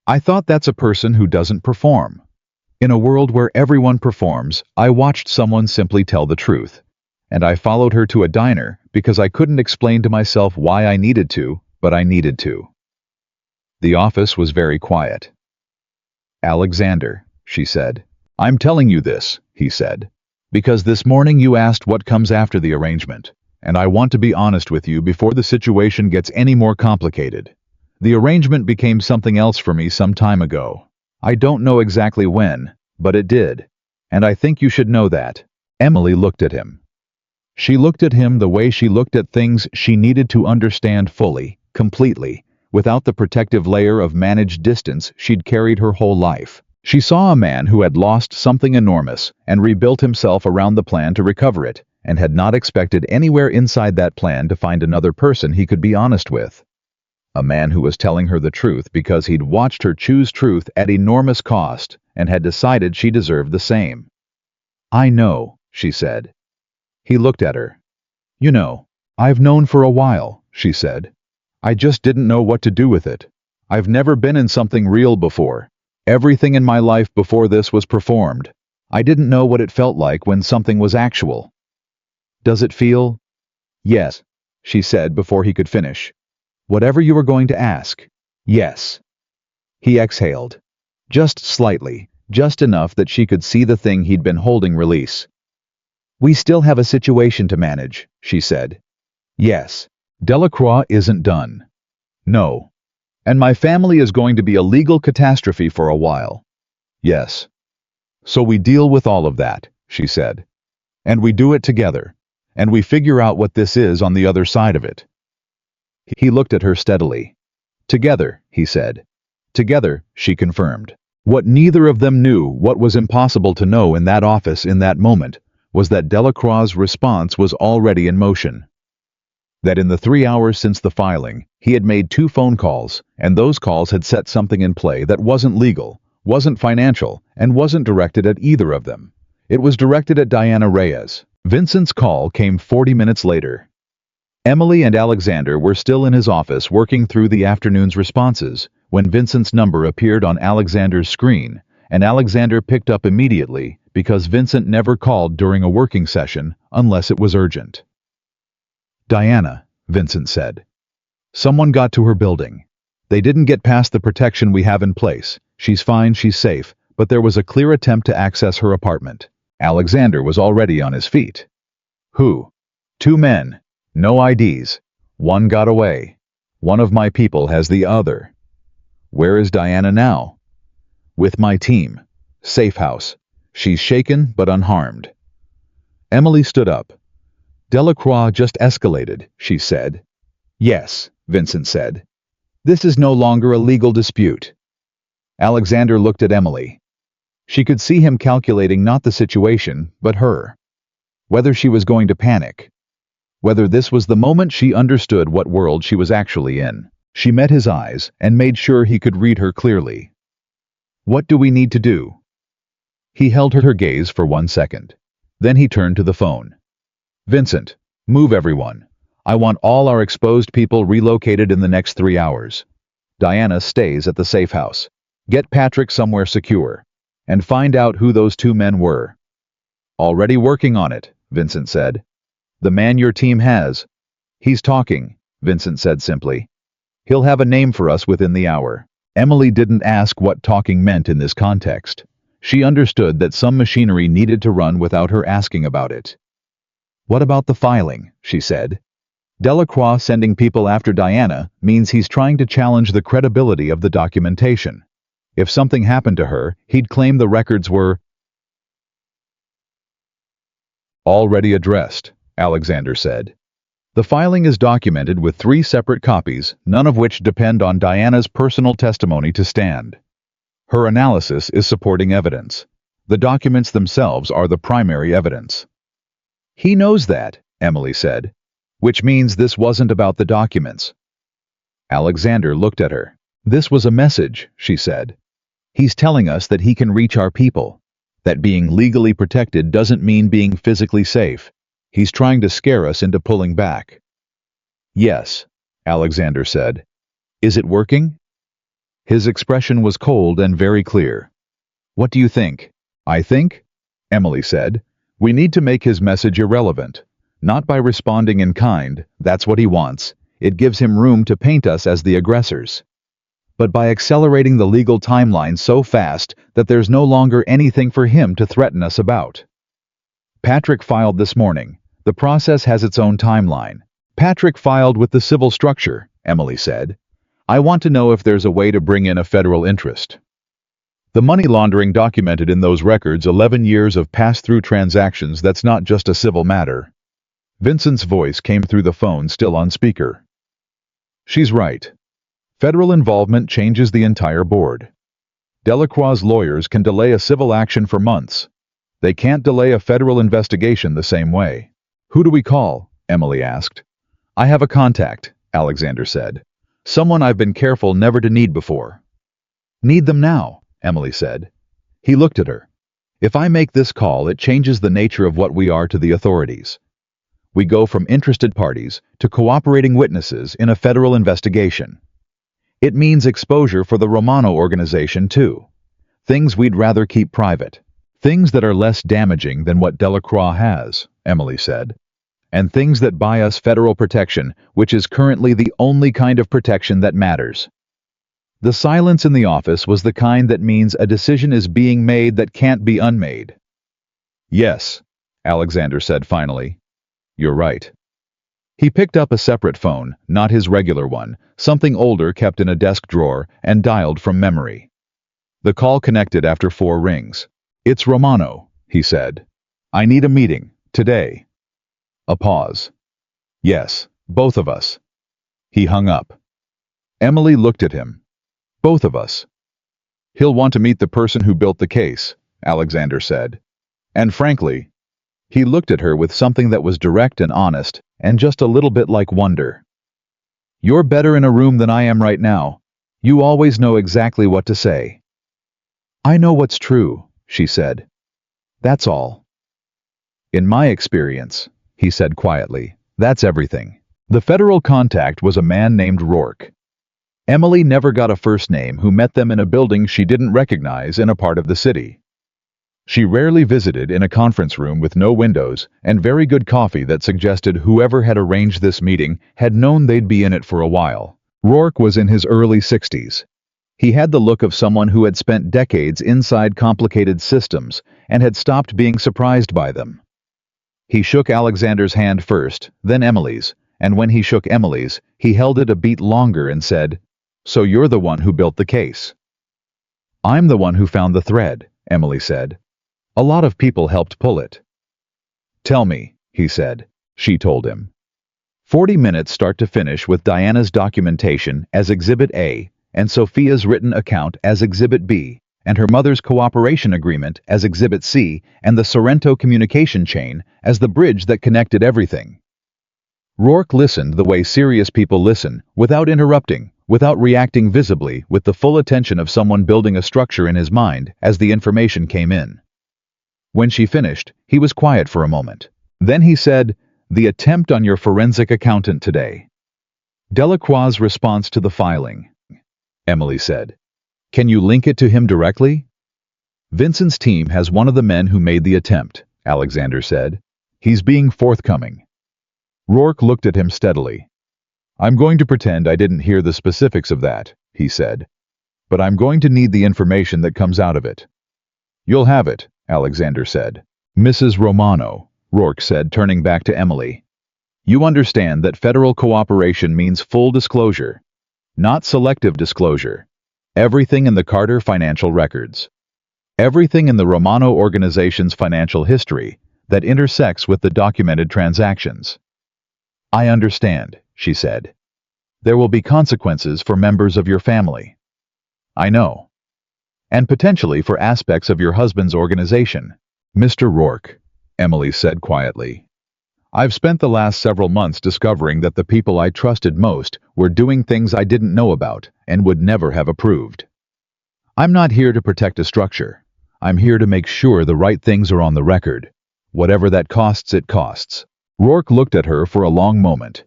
A: I thought that's a person who doesn't perform. In a world where everyone performs, I watched someone simply tell the truth. And I followed her to a diner because I couldn't explain to myself why I needed to, but I needed to. The office was very quiet. Alexander, she said. I'm telling you this, he said, because this morning you asked what comes after the arrangement, and I want to be honest with you before the situation gets any more complicated. The arrangement became something else for me some time ago. I don't know exactly when, but it did. And I think you should know that. Emily looked at him. She looked at him the way she looked at things she needed to understand fully, completely, without the protective layer of managed distance she'd carried her whole life. She saw a man who had lost something enormous and rebuilt himself around the plan to recover it, and had not expected anywhere inside that plan to find another person he could be honest with. A man who was telling her the truth because he'd watched her choose truth at enormous cost and had decided she deserved the same. I know, she said. He looked at her. You know, I've known for a while, she said. I just didn't know what to do with it. I've never been in something real before. Everything in my life before this was performed. I didn't know what it felt like when something was actual. Does it feel? Yes, she said before he could finish. Whatever you were going to ask. Yes. He exhaled. Just slightly, just enough that she could see the thing he'd been holding release. We still have a situation to manage, she said. Yes. Delacroix isn't done. No. And my family is going to be a legal catastrophe for a while. Yes. So we deal with all of that, she said. And we do it together. And we figure out what this is on the other side of it. He looked at her steadily. Together, he said. Together, she confirmed. What neither of them knew, what was impossible to know in that office in that moment, was that Delacroix's response was already in motion. That in the 3 hours since the filing, he had made 2 phone calls, and those calls had set something in play that wasn't legal, wasn't financial, and wasn't directed at either of them. It was directed at Diana Reyes. Vincent's call came 40 minutes later. Emily and Alexander were still in his office working through the afternoon's responses when Vincent's number appeared on Alexander's screen, and Alexander picked up immediately because Vincent never called during a working session unless it was urgent. Diana, Vincent said. Someone got to her building. They didn't get past the protection we have in place. She's fine, she's safe, but there was a clear attempt to access her apartment. Alexander was already on his feet. Who? 2 men. No IDs. One got away. One of my people has the other. Where is Diana now? With my team. Safe house. She's shaken but unharmed. Emily stood up. Delacroix just escalated, she said. Yes, Vincent said. This is no longer a legal dispute. Alexander looked at Emily. She could see him calculating not the situation, but her. Whether she was going to panic. Whether this was the moment she understood what world she was actually in. She met his eyes and made sure he could read her clearly. What do we need to do? He held her gaze for 1 second. Then he turned to the phone. Vincent, move everyone. I want all our exposed people relocated in the next 3 hours. Diana stays at the safe house. Get Patrick somewhere secure. And find out who those 2 men were. Already working on it, Vincent said. The man your team has. He's talking, Vincent said simply. He'll have a name for us within the hour. Emily didn't ask what talking meant in this context. She understood that some machinery needed to run without her asking about it. What about the filing? She said. Delacroix sending people after Diana means he's trying to challenge the credibility of the documentation. If something happened to her, he'd claim the records were already addressed, Alexander said. The filing is documented with 3 separate copies, none of which depend on Diana's personal testimony to stand. Her analysis is supporting evidence. The documents themselves are the primary evidence. He knows that, Emily said, which means this wasn't about the documents. Alexander looked at her. This was a message, she said. He's telling us that he can reach our people. That being legally protected doesn't mean being physically safe. He's trying to scare us into pulling back. Yes, Alexander said. Is it working? His expression was cold and very clear. What do you think? I think, Emily said, we need to make his message irrelevant. Not by responding in kind, that's what he wants. It gives him room to paint us as the aggressors. But by accelerating the legal timeline so fast that there's no longer anything for him to threaten us about. Patrick filed this morning. The process has its own timeline. Patrick filed with the civil structure, Emily said. I want to know if there's a way to bring in a federal interest. The money laundering documented in those records 11 years of pass-through transactions, that's not just a civil matter. Vincent's voice came through the phone still on speaker. She's right. Federal involvement changes the entire board. Delacroix's lawyers can delay a civil action for months. They can't delay a federal investigation the same way. Who do we call? Emily asked. I have a contact, Alexander said. Someone I've been careful never to need before. Need them now, Emily said. He looked at her. If I make this call, it changes the nature of what we are to the authorities. We go from interested parties to cooperating witnesses in a federal investigation. It means exposure for the Romano organization, too. Things we'd rather keep private. Things that are less damaging than what Delacroix has, Emily said. And things that buy us federal protection, which is currently the only kind of protection that matters. The silence in the office was the kind that means a decision is being made that can't be unmade. Yes, Alexander said finally. You're right. He picked up a separate phone, not his regular one, something older kept in a desk drawer, and dialed from memory. The call connected after 4 rings. It's Romano, he said. I need a meeting, today. A pause. Yes, both of us. He hung up. Emily looked at him. Both of us. He'll want to meet the person who built the case, Alexander said. And frankly, he looked at her with something that was direct and honest, and just a little bit like wonder. You're better in a room than I am right now. You always know exactly what to say. I know what's true, she said. That's all. In my experience, he said quietly, that's everything. The federal contact was a man named Rourke. Emily never got a first name who met them in a building she didn't recognize in a part of the city. She rarely visited in a conference room with no windows and very good coffee that suggested whoever had arranged this meeting had known they'd be in it for a while. Rourke was in his early 60s. He had the look of someone who had spent decades inside complicated systems and had stopped being surprised by them. He shook Alexander's hand first, then Emily's, and when he shook Emily's, he held it a beat longer and said, So you're the one who built the case. I'm the one who found the thread, Emily said. A lot of people helped pull it. Tell me, he said. She told him. 40 minutes start to finish with Diana's documentation as Exhibit A and Sophia's written account as Exhibit B and her mother's cooperation agreement as Exhibit C and the Sorrento communication chain as the bridge that connected everything. Rourke listened the way serious people listen, without interrupting, without reacting visibly, with the full attention of someone building a structure in his mind as the information came in. When she finished, he was quiet for a moment. Then he said, The attempt on your forensic accountant today. Delacroix's response to the filing. Emily said. Can you link it to him directly? Vincent's team has one of the men who made the attempt, Alexander said. He's being forthcoming. Rourke looked at him steadily. I'm going to pretend I didn't hear the specifics of that, he said. But I'm going to need the information that comes out of it. You'll have it, Alexander said. Mrs. Romano, Rourke said, turning back to Emily. You understand that federal cooperation means full disclosure, not selective disclosure. Everything in the Carter financial records. Everything in the Romano organization's financial history that intersects with the documented transactions. I understand, she said. There will be consequences for members of your family. I know. And potentially for aspects of your husband's organization. Mr. Rourke, Emily said quietly. I've spent the last several months discovering that the people I trusted most were doing things I didn't know about and would never have approved. I'm not here to protect a structure. I'm here to make sure the right things are on the record. Whatever that costs, it costs. Rourke looked at her for a long moment.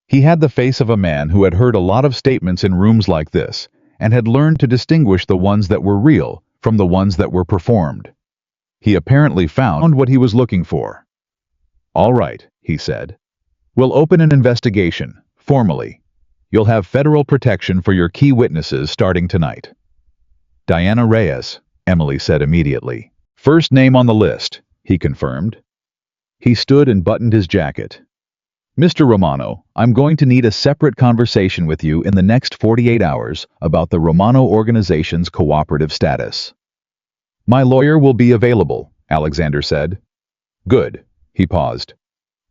A: He had the face of a man who had heard a lot of statements in rooms like this and had learned to distinguish the ones that were real from the ones that were performed. He apparently found what he was looking for. All right, he said. We'll open an investigation, formally. You'll have federal protection for your key witnesses starting tonight. Diana Reyes, Emily said immediately. First name on the list, he confirmed. He stood and buttoned his jacket. Mr. Romano, I'm going to need a separate conversation with you in the next 48 hours about the Romano organization's cooperative status. My lawyer will be available, Alexander said. Good. He paused.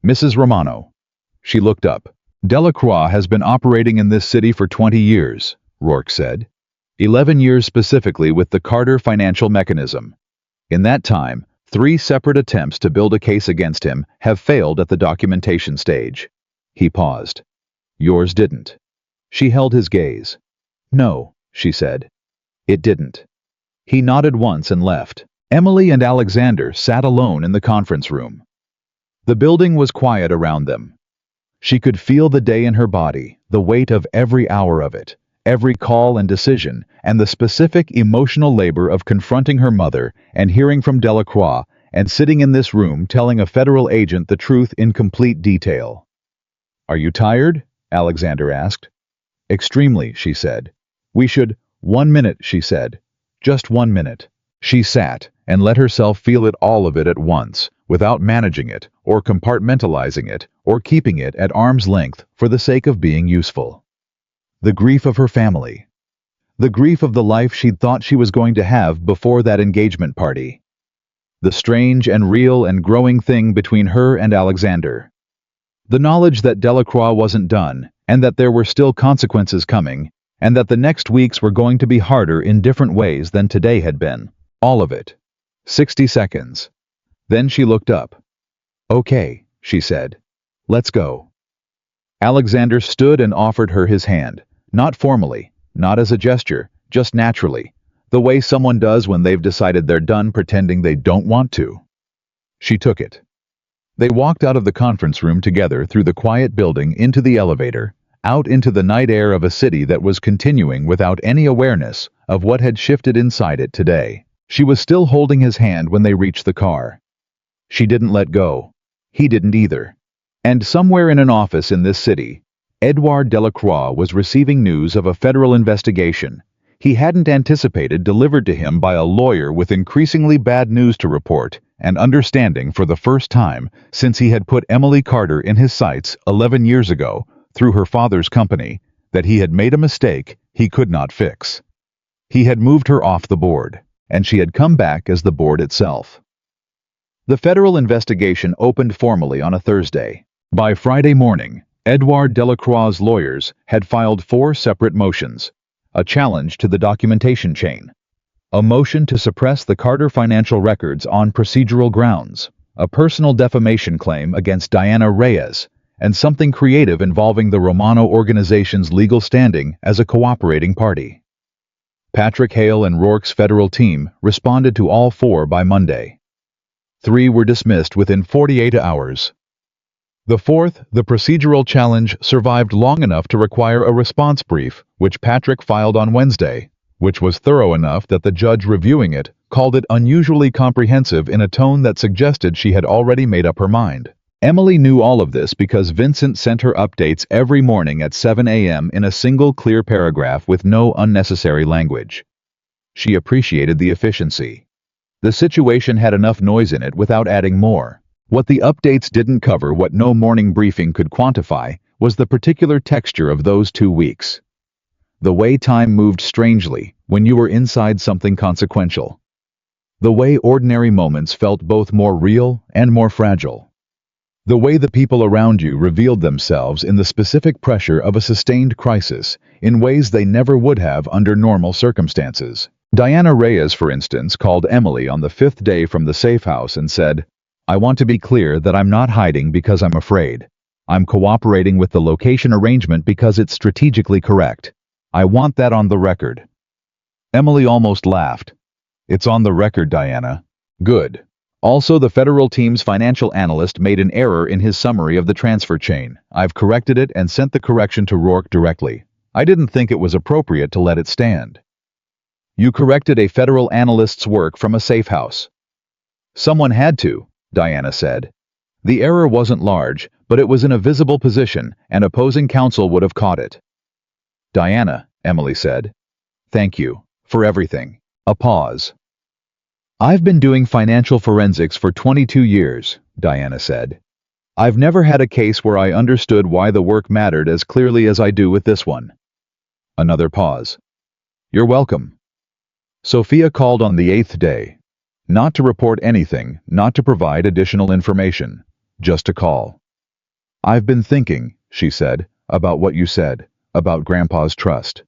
A: Mrs. Romano. She looked up. Delacroix has been operating in this city for 20 years, Rourke said. 11 years specifically with the Carter financial mechanism. In that time, 3 separate attempts to build a case against him have failed at the documentation stage. He paused. Yours didn't. She held his gaze. No, she said. It didn't. He nodded once and left. Emily and Alexander sat alone in the conference room. The building was quiet around them. She could feel the day in her body, the weight of every hour of it, every call and decision, and the specific emotional labor of confronting her mother and hearing from Delacroix and sitting in this room telling a federal agent the truth in complete detail. "Are you tired?" Alexander asked. "Extremely," she said. "We should—" "1 minute," she said. "Just 1 minute." She sat and let herself feel it, all of it at once, without managing it, or compartmentalizing it, or keeping it at arm's length for the sake of being useful. The grief of her family. The grief of the life she'd thought she was going to have before that engagement party. The strange and real and growing thing between her and Alexander. The knowledge that Delacroix wasn't done, and that there were still consequences coming, and that the next weeks were going to be harder in different ways than today had been. All of it. 60 seconds. Then she looked up. "Okay," she said. "Let's go." Alexander stood and offered her his hand, not formally, not as a gesture, just naturally, the way someone does when they've decided they're done pretending they don't want to. She took it. They walked out of the conference room together through the quiet building into the elevator, out into the night air of a city that was continuing without any awareness of what had shifted inside it today. She was still holding his hand when they reached the car. She didn't let go. He didn't either. And somewhere in an office in this city, Edouard Delacroix was receiving news of a federal investigation he hadn't anticipated, delivered to him by a lawyer with increasingly bad news to report, and understanding for the first time since he had put Emily Carter in his sights 11 years ago through her father's company, that he had made a mistake he could not fix. He had moved her off the board, and she had come back as the board itself. The federal investigation opened formally on a Thursday. By Friday morning, Edouard Delacroix's lawyers had filed 4 separate motions: a challenge to the documentation chain, a motion to suppress the Carter financial records on procedural grounds, a personal defamation claim against Diana Reyes, and something creative involving the Romano organization's legal standing as a cooperating party. Patrick Hale and Rourke's federal team responded to all 4 by Monday. 3 were dismissed within 48 hours. The 4th, the procedural challenge, survived long enough to require a response brief, which Patrick filed on Wednesday, which was thorough enough that the judge reviewing it called it unusually comprehensive in a tone that suggested she had already made up her mind. Emily knew all of this because Vincent sent her updates every morning at 7 a.m. in a single clear paragraph with no unnecessary language. She appreciated the efficiency. The situation had enough noise in it without adding more. What the updates didn't cover, what no morning briefing could quantify, was the particular texture of those 2 weeks. The way time moved strangely when you were inside something consequential. The way ordinary moments felt both more real and more fragile. The way the people around you revealed themselves in the specific pressure of a sustained crisis in ways they never would have under normal circumstances. Diana Reyes, for instance, called Emily on the 5th day from the safe house and said, "I want to be clear that I'm not hiding because I'm afraid. I'm cooperating with the location arrangement because it's strategically correct. I want that on the record." Emily almost laughed. "It's on the record, Diana." "Good." Also, the federal team's financial analyst made an error in his summary of the transfer chain. I've corrected it and sent the correction to Rourke directly. I didn't think it was appropriate to let it stand. You corrected a federal analyst's work from a safe house. Someone had to, Diana said. The error wasn't large, but it was in a visible position, and opposing counsel would have caught it. Diana, Emily said. Thank you, for everything. A pause. I've been doing financial forensics for 22 years, Diana said. I've never had a case where I understood why the work mattered as clearly as I do with this one. Another pause. You're welcome. Sophia called on the 8th day. Not to report anything, not to provide additional information, just to call. I've been thinking, she said, about what you said, about Grandpa's trust.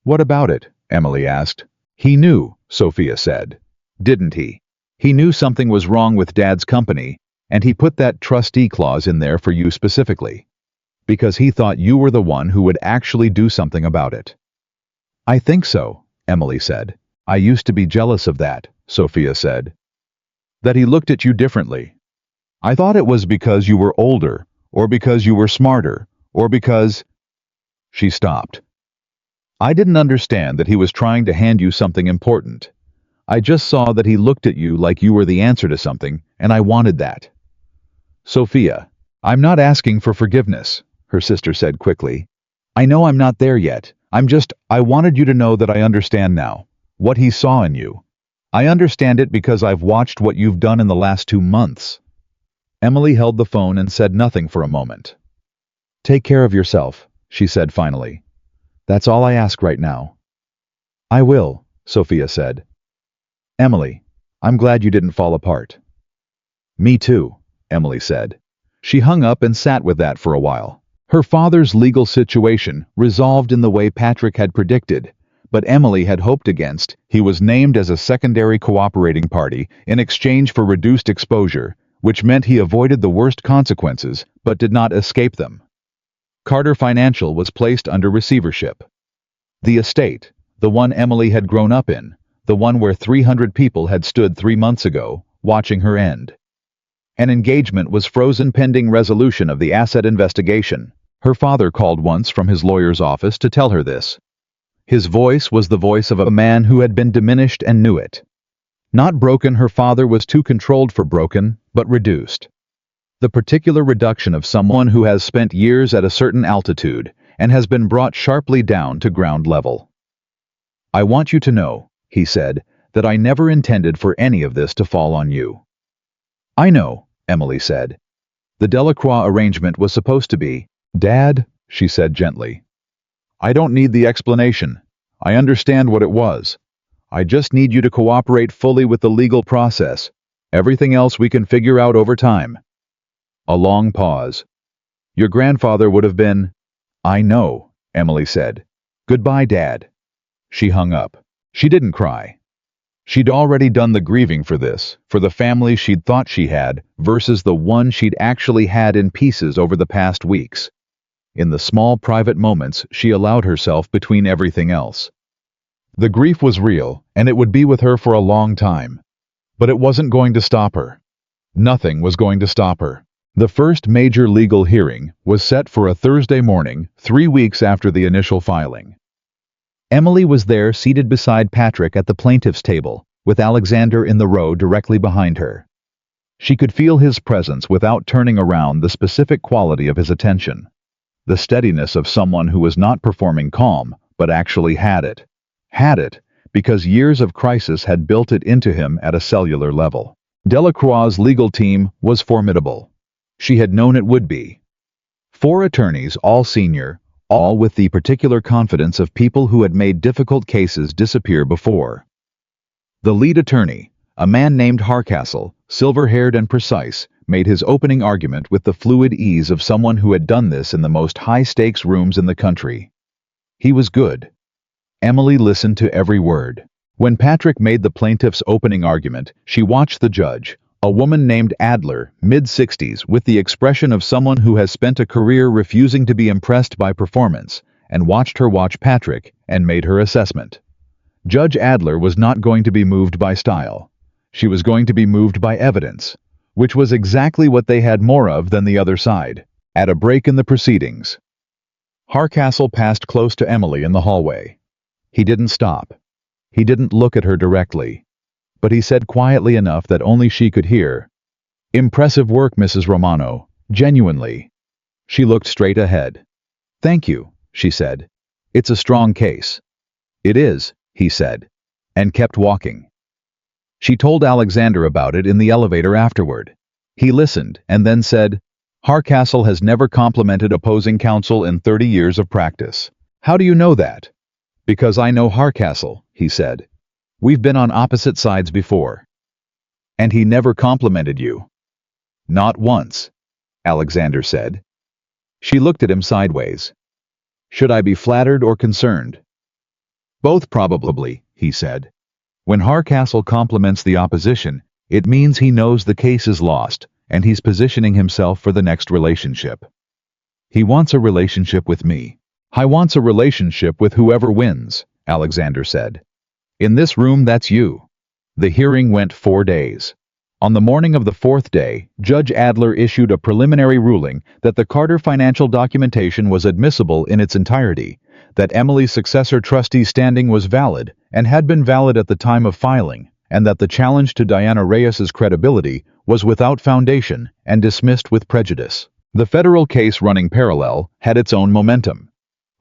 A: What about it? Emily asked. He knew, Sophia said. Didn't he? He knew something was wrong with Dad's company, and he put that trustee clause in there for you specifically. Because he thought you were the one who would actually do something about it. I think so, Emily said. I used to be jealous of that, Sophia said. That he looked at you differently. I thought it was because you were older, or because you were smarter, or because... She stopped. I didn't understand that he was trying to hand you something important. I just saw that he looked at you like you were the answer to something, and I wanted that. Sophia, I'm not asking for forgiveness, her sister said quickly. I know I'm not there yet. I wanted you to know that I understand now. What he saw in you. I understand it because I've watched what you've done in the last 2 months. Emily held the phone and said nothing for a moment. Take care of yourself, she said finally. That's all I ask right now. I will, Sophia said. Emily, I'm glad you didn't fall apart. Me too, Emily said. She hung up and sat with that for a while. Her father's legal situation resolved in the way Patrick had predicted, but Emily had hoped against. He was named as a secondary cooperating party in exchange for reduced exposure, which meant he avoided the worst consequences but did not escape them. Carter Financial was placed under receivership. The estate, the one Emily had grown up in, the one where 300 people had stood 3 months ago, watching her end. An engagement was frozen pending resolution of the asset investigation. Her father called once from his lawyer's office to tell her this. His voice was the voice of a man who had been diminished and knew it. Not broken, her father was too controlled for broken, but reduced. The particular reduction of someone who has spent years at a certain altitude and has been brought sharply down to ground level. I want you to know, he said, that I never intended for any of this to fall on you. I know, Emily said. The Delacroix arrangement was supposed to be. Dad, she said gently. I don't need the explanation. I understand what it was. I just need you to cooperate fully with the legal process. Everything else we can figure out over time. A long pause. Your grandfather would have been... I know, Emily said. Goodbye, Dad. She hung up. She didn't cry. She'd already done the grieving for this, for the family she'd thought she had, versus the one she'd actually had in pieces over the past weeks. In the small private moments, she allowed herself between everything else. The grief was real, and it would be with her for a long time. But it wasn't going to stop her. Nothing was going to stop her. The first major legal hearing was set for a Thursday morning, 3 weeks after the initial filing. Emily was there seated beside Patrick at the plaintiff's table, with Alexander in the row directly behind her. She could feel his presence without turning around, the specific quality of his attention. The steadiness of someone who was not performing calm, but actually had it. Had it, because years of crisis had built it into him at a cellular level. Delacroix's legal team was formidable. She had known it would be. 4 attorneys, all senior, all with the particular confidence of people who had made difficult cases disappear before. The lead attorney, a man named Hardcastle, silver-haired and precise, made his opening argument with the fluid ease of someone who had done this in the most high-stakes rooms in the country. He was good. Emily listened to every word. When Patrick made the plaintiff's opening argument, she watched the judge, a woman named Adler, mid-60s, with the expression of someone who has spent a career refusing to be impressed by performance, and watched her watch Patrick and made her assessment. Judge Adler was not going to be moved by style. She was going to be moved by evidence, which was exactly what they had more of than the other side. At a break in the proceedings, Hardcastle passed close to Emily in the hallway. He didn't stop. He didn't look at her directly. But he said quietly enough that only she could hear. Impressive work, Mrs. Romano, genuinely. She looked straight ahead. Thank you, she said. It's a strong case. It is, he said, and kept walking. She told Alexander about it in the elevator afterward. He listened and then said, Hardcastle has never complimented opposing counsel in 30 years of practice. How do you know that? Because I know Hardcastle, he said. We've been on opposite sides before. And he never complimented you. Not once, Alexander said. She looked at him sideways. Should I be flattered or concerned? Both probably, he said. When Hardcastle compliments the opposition, it means he knows the case is lost, and he's positioning himself for the next relationship. He wants a relationship with me. I wants a relationship with whoever wins, Alexander said. In this room, that's you. The hearing went 4 days. On the morning of the fourth day, Judge Adler issued a preliminary ruling that the Carter financial documentation was admissible in its entirety, that Emily's successor trustee standing was valid and had been valid at the time of filing, and that the challenge to Diana Reyes's credibility was without foundation and dismissed with prejudice. The federal case running parallel had its own momentum.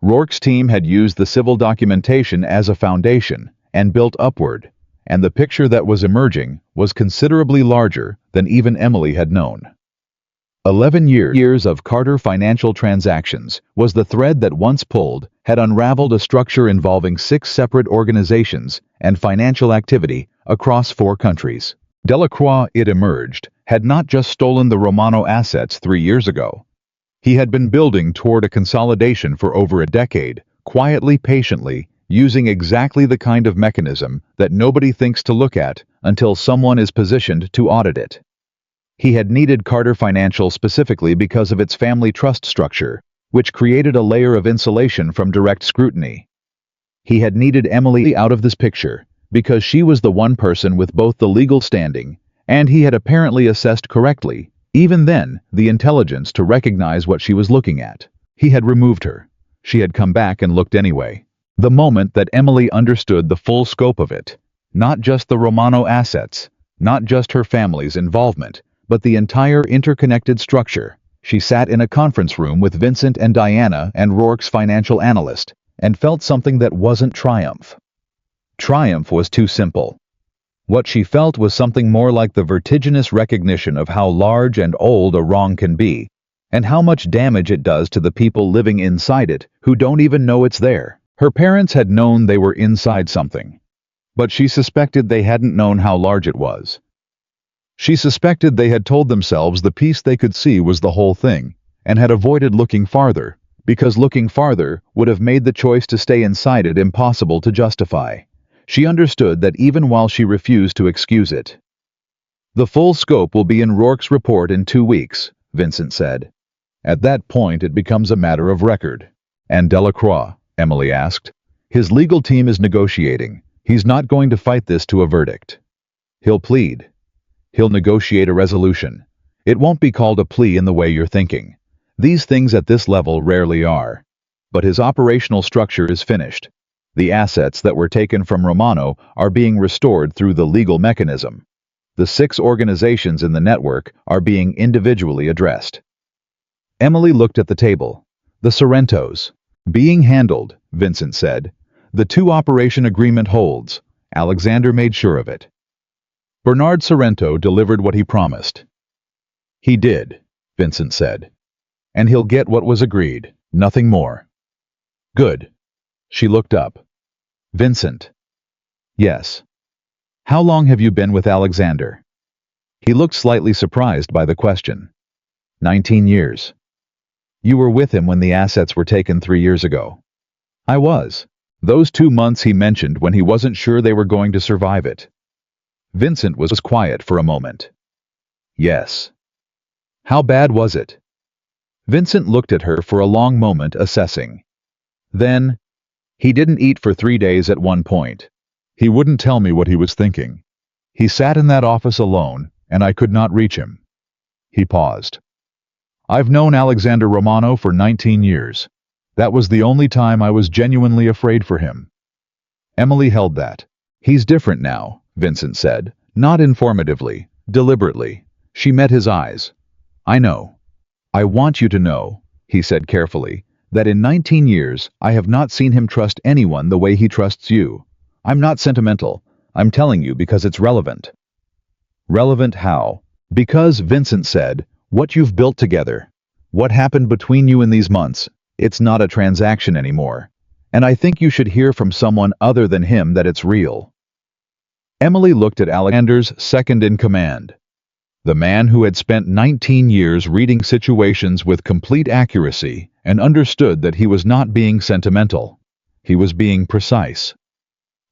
A: Rourke's team had used the civil documentation as a foundation and built upward, and the picture that was emerging was considerably larger than even Emily had known. 11 years of Carter financial transactions was the thread that, once pulled, had unraveled a structure involving 6 separate organizations and financial activity across 4 countries. Delacroix, it emerged, had not just stolen the Romano assets 3 years ago. He had been building toward a consolidation for over a decade, quietly, patiently, using exactly the kind of mechanism that nobody thinks to look at until someone is positioned to audit it. He had needed Carter Financial specifically because of its family trust structure, which created a layer of insulation from direct scrutiny. He had needed Emily out of this picture because she was the one person with both the legal standing, and he had apparently assessed correctly, even then, the intelligence to recognize what she was looking at. He had removed her. She had come back and looked anyway. The moment that Emily understood the full scope of it, not just the Romano assets, not just her family's involvement, but the entire interconnected structure, she sat in a conference room with Vincent and Diana and Rourke's financial analyst, and felt something that wasn't triumph. Triumph was too simple. What she felt was something more like the vertiginous recognition of how large and old a wrong can be, and how much damage it does to the people living inside it who don't even know it's there. Her parents had known they were inside something, but she suspected they hadn't known how large it was. She suspected they had told themselves the piece they could see was the whole thing, and had avoided looking farther, because looking farther would have made the choice to stay inside it impossible to justify. She understood that even while she refused to excuse it. "The full scope will be in Rourke's report in 2 weeks," Vincent said. "At that point it becomes a matter of record." "And Delacroix?" Emily asked. "His legal team is negotiating. He's not going to fight this to a verdict. He'll plead. He'll negotiate a resolution. It won't be called a plea in the way you're thinking. These things at this level rarely are. But his operational structure is finished. The assets that were taken from Romano are being restored through the legal mechanism. The 6 organizations in the network are being individually addressed." Emily looked at the table. "The Sorrentos. Being handled," Vincent said. "The 2-operation agreement holds. Alexander made sure of it." Bernard Sorrento delivered what he promised. "He did," Vincent said. "And he'll get what was agreed, nothing more." "Good." She looked up. "Vincent." "Yes." "How long have you been with Alexander?" He looked slightly surprised by the question. 19 years. "You were with him when the assets were taken 3 years ago." "I was. Those 2 months he mentioned when he wasn't sure they were going to survive it." Vincent was quiet for a moment. "Yes." "How bad was it?" Vincent looked at her for a long moment, assessing. Then, "He didn't eat for 3 days at one point. He wouldn't tell me what he was thinking. He sat in that office alone, and I could not reach him." He paused. "I've known Alexander Romano for 19 years. That was the only time I was genuinely afraid for him." Emily held that. "He's different now," Vincent said, not informatively, deliberately. She met his eyes. "I know. I want you to know," he said carefully, "that in 19 years I have not seen him trust anyone the way he trusts you. I'm not sentimental. I'm telling you because it's relevant." "Relevant how?" "Because," Vincent said, "what you've built together, what happened between you in these months, it's not a transaction anymore. And I think you should hear from someone other than him that it's real." Emily looked at Alexander's second-in-command. The man who had spent 19 years reading situations with complete accuracy and understood that he was not being sentimental. He was being precise.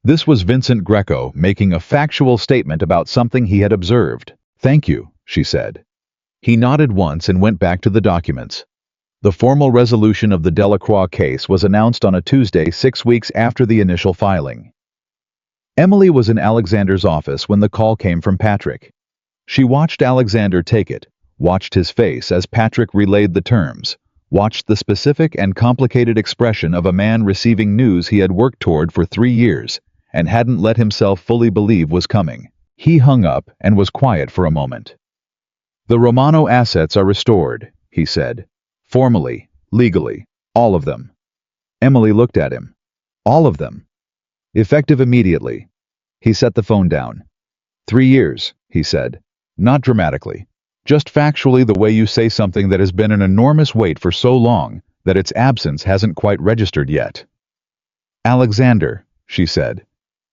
A: This was Vincent Greco making a factual statement about something he had observed. "Thank you," she said. He nodded once and went back to the documents. The formal resolution of the Delacroix case was announced on a Tuesday 6 weeks after the initial filing. Emily was in Alexander's office when the call came from Patrick. She watched Alexander take it, watched his face as Patrick relayed the terms, watched the specific and complicated expression of a man receiving news he had worked toward for 3 years and hadn't let himself fully believe was coming. He hung up and was quiet for a moment. "The Romano assets are restored," he said. "Formally, legally, all of them." Emily looked at him. "All of them?" "Effective immediately." He set the phone down. 3 years, he said. "Not dramatically. Just factually the way you say something that has been an enormous weight for so long that its absence hasn't quite registered yet." "Alexander," she said.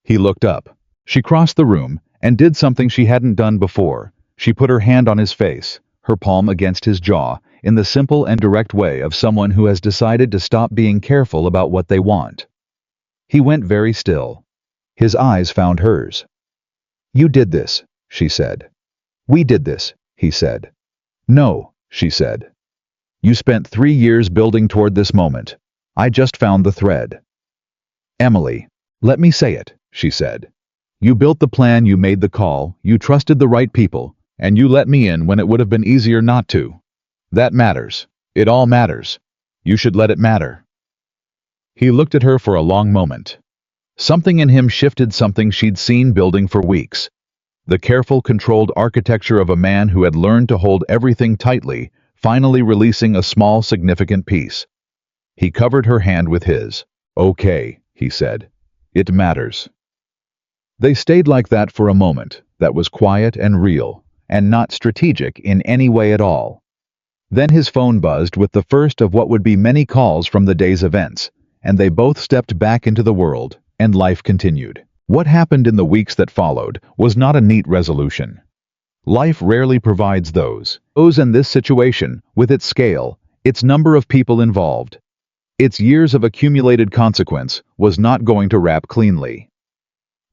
A: He looked up. She crossed the room and did something she hadn't done before. She put her hand on his face, her palm against his jaw, in the simple and direct way of someone who has decided to stop being careful about what they want. He went very still. His eyes found hers. "You did this," she said. "We did this," he said. "No," she said. "You spent 3 years building toward this moment. I just found the thread." "Emily, let me say it," she said. "You built the plan, you made the call, you trusted the right people, and you let me in when it would have been easier not to. That matters. It all matters. You should let it matter." He looked at her for a long moment. Something in him shifted, something she'd seen building for weeks. The careful, controlled architecture of a man who had learned to hold everything tightly, finally releasing a small, significant piece. He covered her hand with his. "Okay," he said. "It matters." They stayed like that for a moment that was quiet and real, and not strategic in any way at all. Then his phone buzzed with the first of what would be many calls from the day's events, and they both stepped back into the world, and life continued. What happened in the weeks that followed was not a neat resolution. Life rarely provides those. In this situation, with its scale, its number of people involved, its years of accumulated consequence, was not going to wrap cleanly.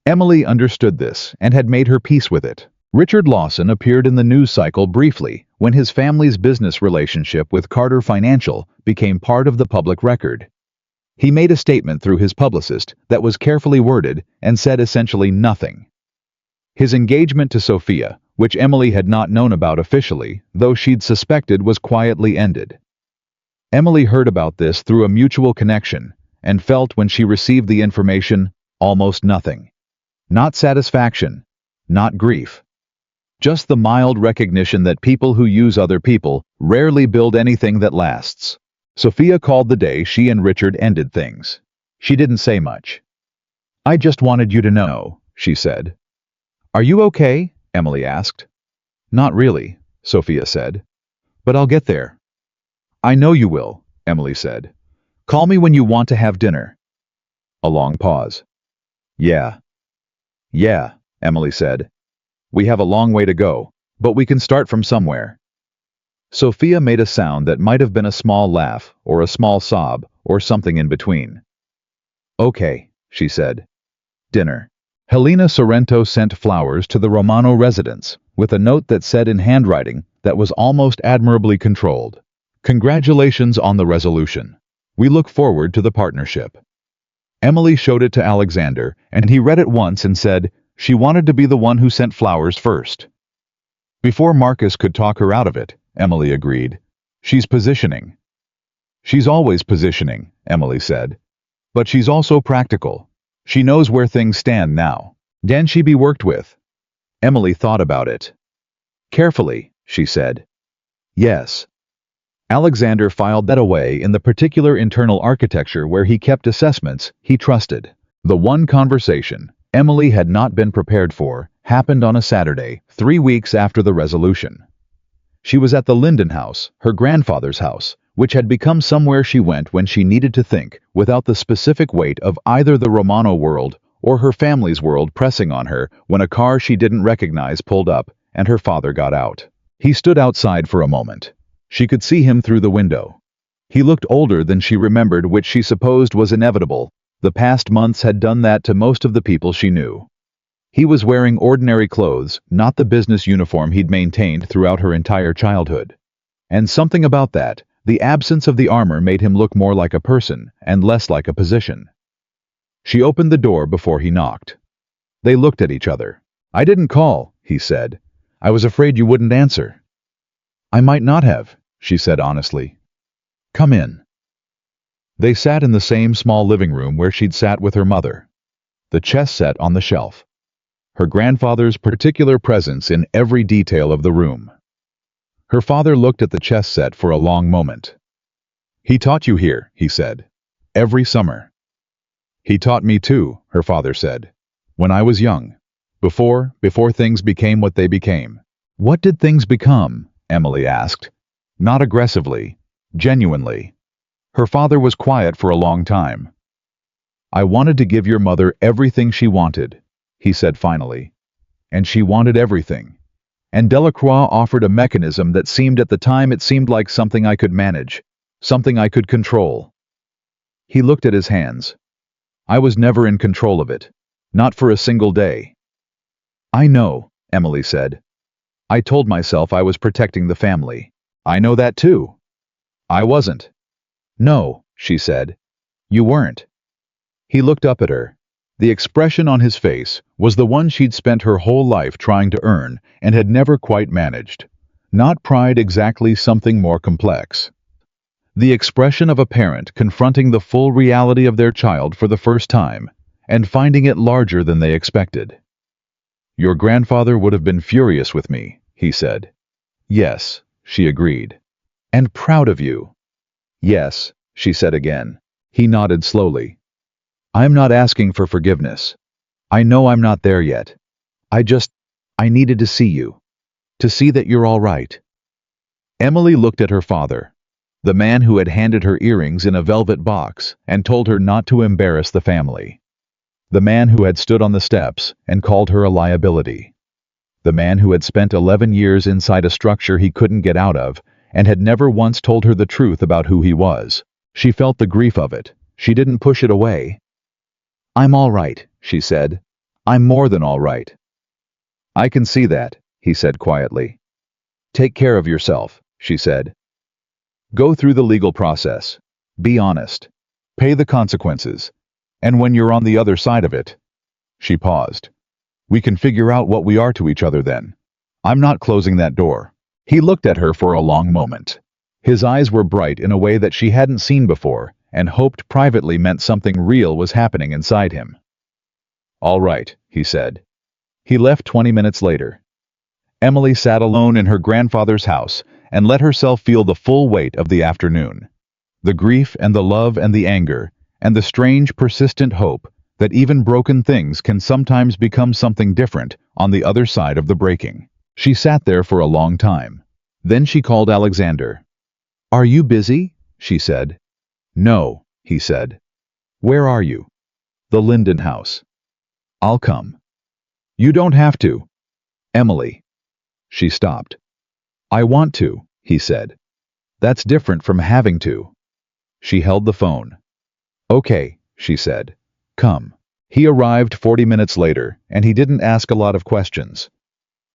A: Emily understood this and had made her peace with it. Richard Lawson appeared in the news cycle briefly when his family's business relationship with Carter Financial became part of the public record. He made a statement through his publicist that was carefully worded and said essentially nothing. His engagement to Sophia, which Emily had not known about officially, though she'd suspected, was quietly ended. Emily heard about this through a mutual connection and felt, when she received the information, almost nothing. Not satisfaction, not grief. Just the mild recognition that people who use other people rarely build anything that lasts. Sophia called the day she and Richard ended things. She didn't say much. "I just wanted you to know," she said. "Are you okay?" Emily asked. "Not really," Sophia said. "But I'll get there." "I know you will," Emily said. "Call me when you want to have dinner." A long pause. Yeah, Emily said. "We have a long way to go, but we can start from somewhere." Sophia made a sound that might have been a small laugh, or a small sob, or something in between. "Okay," she said. "Dinner." Helena Sorrento sent flowers to the Romano residence, with a note that said in handwriting that was almost admirably controlled, "Congratulations on the resolution. We look forward to the partnership." Emily showed it to Alexander, and he read it once and said she wanted to be the one who sent flowers first. Before Marcus could talk her out of it, Emily agreed. "She's positioning." "She's always positioning," Emily said. "But she's also practical. She knows where things stand now. Can she be worked with?" Emily thought about it. Carefully, she said. "Yes." Alexander filed that away in the particular internal architecture where he kept assessments he trusted. The one conversation Emily had not been prepared for happened on a Saturday, 3 weeks after the resolution. She was at the Linden house, her grandfather's house, which had become somewhere she went when she needed to think, without the specific weight of either the Romano world or her family's world pressing on her, when a car she didn't recognize pulled up and her father got out. He stood outside for a moment. She could see him through the window. He looked older than she remembered, which she supposed was inevitable. The past months had done that to most of the people she knew. He was wearing ordinary clothes, not the business uniform he'd maintained throughout her entire childhood. And something about that, the absence of the armor, made him look more like a person and less like a position. She opened the door before he knocked. They looked at each other. "I didn't call," he said. "I was afraid you wouldn't answer." "I might not have," she said honestly. "Come in." They sat in the same small living room where she'd sat with her mother. The chess set on the shelf. Her grandfather's particular presence in every detail of the room. Her father looked at the chess set for a long moment. "He taught you here," he said. "Every summer." "He taught me too," her father said. "When I was young. Before things became what they became." "What did things become?" Emily asked. Not aggressively, genuinely. Her father was quiet for a long time. "I wanted to give your mother everything she wanted," he said finally. "And she wanted everything. And Delacroix offered a mechanism that seemed at the time it seemed like something I could manage, something I could control." He looked at his hands. "I was never in control of it. Not for a single day." "I know," Emily said. "I told myself I was protecting the family. I know that too." "I wasn't." "No," she said. "You weren't." He looked up at her. The expression on his face was the one she'd spent her whole life trying to earn and had never quite managed. Not pride exactly, something more complex. The expression of a parent confronting the full reality of their child for the first time and finding it larger than they expected. "Your grandfather would have been furious with me," he said. "Yes," she agreed. "And proud of you." "Yes," she said again. He nodded slowly. "I'm not asking for forgiveness. I know I'm not there yet. I needed to see you. To see that you're all right." Emily looked at her father, the man who had handed her earrings in a velvet box and told her not to embarrass the family. The man who had stood on the steps and called her a liability. The man who had spent 11 years inside a structure he couldn't get out of and had never once told her the truth about who he was. She felt the grief of it. She didn't push it away. "I'm all right," she said. "I'm more than all right." "I can see that," he said quietly. "Take care of yourself," she said. "Go through the legal process. Be honest. Pay the consequences. And when you're on the other side of it..." She paused. "We can figure out what we are to each other then. I'm not closing that door." He looked at her for a long moment. His eyes were bright in a way that she hadn't seen before, and hoped privately meant something real was happening inside him. "All right," he said. He left 20 minutes later. Emily sat alone in her grandfather's house and let herself feel the full weight of the afternoon. The grief and the love and the anger, and the strange, persistent hope that even broken things can sometimes become something different on the other side of the breaking. She sat there for a long time. Then she called Alexander. "Are you busy?" she said. "No," he said. "Where are you?" "The Linden House." "I'll come." "You don't have to." "Emily." She stopped. "I want to," he said. "That's different from having to." She held the phone. "Okay," she said. "Come." He arrived 40 minutes later, and he didn't ask a lot of questions.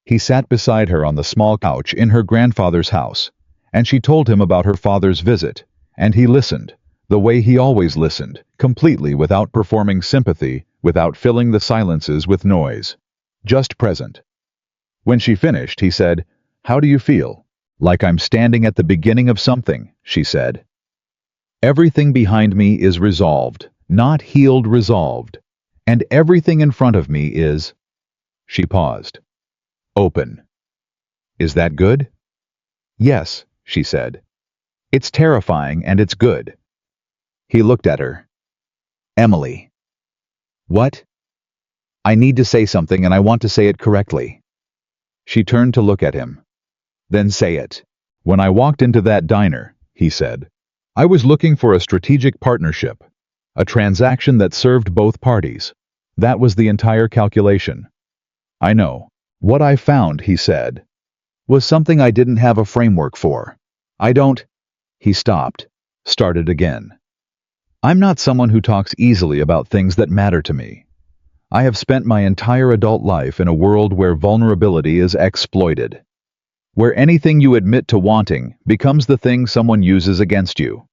A: He sat beside her on the small couch in her grandfather's house, and she told him about her father's visit, and he listened, the way he always listened, completely without performing sympathy, without filling the silences with noise. Just present. When she finished, he said, "How do you feel?" "Like I'm standing at the beginning of something," she said. "Everything behind me is resolved, not healed, resolved. And everything in front of me is..." She paused. "Open." "Is that good?" "Yes," she said. "It's terrifying and it's good." He looked at her. "Emily." "What?" "I need to say something and I want to say it correctly." She turned to look at him. "Then say it." "When I walked into that diner," he said, "I was looking for a strategic partnership, a transaction that served both parties. That was the entire calculation." "I know. What I found," he said, "was something I didn't have a framework for. I don't..." He stopped, started again. "I'm not someone who talks easily about things that matter to me. I have spent my entire adult life in a world where vulnerability is exploited, where anything you admit to wanting becomes the thing someone uses against you."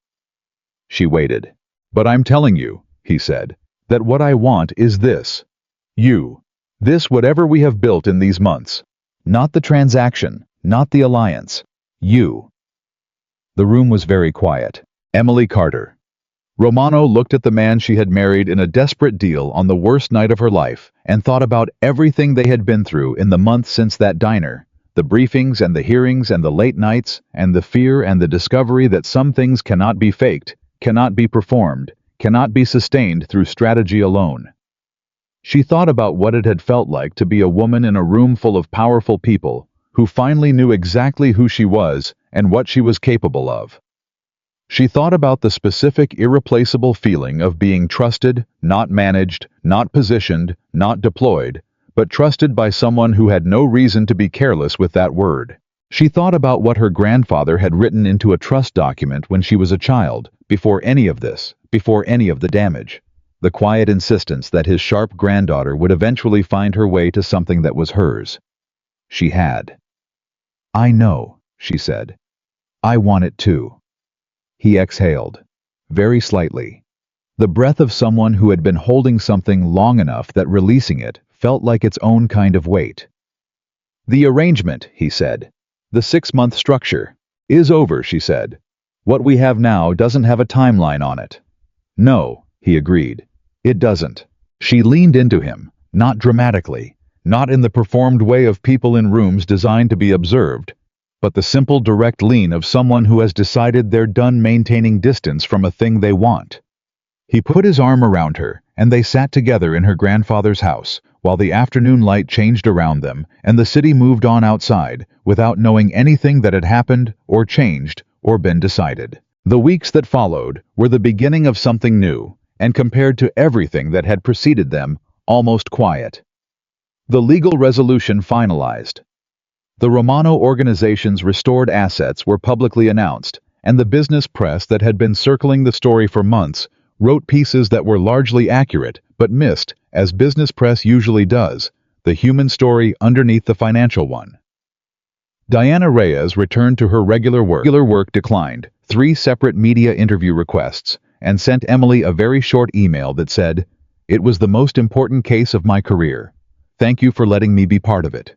A: She waited. "But I'm telling you," he said, "that what I want is this. You. This whatever we have built in these months. Not the transaction, not the alliance. You. The room was very quiet. Emily Carter. Romano looked at the man she had married in a desperate deal on the worst night of her life and thought about everything they had been through in the months since that diner, the briefings and the hearings and the late nights and the fear and the discovery that some things cannot be faked, cannot be performed, cannot be sustained through strategy alone. She thought about what it had felt like to be a woman in a room full of powerful people who finally knew exactly who she was and what she was capable of. She thought about the specific, irreplaceable feeling of being trusted, not managed, not positioned, not deployed, but trusted by someone who had no reason to be careless with that word. She thought about what her grandfather had written into a trust document when she was a child, before any of this, before any of the damage. The quiet insistence that his sharp granddaughter would eventually find her way to something that was hers. She had. "I know," she said. "I want it too." He exhaled, very slightly. The breath of someone who had been holding something long enough that releasing it felt like its own kind of weight. "The arrangement," he said, "the 6-month structure, is over," she said. "What we have now doesn't have a timeline on it." "No," he agreed. "It doesn't." She leaned into him, not dramatically, not in the performed way of people in rooms designed to be observed, but the simple direct lean of someone who has decided they're done maintaining distance from a thing they want. He put his arm around her, and they sat together in her grandfather's house, while the afternoon light changed around them and the city moved on outside, without knowing anything that had happened, or changed, or been decided. The weeks that followed were the beginning of something new, and compared to everything that had preceded them, almost quiet. The legal resolution finalized. The Romano organization's restored assets were publicly announced, and the business press that had been circling the story for months wrote pieces that were largely accurate but missed, as business press usually does, the human story underneath the financial one. Diana Reyes returned to her regular work declined 3 separate media interview requests, and sent Emily a very short email that said, "It was the most important case of my career. Thank you for letting me be part of it."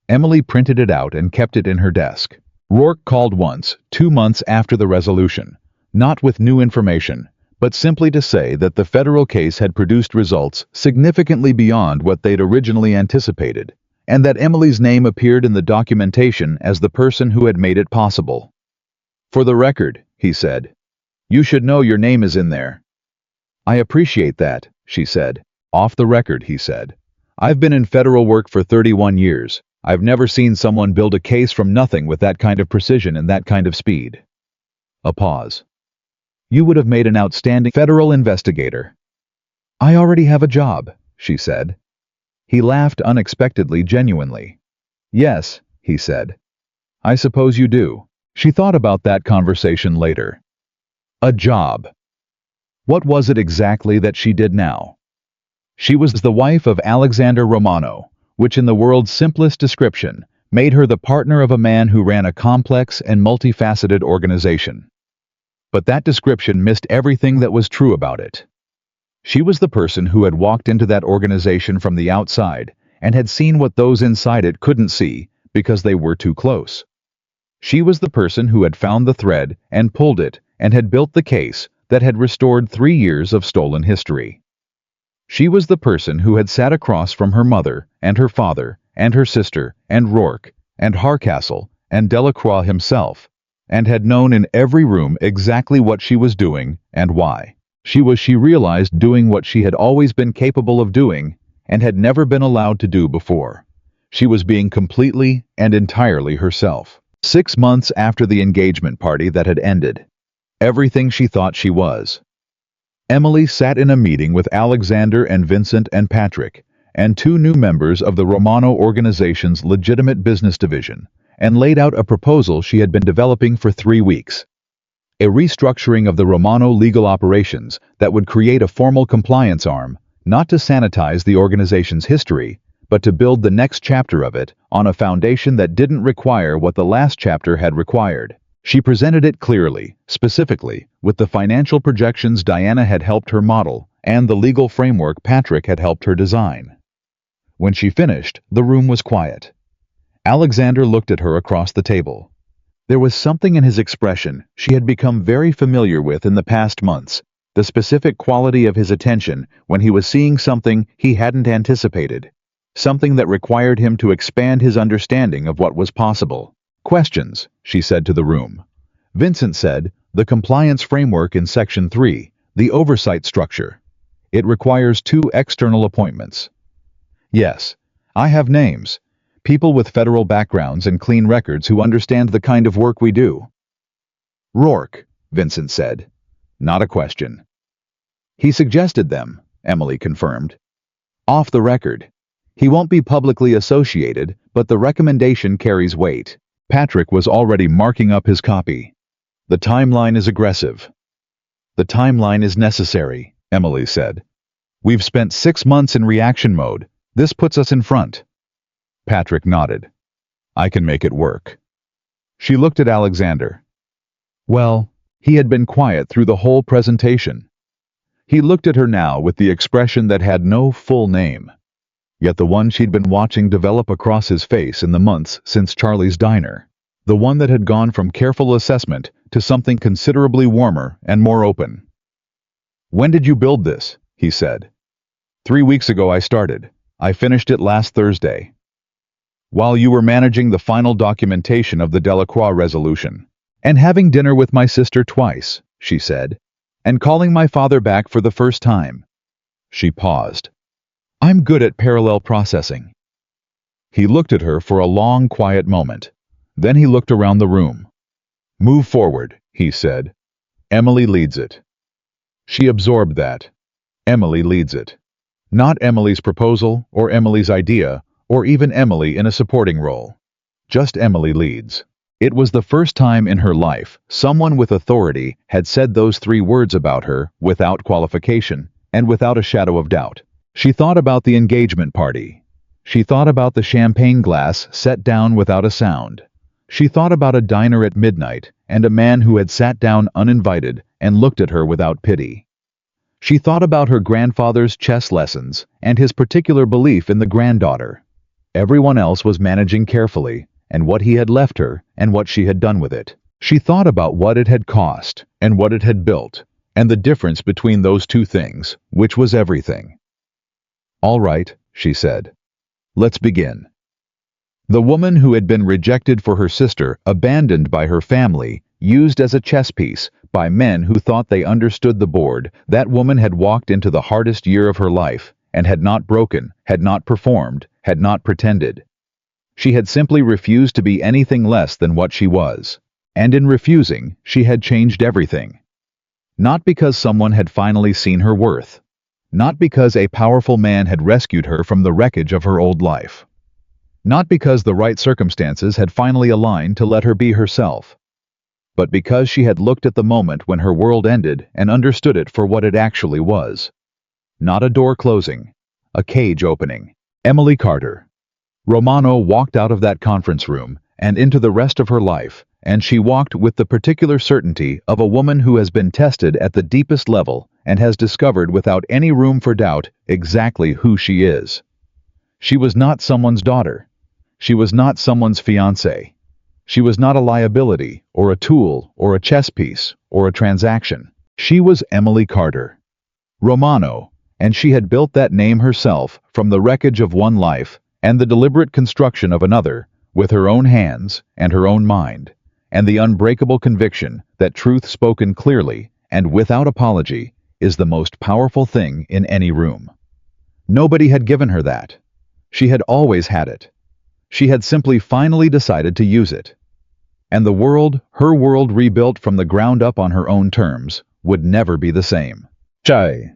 A: Emily printed it out and kept it in her desk. Rourke called once, 2 months after the resolution, not with new information, but simply to say that the federal case had produced results significantly beyond what they'd originally anticipated, and that Emily's name appeared in the documentation as the person who had made it possible. "For the record," he said, "you should know your name is in there." "I appreciate that," she said. "Off the record," he said. "I've been in federal work for 31 years. I've never seen someone build a case from nothing with that kind of precision and that kind of speed." A pause. "You would have made an outstanding federal investigator." "I already have a job," she said. He laughed unexpectedly, genuinely. "Yes," he said. "I suppose you do." She thought about that conversation later. A job. What was it exactly that she did now? She was the wife of Alexander Romano, which in the world's simplest description made her the partner of a man who ran a complex and multifaceted organization. But that description missed everything that was true about it. She was the person who had walked into that organization from the outside and had seen what those inside it couldn't see because they were too close. She was the person who had found the thread and pulled it and had built the case that had restored 3 years of stolen history. She was the person who had sat across from her mother and her father and her sister and Rourke and Hardcastle and Delacroix himself, and had known in every room exactly what she was doing and why. She realized doing what she had always been capable of doing and had never been allowed to do before. She was being completely and entirely herself. 6 months after the engagement party that had ended, everything she thought she was. Emily sat in a meeting with Alexander and Vincent and Patrick, and 2 new members of the Romano organization's legitimate business division, and laid out a proposal she had been developing for 3 weeks. A restructuring of the Romano legal operations that would create a formal compliance arm, not to sanitize the organization's history, but to build the next chapter of it on a foundation that didn't require what the last chapter had required. She presented it clearly, specifically, with the financial projections Diana had helped her model and the legal framework Patrick had helped her design. When she finished, the room was quiet. Alexander looked at her across the table. There was something in his expression she had become very familiar with in the past months, the specific quality of his attention when he was seeing something he hadn't anticipated, something that required him to expand his understanding of what was possible. "Questions," she said to the room. Vincent said, "The compliance framework in Section 3, the oversight structure. It requires 2 external appointments." "Yes, I have names. People with federal backgrounds and clean records who understand the kind of work we do." "Rourke," Vincent said. "Not a question." "He suggested them," Emily confirmed. "Off the record. He won't be publicly associated, but the recommendation carries weight." Patrick was already marking up his copy. "The timeline is aggressive." "The timeline is necessary," Emily said. "We've spent 6 months in reaction mode. This puts us in front." Patrick nodded. "I can make it work." She looked at Alexander. Well, he had been quiet through the whole presentation. He looked at her now with the expression that had no full name, yet the one she'd been watching develop across his face in the months since Charlie's diner, the one that had gone from careful assessment to something considerably warmer and more open. "When did you build this?" he said. 3 weeks ago I started. I finished it last Thursday. While you were managing the final documentation of the Delacroix resolution, and having dinner with my sister twice," she said, "and calling my father back for the first time." She paused. "I'm good at parallel processing." He looked at her for a long, quiet moment. Then he looked around the room. "Move forward," he said. "Emily leads it." She absorbed that. Emily leads it. Not Emily's proposal, or Emily's idea, or even Emily in a supporting role. Just Emily leads. It was the first time in her life someone with authority had said those 3 words about her without qualification and without a shadow of doubt. She thought about the engagement party. She thought about the champagne glass set down without a sound. She thought about a diner at midnight and a man who had sat down uninvited and looked at her without pity. She thought about her grandfather's chess lessons and his particular belief in the granddaughter. Everyone else was managing carefully, and what he had left her and what she had done with it. She thought about what it had cost and what it had built, and the difference between those 2 things, which was everything. "All right," she said. "Let's begin." The woman who had been rejected for her sister, abandoned by her family, used as a chess piece by men who thought they understood the board, that woman had walked into the hardest year of her life and had not broken, had not performed, had not pretended. She had simply refused to be anything less than what she was. And in refusing, she had changed everything. Not because someone had finally seen her worth. Not because a powerful man had rescued her from the wreckage of her old life. Not because the right circumstances had finally aligned to let her be herself. But because she had looked at the moment when her world ended and understood it for what it actually was. Not a door closing, a cage opening. Emily Carter. Romano walked out of that conference room and into the rest of her life, and she walked with the particular certainty of a woman who has been tested at the deepest level and has discovered without any room for doubt exactly who she is. She was not someone's daughter. She was not someone's fiancée. She was not a liability, or a tool, or a chess piece, or a transaction. She was Emily Carter. Romano, and she had built that name herself from the wreckage of one life and the deliberate construction of another, with her own hands and her own mind, and the unbreakable conviction that truth spoken clearly and without apology is the most powerful thing in any room. Nobody had given her that. She had always had it. She had simply finally decided to use it. And the world, her world rebuilt from the ground up on her own terms, would never be the same. Chai.